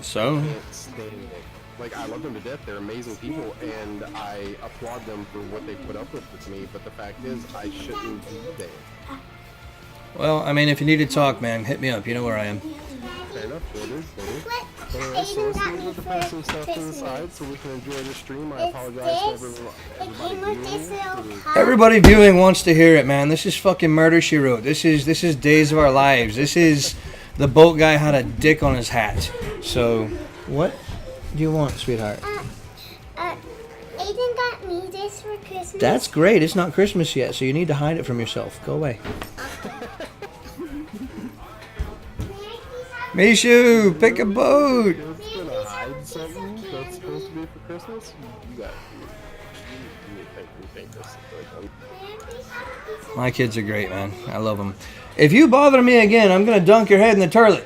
So? Can't stand it. Like, I love them to death. They're amazing people, and I applaud them for what they put up with me. But the fact is, I shouldn't be there. Well, I mean, if you need to talk, man, hit me up. You know where I am. Fair enough, brother. Alright, so let's move the depressing stuff to the side so we can enjoy the stream. I apologize to everybody viewing. Everybody viewing wants to hear it, man. This is fucking Murder, She Wrote. This is Days of Our Lives. This is the boat guy had a dick on his hat. So, what do you want, sweetheart? Aiden got me this for Christmas. That's great. It's not Christmas yet, so you need to hide it from yourself. Go away. Mishu, pick a boat. It's gonna hide something that's supposed to be for Christmas? You got you think this is like, My kids are great, man. I love them. If you bother me again, I'm gonna dunk your head in the toilet.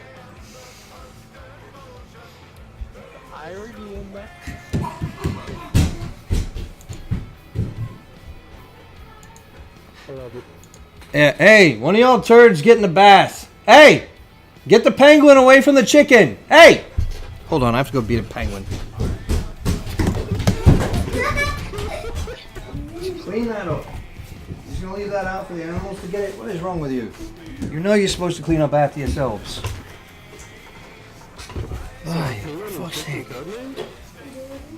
I already in that. I love it. Yeah, hey, one of y'all turds get in the bath. Hey, get the penguin away from the chicken. Hey, Hold on, I have to go beat a penguin. Clean that up. You're just gonna leave that out for the animals to get it? What is wrong with you? You know you're supposed to clean up after yourselves. Oh, for fuck's sake.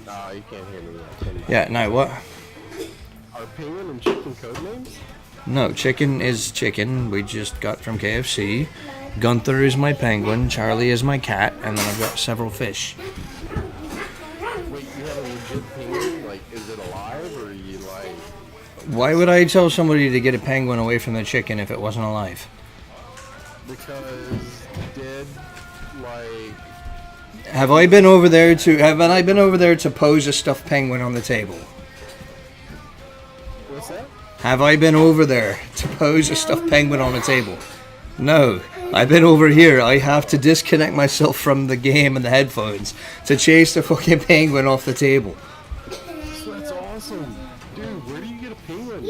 Nah, you can't hear me. Yeah, no, what? Are penguin and chicken code names? No, chicken is chicken. We just got from KFC. Gunther is my penguin. Charlie is my cat. And then I've got several fish. Wait, you have a legit penguin? Like, is it alive or are you like... Why would I tell somebody to get a penguin away from the chicken if it wasn't alive? Because dead, like... Have I been over there to pose a stuffed penguin on the table? What's that? Have I been over there to pose a stuffed penguin on the table? No. I've been over here. I have to disconnect myself from the game and the headphones to chase the fucking penguin off the table. That's awesome. Dude, where do you get a penguin?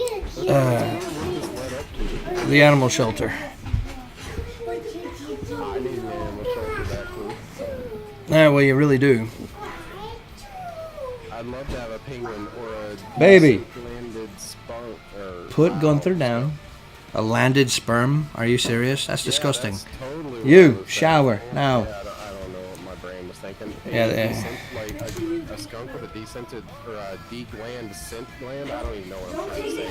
The animal shelter. I need an animal shelter back, please. Yeah, well, you really do. I'd love to have a penguin or a Baby. landed spunk or... Put Gunther down. A landed sperm? Are you serious? That's disgusting. That's totally You, what I was shower, thinking. now. Yeah, I don't know what my brain was thinking. Yeah, Like a skunk with a descented or a de-gland scent gland. I don't even know what I'm trying to say.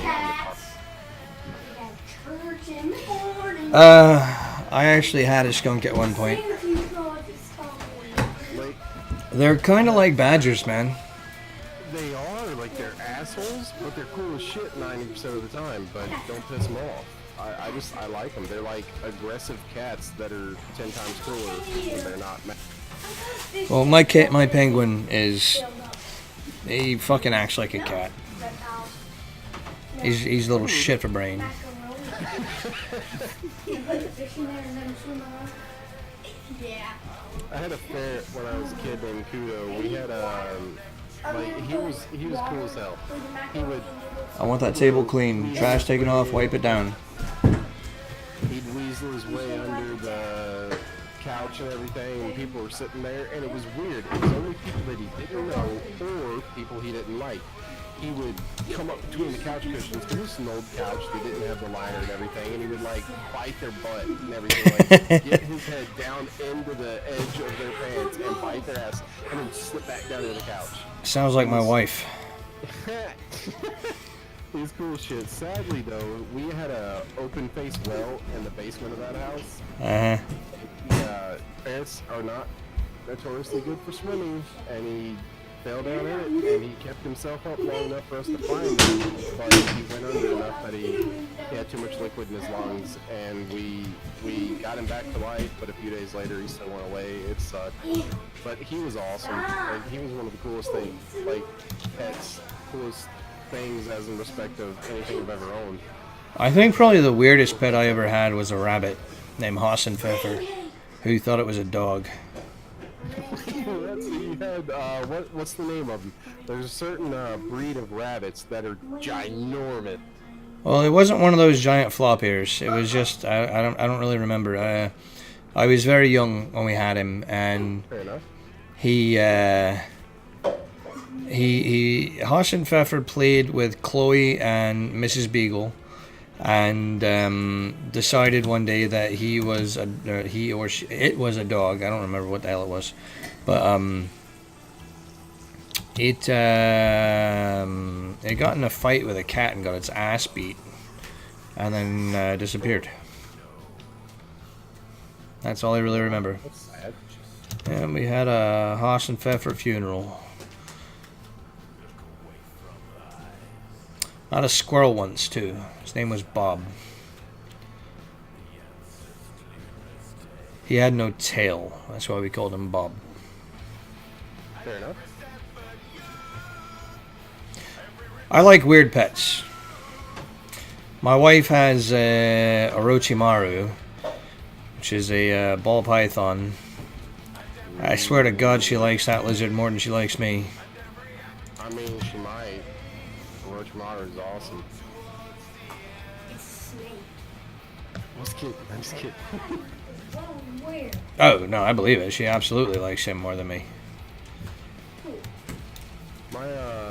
Church in the morning. I actually had a skunk at one point. If you go to school. Like, They're kind of like badgers, man. they are, like, they're assholes, but they're cool as shit 90% of the time, but don't piss them off. I like them. They're like aggressive cats that are 10 times cooler when they're not mad. Well, my penguin is... He fucking acts like a cat. He's a little shit for brain. Yeah. I had a ferret when I was a kid named Kudo. We had like he was cool as hell. He would I want that table clean. Trash taken off, wipe it down. he'd weasel his way under the couch and everything, and people were sitting there, and it was weird. It was only people that he didn't know or people he didn't like. He would come up between the couch cushions, because it was an old couch, they didn't have the liner and everything, and he would like bite their butt and everything, like get his head down into the edge of their pants and bite their ass, and then slip back down to the couch. Sounds like my wife. It's cool shit. Sadly though, we had a open face well in the basement of that house. Uh-huh. Ferrets are not notoriously good for swimming, and he fell down in it, and he kept himself up long enough for us to find him, but he went under enough that he had too much liquid in his lungs, and we got him back to life, but a few days later he still went away. It sucked. But he was awesome. Like, he was one of the coolest things, like pets, coolest things as in respect of anything I've ever owned. I think probably the weirdest pet I ever had was a rabbit named Hassenpfeffer, who thought it was a dog. You had, what's the name of them? There's a certain breed of rabbits that are ginormous. Well, it wasn't one of those giant flop ears. It was just I don't really remember. I was very young when we had him, and Fair enough. he Hassenpfeffer played with Chloe and Mrs. Beagle, and decided one day that it was a dog. I don't remember what the hell it was, but it got in a fight with a cat and got its ass beat, and then disappeared. That's all I really remember. That's sad. And we had a Hassenpfeffer funeral. I had a squirrel once too. His name was Bob. He had no tail. That's why we called him Bob. Fair enough. I like weird pets. My wife has Orochimaru, which is a ball python. I swear to God she likes that lizard more than she likes me. I mean, she might. Orochimaru is awesome. It's a snake. I'm just kidding. Oh, where? Oh, no, I believe it. She absolutely likes him more than me.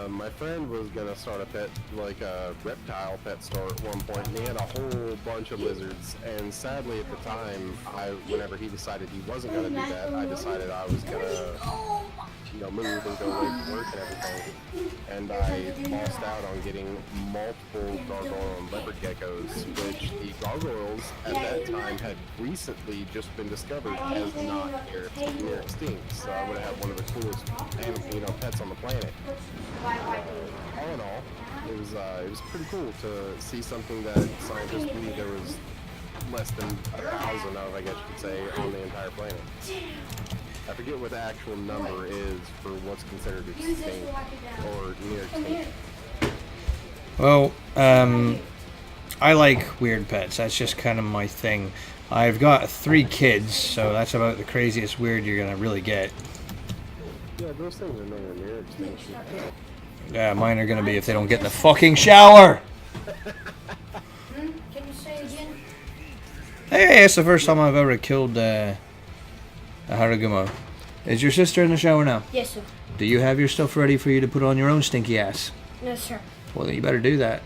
My friend was gonna start a pet, like a reptile pet store at one point, and he had a whole bunch of lizards. And sadly, at the time, whenever he decided he wasn't gonna do that, I decided I was gonna, move and go away from work and everything. And I lost out on getting multiple gargoyle and leopard geckos, which the gargoyles at that time had recently just been discovered as not near extinct. So I would have had one of the coolest, pets on the planet. All in all, it was pretty cool to see something that scientists knew there was less than 1,000 of, I guess you could say, on the entire planet. I forget what the actual number is for what's considered extinct or near extinct. Well, I like weird pets. That's just kind of my thing. I've got 3 kids, so that's about the craziest weird you're gonna really get. Yeah, those things are nowhere near extinction. Yeah, mine are gonna be if they don't get in the fucking shower! Can you say again? Hey, it's the first time I've ever killed a Haragumo. Is your sister in the shower now? Yes, sir. Do you have your stuff ready for you to put on your own stinky ass? No, sir. Well, then you better do that.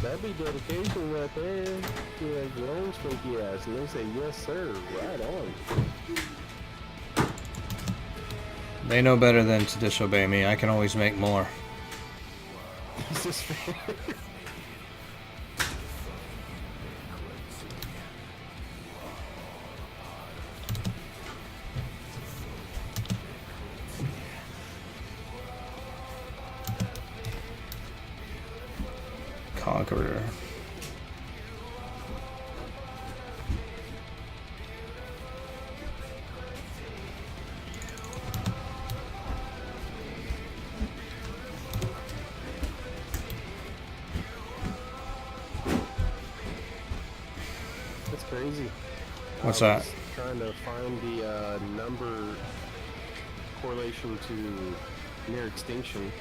That'd be dedication right there. You have your own stinky ass, and they say, yes, sir, right on. They know better than to disobey me. I can always make more. Is this fair? Conqueror. That's crazy. What's I that? was trying to find the number correlation to near extinction,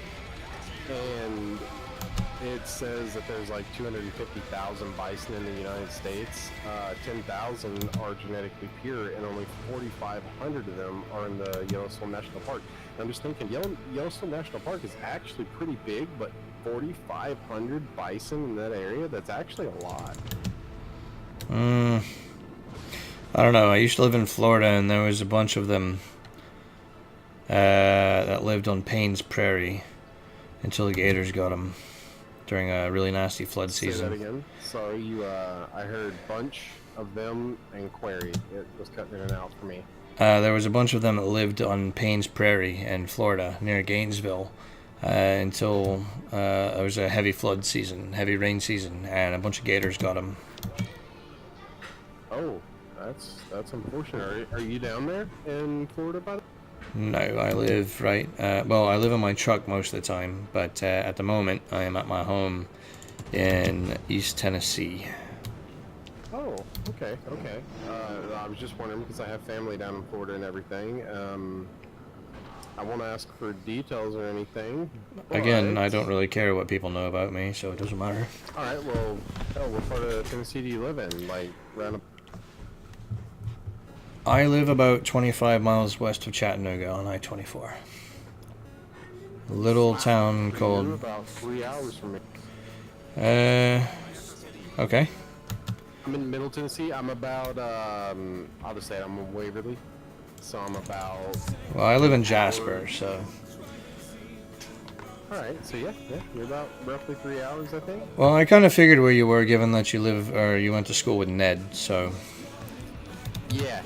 and it says that there's like 250,000 bison in the United States. 10,000 are genetically pure, and only 4,500 of them are in the Yellowstone National Park. And I'm just thinking, Yellowstone National Park is actually pretty big, but 4,500 bison in that area—that's actually a lot. I don't know. I used to live in Florida, and there was a bunch of them that lived on Payne's Prairie until the gators got them during a really nasty flood season. Say that again. So I heard bunch of them and query. It was cutting in and out for me. There was a bunch of them that lived on Payne's Prairie in Florida, near Gainesville, until it was a heavy flood season, heavy rain season, and a bunch of gators got them. Oh, that's unfortunate. Are you down there in Florida, by the way? No, I live right. Well, I live in my truck most of the time, but at the moment I am at my home in East Tennessee. Oh, okay. I was just wondering because I have family down in Florida and everything. I won't ask for details or anything. Again, but- I don't really care what people know about me, so it doesn't matter. All right. Well, what part of Tennessee do you live in? Like, around. I live about 25 miles west of Chattanooga on I-24. A little town You're called... about 3 hours from me. Okay. I'm in Middle Tennessee. I'm about, I'll just say I'm in Waverly. So I'm about... Well, I live in Jasper, so... Alright, so yeah, you're about roughly 3 hours, I think. Well, I kind of figured where you were, given that you live, or you went to school with Ned, so... Yeah.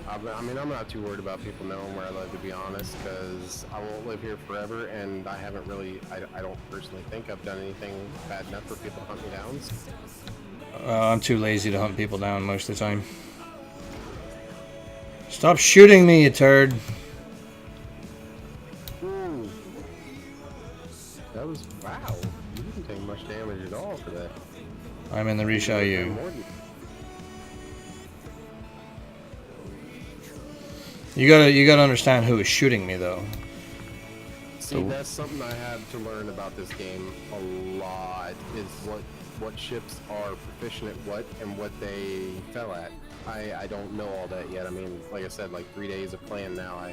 I mean, I'm not too worried about people knowing where I live, to be honest, because I won't live here forever, and I haven't really, I don't personally think I've done anything bad enough for people to hunt me down. I'm too lazy to hunt people down most of the time. Stop shooting me, you turd! Ooh. That was, wow, you didn't take much damage at all for that. I'm in the Richelieu. You gotta understand who is shooting me, though. See, that's something I had to learn about this game a lot, is what what ships are proficient at what and what they fell at. I don't know all that yet. I mean, like I said, like 3 days of playing now.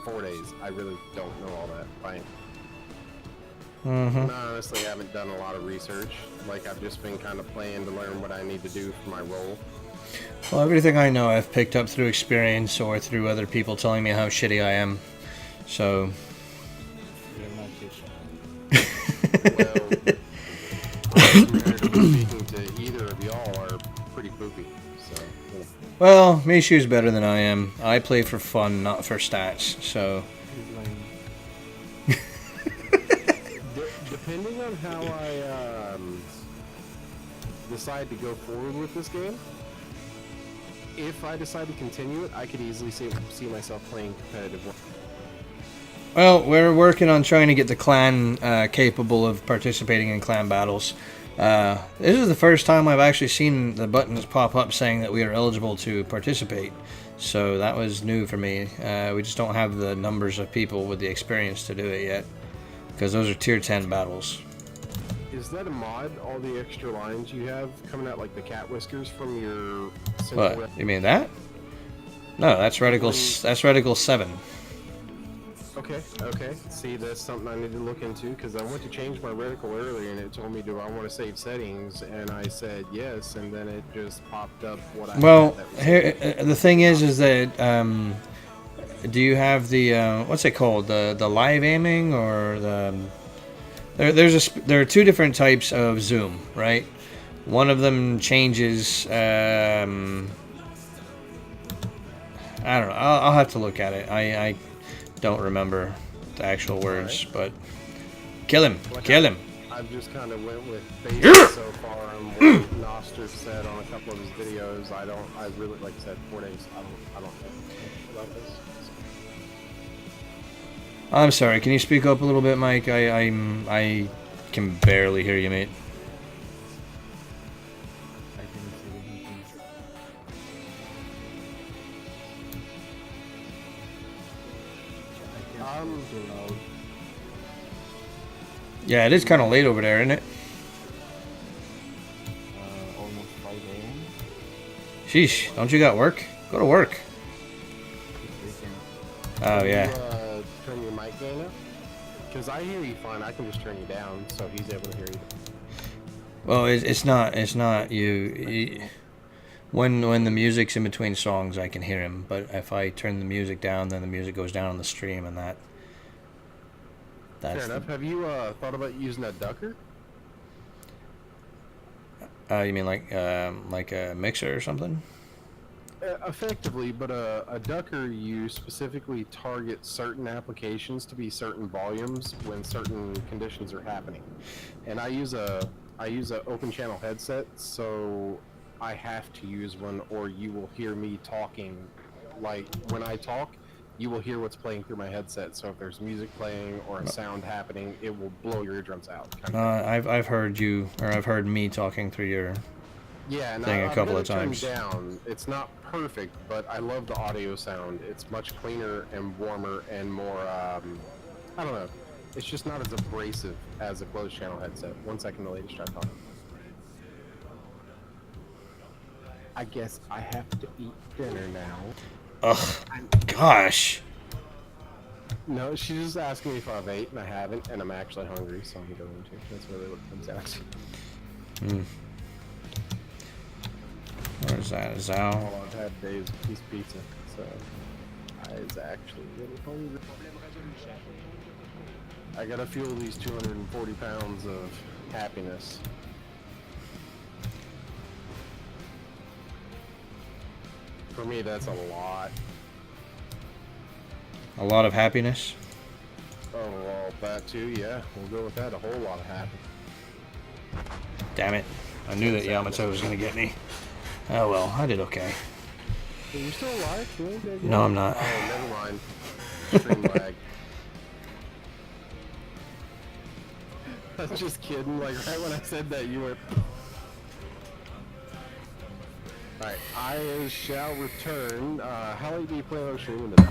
4 days. I really don't know all that. I honestly haven't done a lot of research. Like, I've just been kind of playing to learn what I need to do for my role. Well, everything I know I've picked up through experience or through other people telling me how shitty I am. So... You're not shit. Well, comparatively speaking to either of y'all are pretty poopy. So, Well, Mishu's better than I am. I play for fun, not for stats, so... He's lying. depending on how I decide to go forward with this game, if I decide to continue it, I could easily see myself playing competitive. Well, we're working on trying to get the clan capable of participating in clan battles. This is the first time I've actually seen the buttons pop up saying that we are eligible to participate. So that was new for me. We just don't have the numbers of people with the experience to do it yet. Because those are tier 10 battles. Is that a mod? All the extra lines you have coming out like the cat whiskers from your central What? You mean that? No, that's reticle 7. Okay. See, that's something I need to look into because I went to change my reticle earlier and it told me, do I want to save settings? And I said yes, and then it just popped up what I Well, had that was here, the thing is that do you have the what's it called, the live aiming or the there are two different types of zoom, right? One of them changes. I don't know. I'll have to look at it. I don't remember the actual words, but kill him. I've just kind of went with basic so far and what Noster said on a couple of his videos. I really, like I said, 4 days. I don't know about this. I'm sorry. Can you speak up a little bit, Mike? I can barely hear you, mate. I didn't see anything. I can't hear too loud. Yeah, it is kind of late over there, isn't it? Almost 5 a.m. Sheesh. Don't you got work? Go to work. This weekend. Oh yeah. Turn your mic gain up? Because I hear you fine. I can just turn you down so he's able to hear you. Well, it's not you. When the music's in between songs, I can hear him. But if I turn the music down, then the music goes down on the stream, and that's Fair enough. Have you thought about using a ducker? You mean like a mixer or something? Effectively, but a ducker, you specifically target certain applications to be certain volumes when certain conditions are happening. And I use a open channel headset, so I have to use one, or you will hear me talking. Like when I talk, you will hear what's playing through my headset. So if there's music playing or a sound happening, it will blow your eardrums out. I've heard you, or I've heard me talking through your and thing a couple of I've got it times. turned down. It's not perfect, but I love the audio sound. It's much cleaner and warmer and more, I don't know. It's just not as abrasive as a closed channel headset. 1 second, the lady start talking. I guess I have to eat dinner now. Ugh, gosh. No, she's just asking me if I've ate, and I haven't, and I'm actually hungry, so I'm going to. That's really what it comes down to. Where's that? Zao? All I've had today is a piece of pizza, so I was actually really hungry. I gotta fuel these 240 pounds of happiness. For me, that's a lot. A lot of happiness. Oh, well, that too, yeah. We'll go with that. A whole lot of happy. Damn it. I knew that Yamato was going to get me. Oh well, I did okay. Are you still alive? You ain't dead yet? No, I'm not. Oh, never mind. Stream lag. I was just kidding. Like, right when I said that, you went... Alright, I shall return. How late do you plan on streaming today?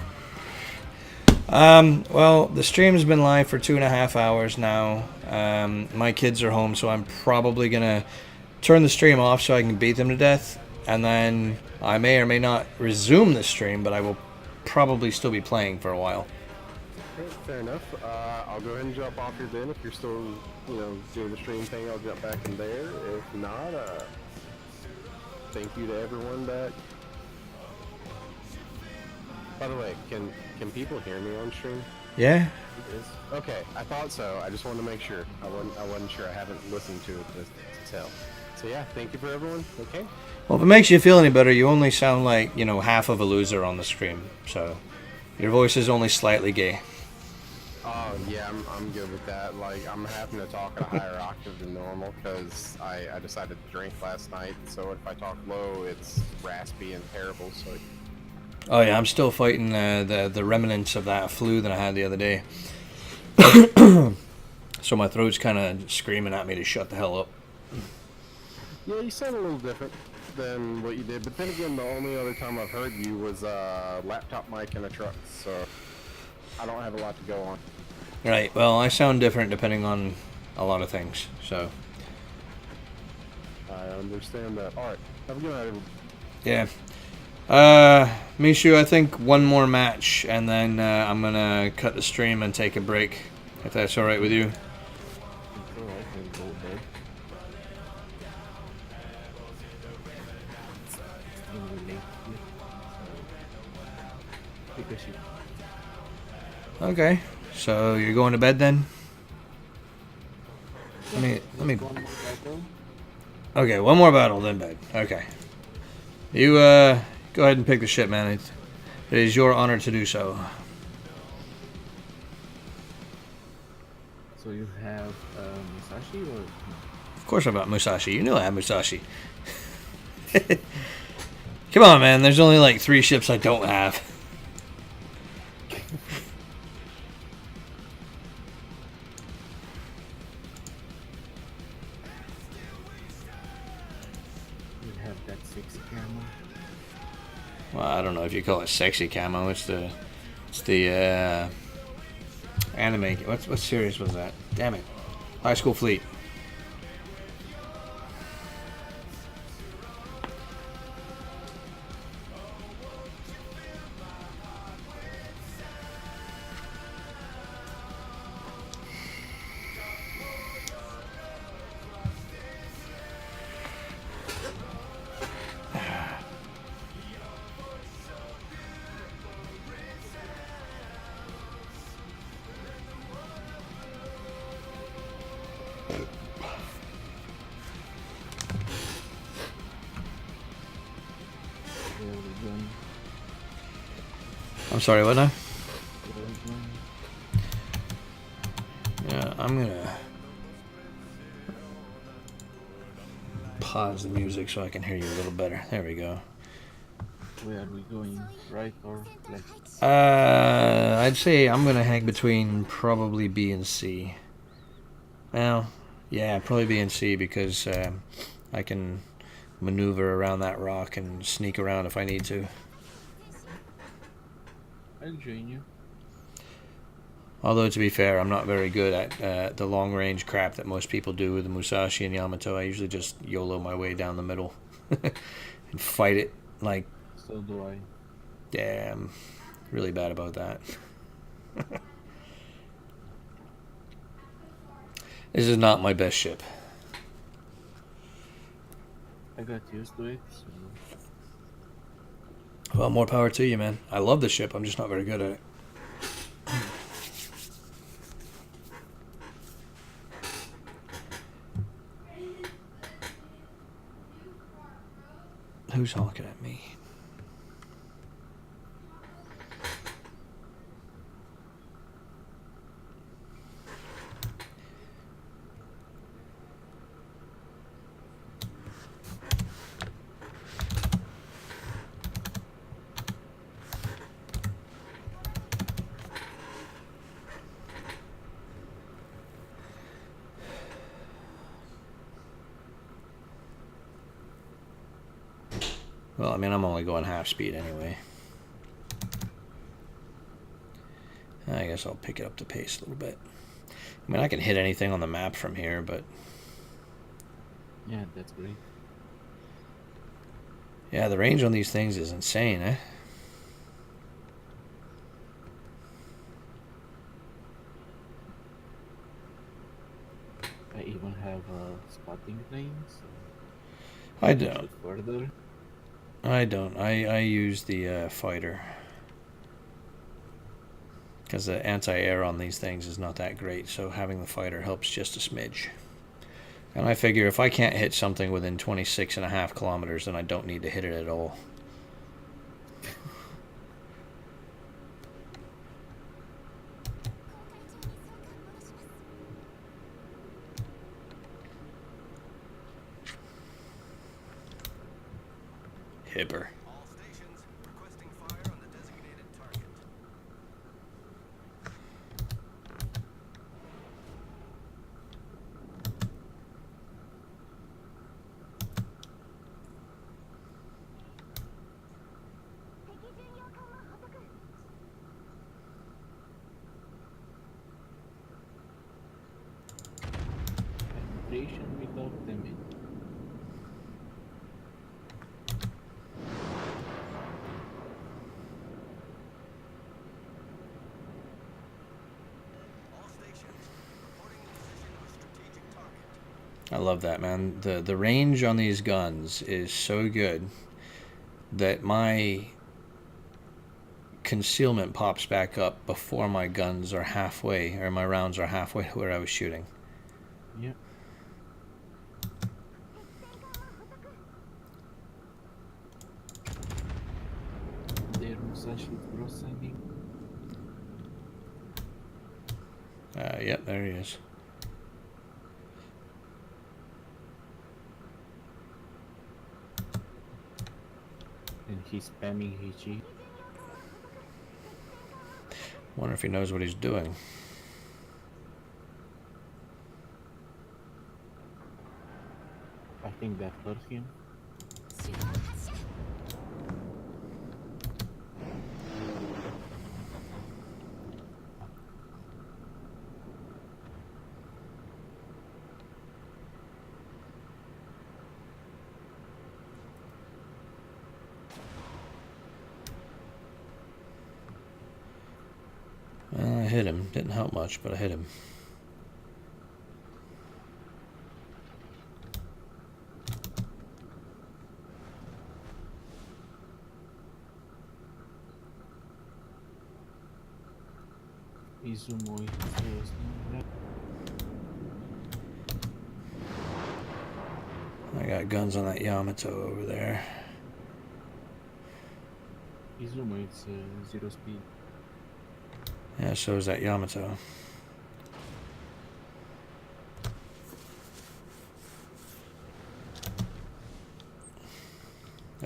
Well, the stream's been live for 2.5 hours now. My kids are home, so I'm probably gonna turn the stream off so I can beat them to death, and then I may or may not resume the stream, but I will probably still be playing for a while. Okay, fair enough. I'll go ahead and jump off here then. If you're still, doing the stream thing, I'll jump back in there. If not, thank you to everyone that. By the way, can people hear me on stream? Yeah. Okay, I thought so. I just wanted to make sure. I wasn't sure. I haven't listened to it to tell. So yeah, thank you for everyone. Okay. Well, if it makes you feel any better, you only sound like, half of a loser on the stream. So your voice is only slightly gay. Oh yeah, I'm good with that. Like I'm having to talk at a higher octave than normal because I decided to drink last night. So if I talk low, it's raspy and terrible. So. Oh yeah, I'm still fighting the remnants of that flu that I had the other day. So my throat's kind of screaming at me to shut the hell up. Yeah, you sound a little different than what you did. But then again, the only other time I've heard you was a laptop mic in a truck. So I don't have a lot to go on. Right. Well, I sound different depending on a lot of things. So. I understand that. All right. Have a good night, everyone. Yeah. Mishu, I think one more match, and then I'm gonna cut the stream and take a break, if that's all right with you. It's alright, I'll go there. It's extremely late here, so take a shit. Okay. So you're going to bed then? Let me. One more battle. Okay, one more battle, then bed. Okay. You go ahead and pick the shit, man. It is your honor to do so. So you have Musashi or Of course I've got Musashi. You know I have Musashi. Come on, man. There's only like 3 ships I don't have. you have that 6 camo? Well, I don't know if you call it sexy camo. It's the anime. What series was that? Damn it. High School Fleet. I'm sorry, what now? Yeah, I'm gonna pause the music so I can hear you a little better. There we go. Where are we going? Right or left? I'd say I'm gonna hang between probably B and C. Well, yeah, probably B and C because I can maneuver around that rock and sneak around if I need to. I'll join you. Although, to be fair, I'm not very good at the long-range crap that most people do with the Musashi and Yamato. I usually just YOLO my way down the middle and fight it. Like, So do I. yeah, I'm really bad about that. This is not my best ship. I got used to it, so Well, more power to you, man. I love the ship. I'm just not very good at it. Who's honking at me? Well, I mean, I'm only going half speed anyway. I guess I'll pick it up the pace a little bit. I mean, I can hit anything on the map from here, but Yeah, that's great. yeah, the range on these things is insane, eh? I even have a spotting range, so I push don't. it further. I don't. I use the fighter. Because the anti-air on these things is not that great, so having the fighter helps just a smidge. And I figure if I can't hit something within 26.5 kilometers, then I don't need to hit it at all. Hipper. All stations requesting fire on the designated target. Penetration without damage. All stations reporting in position with strategic target. I love that, man. The range on these guns is so good that my concealment pops back up before my guns are halfway, or my rounds are halfway to where I was shooting. Yep. There Musashi crossing. Yep, there he is. And he's spamming HE. Wonder if he knows what he's doing. I think that hurt him. Well, I hit him. Didn't help much, but I hit him. Izumo is I got guns on that Yamato over there. Izumo is 0 speed. Yeah, so is that Yamato.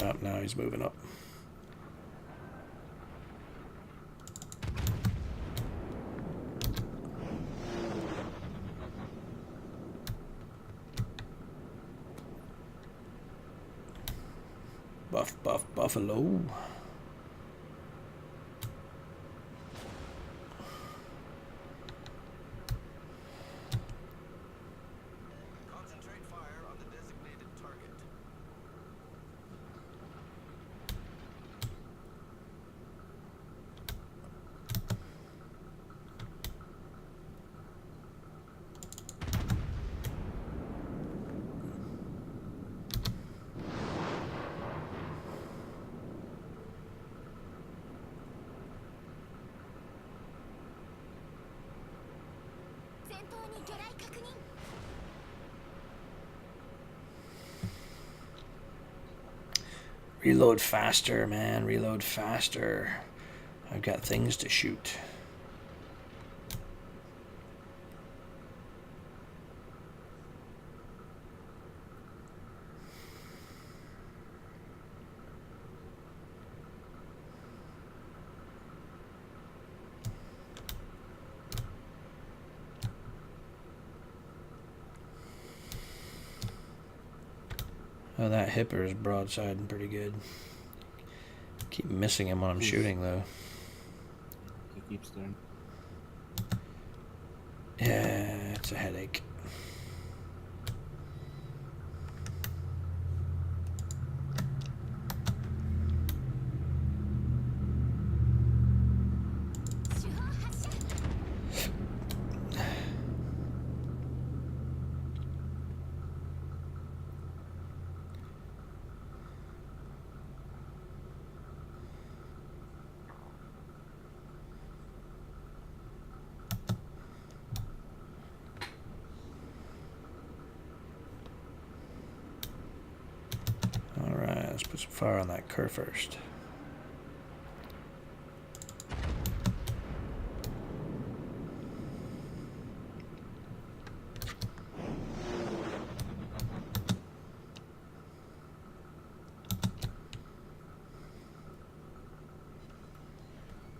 Oh, now he's moving up. Buffalo. Concentrate fire on the designated target. Reload faster, man. Reload faster. I've got things to shoot. Oh, that hipper is broadsiding pretty good. Keep missing him when I'm shooting, though. He keeps turning. Yeah, it's a headache. Alright, let's put some fire on that cur first.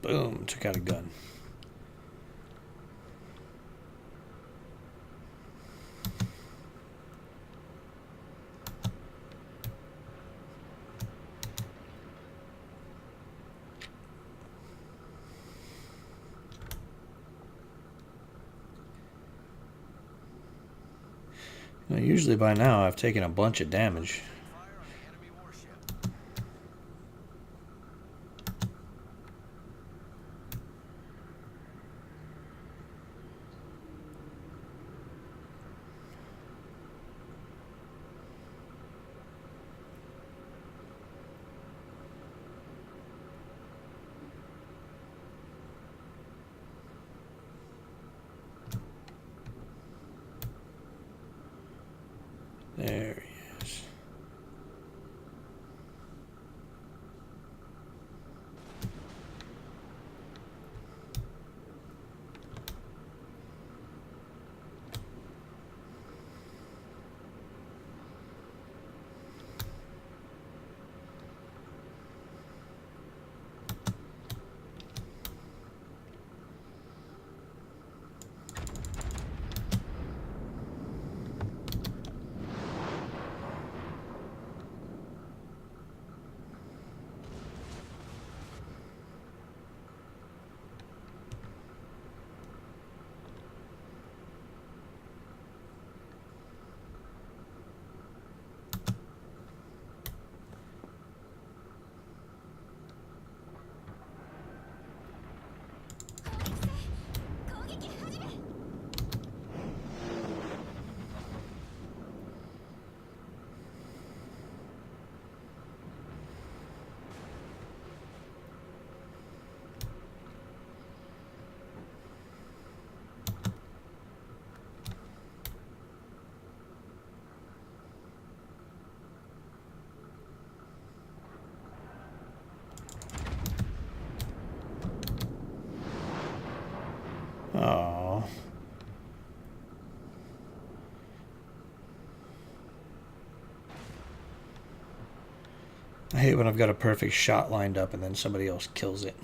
Boom, took out a gun. Now, usually by now I've taken a bunch of damage. There he is. Oh. I hate when I've got a perfect shot lined up and then somebody else kills it.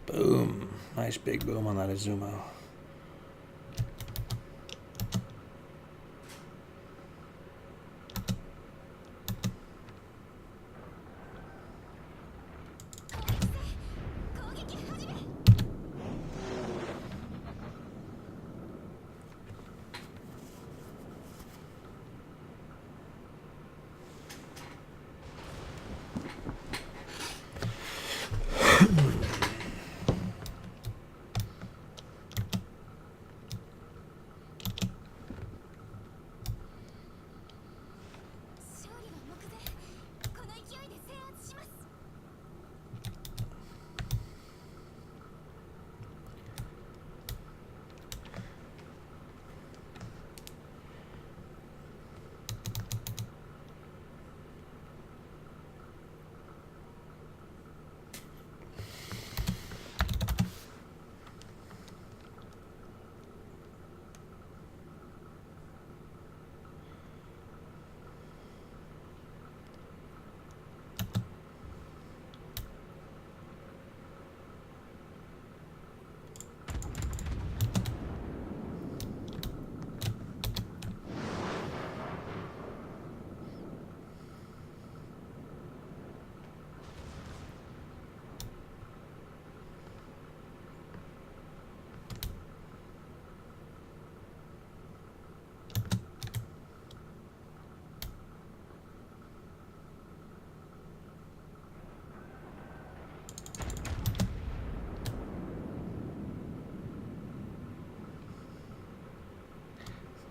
Boom. Nice big boom on that Izumo.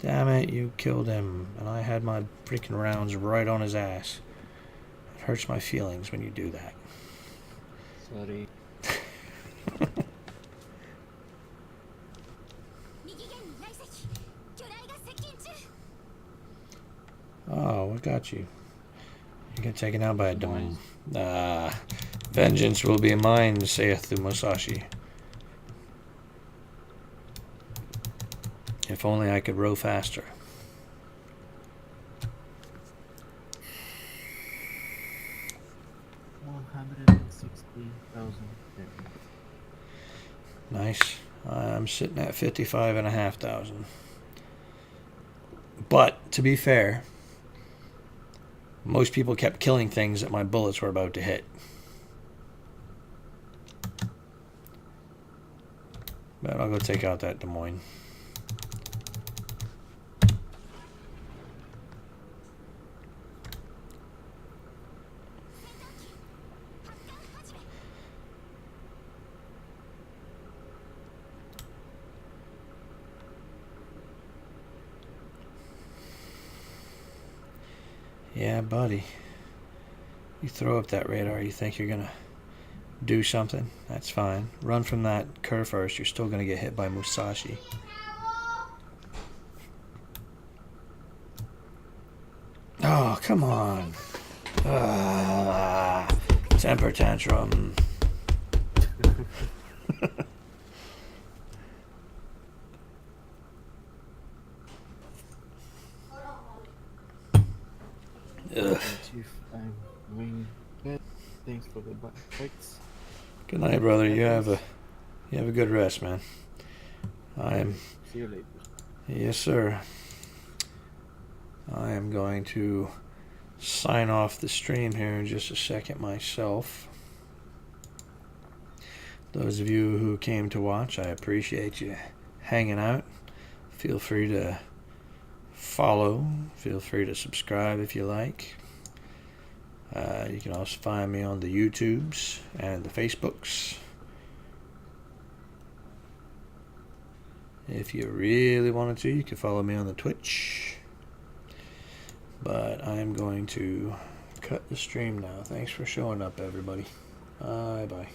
Damn it, you killed him, and I had my freaking rounds right on his ass. It hurts my feelings when you do that. Sorry. Oh, what got you? You get taken out by a dome. Ah, vengeance will be mine, saith the Musashi. If only I could row faster. $160,000. Nice. I'm sitting at 55,500. But, to be fair, most people kept killing things that my bullets were about to hit. But I'll go take out that Des Moines. Yeah, buddy. You throw up that radar, you think you're gonna do something? That's fine. Run from that curve first, you're still gonna get hit by Musashi. Oh, come on. Temper tantrum. Ugh. Chief, I'm going bed. Thanks for the bikes. Good night, brother. You have a good rest, man. See you later. Yes, sir. I am going to sign off the stream here in just a second myself. Those of you who came to watch, I appreciate you hanging out. Feel free to follow. Feel free to subscribe if you like. You can also find me on the YouTubes and the Facebooks. If you really wanted to, you can follow me on the Twitch. But I am going to cut the stream now. Thanks for showing up, everybody. Bye-bye.